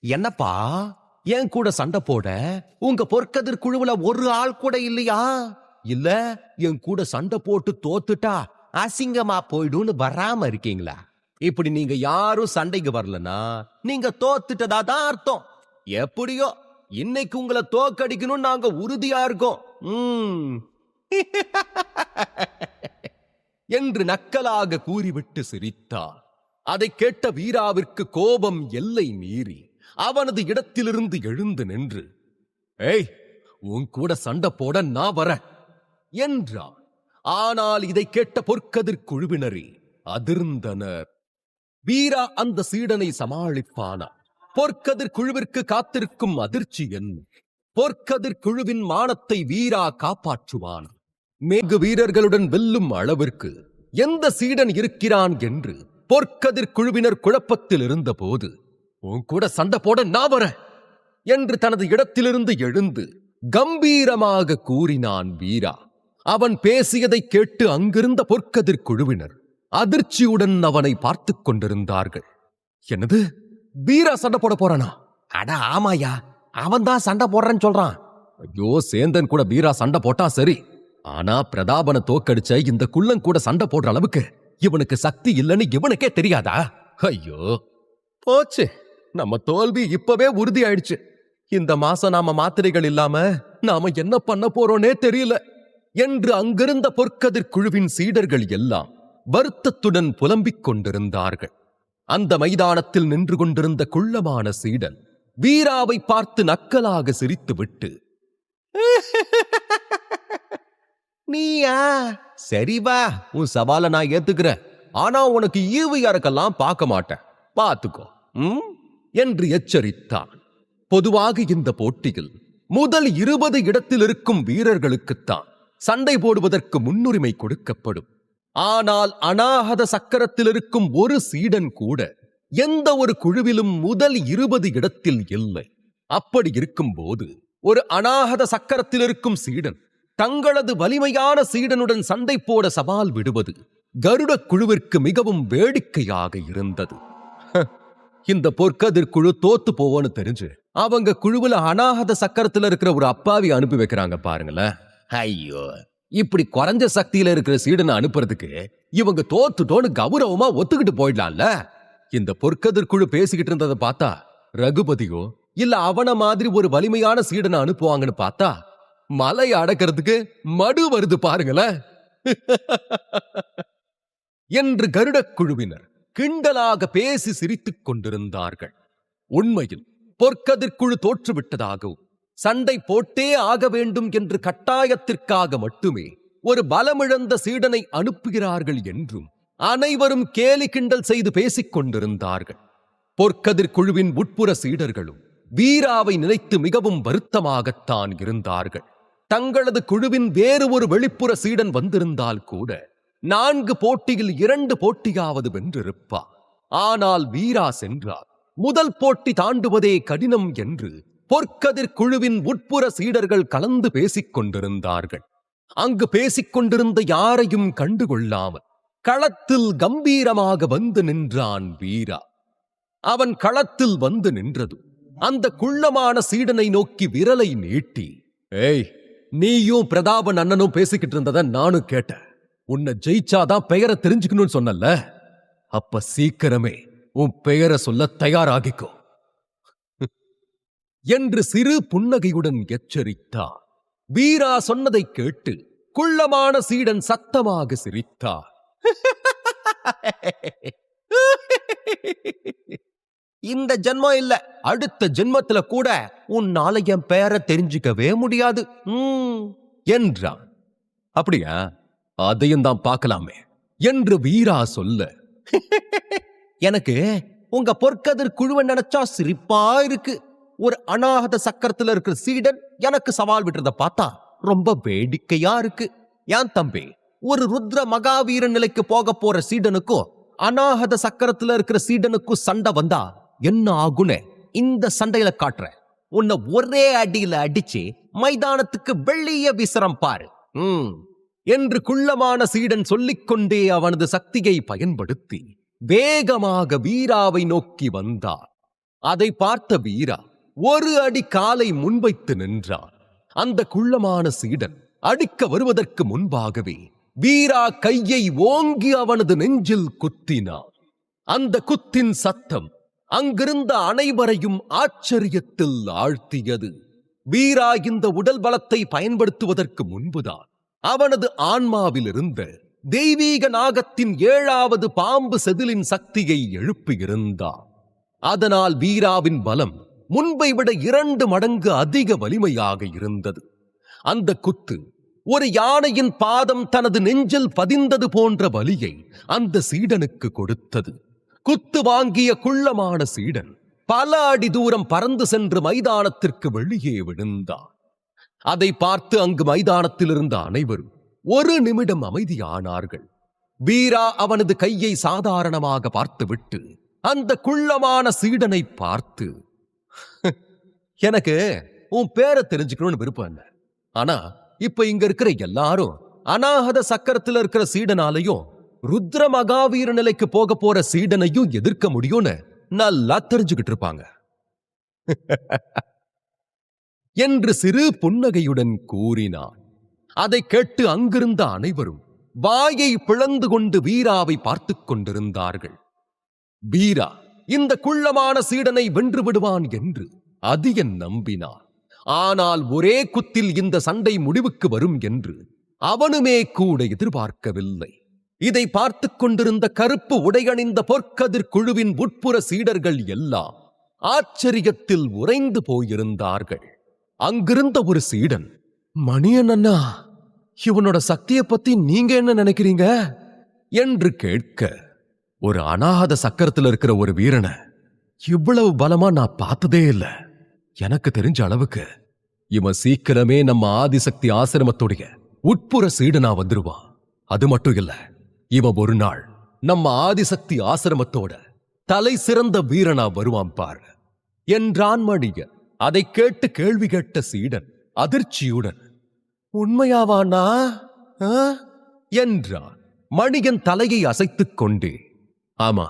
என்னப்பா என் கூட சண்டை போட உங்க பொற்கதிர் குழுவுல ஒரு ஆள் கூட இல்லையா? இல்ல என் கூட சண்டை போட்டு தோத்துட்டா அசிங்கமா போயிடும்னு வராம இருக்கீங்களா? இப்படி நீங்க யாரும் சண்டைக்கு வரலனா நீங்க தோத்துட்டதா தான் அர்த்தம். எப்படியோ இன்னைக்கு உங்களை தோக்கடிக்கணும் நாங்க உறுதியா இருக்கோம் என்று நக்கலாக கூறிவிட்டு சிரித்தார். அதை கேட்ட வீராவிற்கு கோபம் எல்லை மீறி அவனது இடத்திலிருந்து எழுந்து நின்று, ஏய், உன் கூட சண்டை போட நான் வரேன் என்றான். ஆனால் இதை கேட்ட பொற்கதிர் குழுவினரே அதிர்ந்தனர். வீரா அந்த சீடனை சமாளிப்பானா? பொற்கதிர் குழுவிற்கு காத்திருக்கும் அதிர்ச்சி என்ன? பொற்கதிர் குழுவின் மானத்தை வீரா காப்பாற்றுவான். மேகு வீரர்களுடன் வெல்லும் அளவிற்கு எந்த சீடன் இருக்கிறான் என்று பொற்கதிர் குழுவினர் குழப்பத்தில் இருந்த போது, உன் கூட சண்டை போட நான் வரேன் என்று தனது இடத்திலிருந்து எழுந்து கம்பீரமாக கூறினான் வீரா. அவன் பேசியதை கேட்டு அங்கிருந்த பொற்கதிர் குழுவினர் அதிர்ச்சியுடன் அவனை பார்த்துக் கொண்டிருந்தார்கள். என்னது, வீரா சண்டை போட போறானா? அட ஆமாயா, அவன் தான் சண்டை போடுறேன்னு சொல்றான். ஐயோ, சேந்தன் கூட வீரா சண்டை போட்டா சரி, ஆனா பிரதாபனை தோக்கடிச்ச இந்த குள்ளன் கூட சண்டை போடுற அளவுக்கு இவனுக்கு சக்தி இல்லைன்னு இவனுக்கே தெரியாதா? ஐயோ போச்சு, நம்ம தோல்வி இப்பவே உறுதி ஆயிடுச்சு. இந்த மாசம் நாம மாத்திரைகள் இல்லாம நாம என்ன பண்ண போறோனே தெரியல என்று அங்கிருந்த பொற்கதிர் குழுவின் சீடர்கள் எல்லாம் வருத்தத்துடன் புலம்பிக் கொண்டிருந்தார்கள். அந்த மைதானத்தில் நின்று கொண்டிருந்த குள்ளமான சீடன் வீராவை பார்த்து நக்கலாக சிரித்துவிட்டு, நீயா? சரி வா, உன் சவாலை நான் ஏத்துக்கிறேன். ஆனா உனக்கு ஈவு இறக்கெல்லாம் பார்க்க மாட்டேன், பாத்துக்கோ என்று எச்சரித்தான். பொதுவாக இந்த போட்டியில் முதல் 20 இடத்தில் இருக்கும் வீரர்களுக்குத்தான் சண்டை போடுவதற்கு முன்னுரிமை கொடுக்கப்படும். ஆனால் அநாகத சக்கரத்தில் இருக்கும் ஒரு சீடன் கூட எந்த ஒரு குழுவிலும் முதல் 20 இடத்தில் இல்லை. அப்படி இருக்கும்போது ஒரு அநாகத சக்கரத்தில் இருக்கும் சீடன் தங்களது வலிமையான சீடனுடன் சண்டை போட சவால் விடுவது கருட குழுவிற்கு மிகவும் வேடிக்கையாக இருந்தது. இந்த பொற்கதிர் குழு தோத்து போவோன்னு தெரிஞ்சு அவங்க குழுவுல அநாகத சக்கரத்துல இருக்கிற ஒரு அப்பாவி அனுப்பி வைக்கிறாங்க பாருங்களேன். ஐயோ, இப்படி குறைஞ்ச சக்தியில இருக்கிற சீடனை அனுப்புறதுக்கு இவங்க தோத்துட்டோன்னு கௌரவமா ஒத்துக்கிட்டு போயிடலாம்ல. இந்த பொற்கதிர் குழு பேசிக்கிட்டு இருந்ததை பார்த்தா ரகுபதியோ இல்ல அவன மாதிரி ஒரு வலிமையான சீடனை அனுப்புவாங்கன்னு பார்த்தா மலை அடக்கிறதுக்கு மடு வருது பாருங்களேன் என்று கருட குழுவினர் கிண்டலாக பேசி சிரித்துக் கொண்டிருந்தார்கள். உண்மையில் பொற்கதிர் குழு தோற்றுவிட்டதாகவும் சண்டை போட்டே ஆக வேண்டும் என்று கட்டாயத்திற்காக மட்டுமே ஒரு பலமிழந்த சீடனை அனுப்புகிறார்கள் என்றும் அனைவரும் கேலி கிண்டல் செய்து பேசிக் கொண்டிருந்தார்கள். பொற்கதிர் குழுவின் உட்புற சீடர்களும் வீராவை நினைத்து மிகவும் வருத்தமாகத்தான் இருந்தார்கள். தங்களது குழுவின் வேறு ஒரு வெளிப்புற சீடன் வந்திருந்தால் கூட 4 போட்டியில் 2 போட்டியாவது வென்றிருப்பார். ஆனால் வீரா சென்றார். முதல் போட்டி தாண்டுவதே கடினம் என்று பொற்கதிர் குழுவின் உட்புற சீடர்கள் கலந்து பேசிக் கொண்டிருந்தார்கள். அங்கு பேசிக் கொண்டிருந்த யாரையும் கண்டுகொள்ளாமல் களத்தில் கம்பீரமாக வந்து நின்றான் வீரா. அவன் களத்தில் வந்து நின்றது அந்த குள்ளமான சீடனை நோக்கி விரலை நீட்டி, ஏய், நீயும் பிரதாபன் அண்ணனும் பேசிக்கிட்டு இருந்தத நானும் கேட்டேன். உன்னை ஜெயிச்சாதான் பெயரை தெரிஞ்சுக்கணும்னு சொன்னல, அப்ப சீக்கிரமே உன் பெயரை சொல்ல தயாராகிக்கோ என்று சிறு புன்னகையுடன் எச்சரித்தார். வீரா சொன்னதை கேட்டு குள்ளமான சீடன் சத்தமாக சிரித்தார். இந்த ஜென்மம் இல்ல, அடுத்த ஜென்மத்துல கூட உன்னால என் பெயரை தெரிஞ்சுக்கவே முடியாது என்றான். அப்படியா, அதையும் தான் பார்க்கலாமே என்று வீரா சொல்ல, எனக்கு உங்க பொற்கதிர் குழுவை நினைச்சா சிரிப்பா இருக்கு. ஒரு அநாகத சக்கரத்துல இருக்கிற சீடன் எனக்கு சவால் விட்டுறத பார்த்தா ரொம்ப வேடிக்கையா இருக்கு. ஏன் தம்பி, ஒரு ருத்ர மகாவீரன் நிலைக்கு போக போற சீடனுக்கும் அநாகத சக்கரத்துல இருக்கிற சீடனுக்கும் சண்டை வந்தா என்ன ஆகுன்னு இந்த சண்டையில காட்டுறேன். உன்னை ஒரே அடியில அடிச்சு மைதானத்துக்கு வெளியே விசிறம் பாரு என்று குள்ளமான சீடன் சொல்லிக்கொண்டே அவனது சக்தியை பயன்படுத்தி வேகமாக வீராவை நோக்கி வந்தார். அதை பார்த்த வீரா ஒரு அடி காலை முன்வைத்து நின்றான். அந்த குள்ளமான சீடன் அடிக்க வருவதற்கு முன்பாகவே வீரா கையை ஓங்கி அவனது நெஞ்சில் குத்தினான். அந்த குத்தின் சத்தம் அங்கிருந்த அனைவரையும் ஆச்சரியத்தில் ஆழ்த்தியது. வீரா இந்த உடல் பலத்தை பயன்படுத்துவதற்கு முன்புதான் அவனது ஆன்மாவில் இருந்த தெய்வீக நாகத்தின் 7வது பாம்பு செதிலின் சக்தியை எழுப்பியிருந்தான். அதனால் வீராவின் பலம் முன்பை விட 2 மடங்கு அதிக வலிமையாக இருந்தது. அந்த குத்து ஒரு யானையின் பாதம் தனது நெஞ்சில் பதிந்தது போன்ற வலியை அந்த சீடனுக்கு கொடுத்தது. குத்து வாங்கிய குள்ளமான சீடன் பல அடி தூரம் பறந்து சென்று மைதானத்திற்கு வெளியே விழுந்தான். அதை பார்த்து அங்கு மைதானத்தில் இருந்த அனைவரும் ஒரு நிமிடம் அமைதியானார்கள். வீரா அவனது கையை சாதாரணமாக பார்த்துவிட்டு அந்த குள்ளமான சீடனை பார்த்து, எனக்கு உன் பேரை தெரிஞ்சுக்கணும்னு விருப்பம் இல்லை. ஆனா இப்ப இங்க இருக்கிற எல்லாரும் அநாகத சக்கரத்துல இருக்கிற சீடனாலையும் ருத்ர மகாவீர நிலைக்கு போக போற சீடனையும் எதிர்க்க முடியும்னு நல்லா தெரிஞ்சுக்கிட்டு இருப்பாங்க என்று சிறு புன்னகையுடன் கூறினான். அதை கேட்டு அங்கிருந்த அனைவரும் வாயை பிளந்து கொண்டு வீராவை பார்த்துக் கொண்டிருந்தார்கள். வீரா இந்த குள்ளமான சீடனை வென்று விடுவான் என்று அதிகன் நம்பினான். ஆனால் ஒரே குத்தில் இந்த சண்டை முடிவுக்கு வரும் என்று அவனுமே கூட எதிர்பார்க்கவில்லை. இதை பார்த்துக் கொண்டிருந்த கருப்பு உடையணிந்த பொற்கதிர் குழுவின் உட்புற சீடர்கள் எல்லாம் ஆச்சரியத்தில் உறைந்து போயிருந்தார்கள். அங்கிருந்த ஒரு சீடன், மணியன் அண்ணா, இவனோட சக்தியை பத்தி நீங்க என்ன நினைக்கிறீங்க என்று கேட்க, ஒரு அநாகத சக்கரத்தில் இருக்கிற ஒரு வீரனை இவ்வளவு பலமா நான் பார்த்ததே இல்லை. எனக்கு தெரிஞ்ச அளவுக்கு இவன் சீக்கிரமே நம்ம ஆதிசக்தி ஆசிரமத்துடைய உட்புற சீடனா வந்துருவான். அது மட்டும் இல்ல, இவன் ஒரு நாள் நம்ம ஆதிசக்தி ஆசிரமத்தோட தலை சிறந்த வீரனா வருவான் பார் என்றான் மணியன். அதை கேட்டு கேள்வி கேட்ட சீடன் அதிர்ச்சியுடன், உண்மையாவானா என்றான். மணியன் தலையை அசைத்துக் கொண்டே, ஆமா,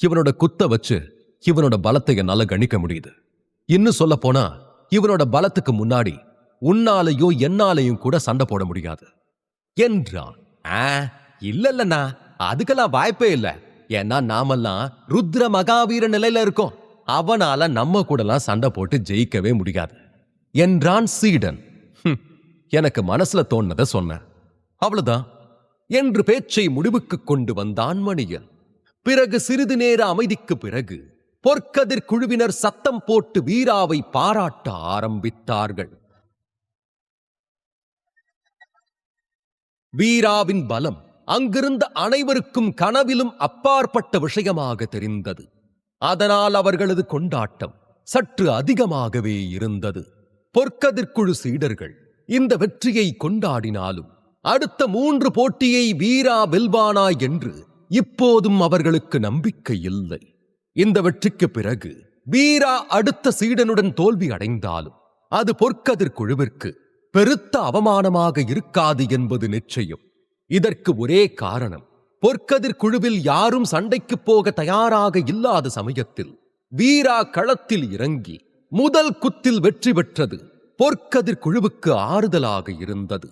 இவனோட குத்த வச்சு இவனோட பலத்தை என்னால கணிக்க முடியுது. இன்னும் சொல்ல போனா இவனோட பலத்துக்கு முன்னாடி உன்னாலையும் என்னாலையும் கூட சண்டை போட முடியாது என்றான். இல்லல்லண்ணா, அதுக்கெல்லாம் வாய்ப்பே இல்லை. ஏன்னா நாமெல்லாம் ருத்ர மகாவீர நிலையில இருக்கோம். அவனால நம்ம கூடலாம் சண்டை போட்டு ஜெயிக்கவே முடியாது என்றான் சீடன். எனக்கு மனசுல தோணுனதை சொன்ன, அவ்வளவுதான் என்று பேச்சை முடிவுக்கு கொண்டு வந்தான் மணியன். பிறகு சிறிது நேர அமைதிக்கு பிறகு பொற்கதிர் குழுவினர் சத்தம் போட்டு வீராவை பாராட்ட ஆரம்பித்தார்கள். வீராவின் பலம் அங்கிருந்த அனைவருக்கும் கனவிலும் அப்பாற்பட்ட விஷயமாக தெரிந்தது. அதனால் அவர்களது கொண்டாட்டம் சற்று அதிகமாகவே இருந்தது. பொற்கதிர்குழு சீடர்கள் இந்த வெற்றியை கொண்டாடினாலும் அடுத்த 3 போட்டியை வீரா வெல்வானா என்று இப்போதும் அவர்களுக்கு நம்பிக்கை இல்லை. இந்த வெற்றிக்கு பிறகு வீரா அடுத்த சீடனுடன் தோல்வி அடைந்தாலும் அது பொற்கதிர் குழுவிற்கு பெருத்த அவமானமாக இருக்காது என்பது நிச்சயம். இதற்கு ஒரே காரணம், பொற்கதிர் குழுவில் யாரும் சண்டைக்கு போக தயாராக இல்லாத சமயத்தில் வீரா களத்தில் இறங்கி முதல் குத்தில் வெற்றி பெற்றது பொற்கதிர் குழுவுக்கு ஆறுதலாக இருந்தது.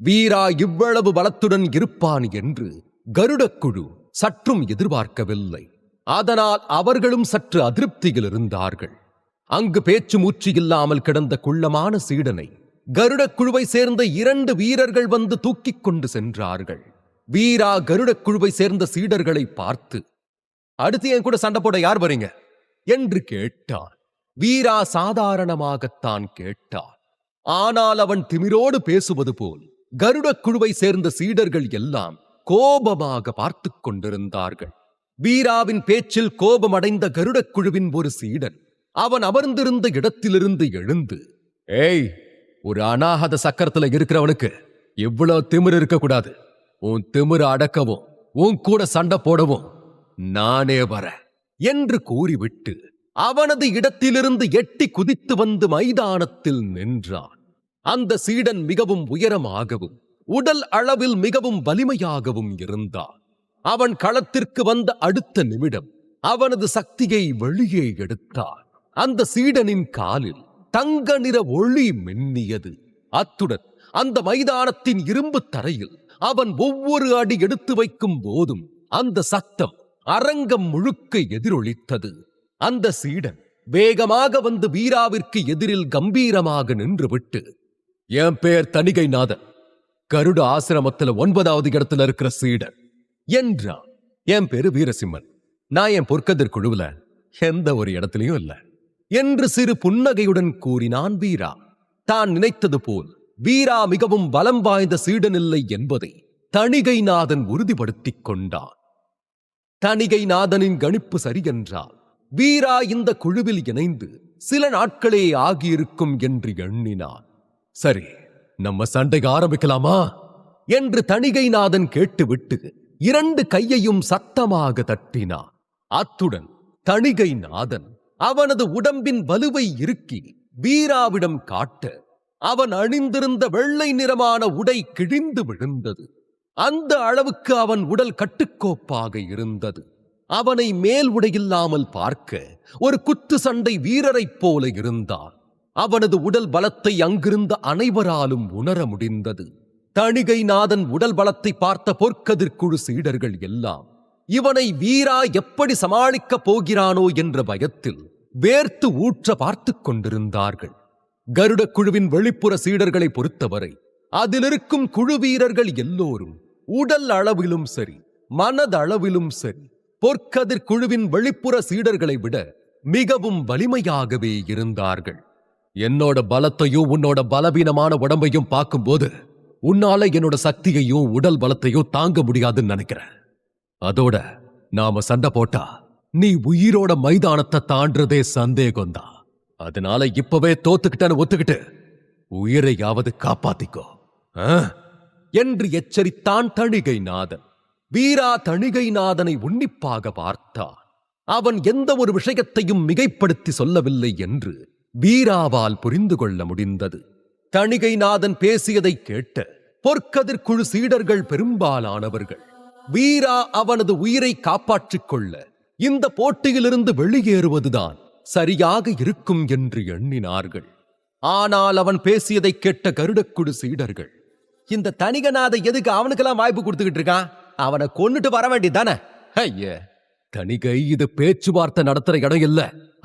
வீரா இவ்வளவு பலத்துடன் இருப்பான் என்று கருடக்குழு சற்றும் எதிர்பார்க்கவில்லை. அதனால் அவர்களும் சற்று அதிருப்தியில் இருந்தார்கள். அங்கு பேச்சு மூச்சு இல்லாமல் கிடந்த குள்ளமான சீடனை கருடக்குழுவை சேர்ந்த 2 வீரர்கள் வந்து தூக்கிக் கொண்டு சென்றார்கள். வீரா கருடக்குழுவை சேர்ந்த சீடர்களை பார்த்து, அடுத்து என் கூட சண்டை போட யார் வரீங்க என்று கேட்டான். வீரா சாதாரணமாகத்தான் கேட்டான். ஆனால் அவன் திமிரோடு பேசுவது போல் கருடக்குழுவை சேர்ந்த சீடர்கள் எல்லாம் கோபமாக பார்த்துக் கொண்டிருந்தார்கள். வீராவின் பேச்சில் கோபமடைந்த கருடக்குழுவின் ஒரு சீடன் அவன் அமர்ந்திருந்த இடத்திலிருந்து எழுந்து, ஏய், ஒரு அநாகத சக்கரத்துல இருக்கிறவனுக்கு இவ்வளவு திமிரு இருக்கக்கூடாது. உன் திமிரு அடக்கவும் உன் கூட சண்டை போடவும் நானே வர என்று கூறிவிட்டு அவனது இடத்திலிருந்து எட்டி குதித்து வந்து மைதானத்தில் நின்றான். அந்த சீடன் மிகவும் உயரமாகவும் உடல் அளவில் மிகவும் வலிமையாகவும் இருந்தான். அவன் களத்திற்கு வந்த அடுத்த நிமிடம் அவனது சக்தியை வெளியே எடுத்தான். அந்த சீடனின் காலில் தங்க நிற ஒளி மின்னியது. அத்துடன் அந்த மைதானத்தின் இரும்பு தரையில் அவன் ஒவ்வொரு அடி எடுத்து வைக்கும் போதும் அந்த சத்தம் அரங்கம் முழுக்க எதிரொலித்தது. அந்த சீடன் வேகமாக வந்து வீராவிற்கு எதிரில் கம்பீரமாக நின்றுவிட்டு, என் பேர் தணிகைநாதன், கருட ஆசிரமத்துல 9வது இடத்துல இருக்கிற சீடன் என்றான். என் பேரு வீரசிம்மன், நான் என் பொற்கதிர் குழுவுல எந்த ஒரு இடத்துலயும் இல்ல என்று சிறு புன்னகையுடன் கூறினான் வீரா. தான் நினைத்தது போல் வீரா மிகவும் பலம் வாய்ந்த சீடன் இல்லை என்பதை தணிகைநாதன் உறுதிப்படுத்திக் கொண்டான். தணிகைநாதனின் கணிப்பு சரியென்றால் வீரா இந்த குழுவில் இணைந்து சில நாட்களே ஆகியிருக்கும் என்று எண்ணினான். சரி, நம்ம சண்டை ஆரம்பிக்கலாமா என்று தணிகைநாதன் கேட்டுவிட்டு 2 கையையும் சத்தமாக தட்டினான். அத்துடன் தணிகைநாதன் அவனது உடம்பின் வலுவை இறுக்கி வீராவிடம் காட்ட அவன் அணிந்திருந்த வெள்ளை நிறமான உடை கிழிந்து விழுந்தது. அந்த அளவுக்கு அவன் உடல் கட்டுக்கோப்பாக இருந்தது. அவனை மேல் உடையில்லாமல் பார்க்க ஒரு குத்து சண்டை வீரரைப் போல இருந்தான். அவனது உடல் பலத்தை அங்கிருந்த அனைவராலும் உணர முடிந்தது. தணிகைநாதன் உடல் பலத்தை பார்த்த பொற்கதிர்குழு சீடர்கள் எல்லாம் இவனை வீரா எப்படி சமாளிக்கப் போகிறானோ என்ற பயத்தில் வேர்த்து ஊற்ற பார்த்து கொண்டிருந்தார்கள். கருட குழுவின் வெளிப்புற சீடர்களை பொறுத்தவரை அதிலிருக்கும் குழு வீரர்கள் எல்லோரும் உடல் அளவிலும் சரி மனதளவிலும் சரி பொற்கதிர் குழுவின் வெளிப்புற சீடர்களை விட மிகவும் வலிமையாகவே இருந்தார்கள். என்னோட பலத்தையும் உன்னோட பலவீனமான உடம்பையும் பார்க்கும்போது உன்னால என்னோட சக்தியையும் உடல் பலத்தையும் தாங்க முடியாதுன்னு நினைக்கிறேன். அதோட நாம சண்டை போட்டா நீ உயிரோட மைதானத்தை தாண்டதே சந்தேகம்தான். அதனால இப்பவே தோத்துக்கிட்டேன்னு ஒத்துக்கிட்டு உயிரையாவது காப்பாத்திக்கோ என்று எச்சரித்தான் தணிகைநாதன். வீரா தணிகைநாதனை உன்னிப்பாக பார்த்தான். அவன் எந்த ஒரு விஷயத்தையும் மிகைப்படுத்தி சொல்லவில்லை என்று வீராவால் புரிந்து கொள்ள முடிந்தது. தணிகைநாதன் பேசியதை கேட்ட பொற்கதிர் குழு சீடர்கள் பெரும்பாலானவர்கள் வீரா அவனது உயிரை காப்பாற்றிக் கொள்ள இந்த போட்டியிலிருந்து வெளியேறுவதுதான் சரியாக இருக்கும் என்று எண்ணினார்கள். ஆனால் அவன் பேசியதை கேட்ட கருடக்குழு சீடர்கள், இந்த தணிகநாத எதுக்கு அவனுக்கெல்லாம் வாய்ப்பு கொடுத்துக்கிட்டு இருக்கான்? அவனை கொன்னுட்டு வர வேண்டியதானே? ஐய, தணிகை இது பேச்சுவார்த்தை நடத்துற இடம் இல்ல.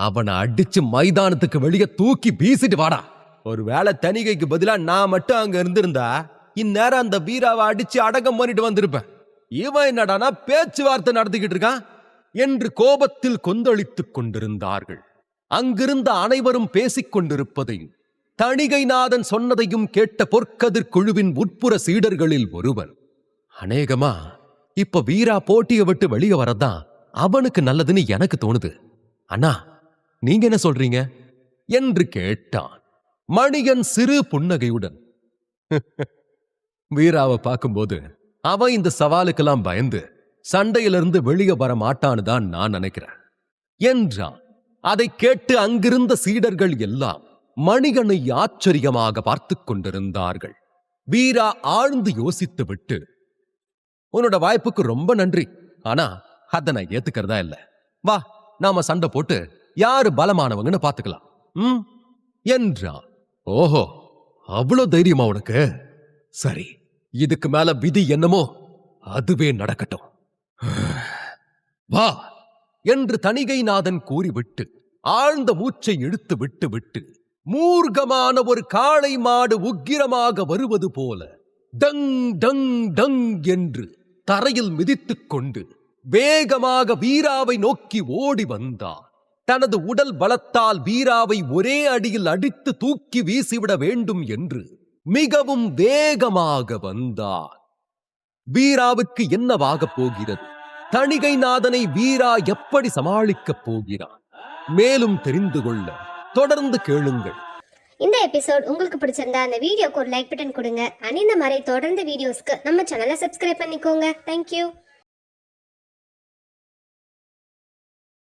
அவனை அடிச்சு மைதானத்துக்கு வெளியே தூக்கி வீசிட்டு வாடா. ஒருவேளை தணிகைக்கு பதிலா நான் மட்டும் அங்க இருந்திருந்தா இந்நேரம் அந்த வீராவை அடிச்சு அடக்கம் பண்ணிட்டு வந்திருப்பேன். இவன் என்னடானா பேச்சுவார்த்தை நடத்திக்கிட்டு இருக்கான் என்று கோபத்தில் கொந்தளித்துக் கொண்டிருந்தார்கள். அங்கிருந்த அனைவரும் பேசிக் கொண்டிருப்பதையும் தணிகைநாதன் சொன்னதையும் கேட்ட பொற்கதிர் குழுவின் உட்புற சீடர்களில் ஒருவர், அநேகமா இப்ப வீரா போட்டியை விட்டு வெளியே வரதான் அவனுக்கு நல்லதுன்னு எனக்கு தோணுது. அண்ணா, நீங்க என்ன சொல்றீங்க என்று கேட்டான். மணியன் சிறு புன்னகையுடன், வீராவை பார்க்கும்போது அவன் இந்த சவாலுக்கெல்லாம் பயந்து சண்டையிலிருந்து வெளியே வர மாட்டான்னு தான் நான் நினைக்கிறேன் என்றான். அதை கேட்டு அங்கிருந்த சீடர்கள் எல்லாம் மணிகனை ஆச்சரியமாக பார்த்து கொண்டிருந்தார்கள். வீரா ஆழ்ந்து யோசித்து விட்டு, உன்னோட வாய்ப்புக்கு ரொம்ப நன்றி, ஆனா அதை நான் ஏத்துக்கிறதா இல்ல. வா, நாம சண்டை போட்டு யாரு பலமானவங்கன்னு பாத்துக்கலாம் என்றான். ஓஹோ, அவ்வளவு தைரியமா உனக்கு? சரி, இதுக்கு மேல விதி என்னமோ அதுவே நடக்கட்டும். வா என்று தணிகைநாதன் கூறிவிட்டு ஆழ்ந்த மூச்சை இழுத்து விட்டு விட்டு மூர்க்கமான ஒரு காளை மாடு உக்கிரமாக வருவது போல டங் டங் டங் என்று தரையில் மிதித்துக் கொண்டு வேகமாக வீராவை நோக்கி ஓடி வந்தார். தனது உடல் பலத்தால் வீராவை ஒரே அடியில் அடித்து தூக்கி வீசிவிட வேண்டும் என்று மிகவும் வேகமாக வந்தார். வீராவுக்கு என்னவாகப் போகிறது? தணிகைநாதனை வீரா எப்படி சமாளிக்கப் போகிறான்? மேலும் தெரிந்து கொள்ள தொடர்ந்து கேளுங்கள். இந்த எபிசோட் உங்களுக்கு பிடிச்சிருந்தா அந்த வீடியோக்கு ஒரு லைக் பட்டன் கொடுங்க. இந்த மாதிரி தொடர்ந்து வீடியோஸ்க்கு நம்ம சேனலை சப்ஸ்கிரைப் பண்ணிக்கோங்க. தேங்க்யூ.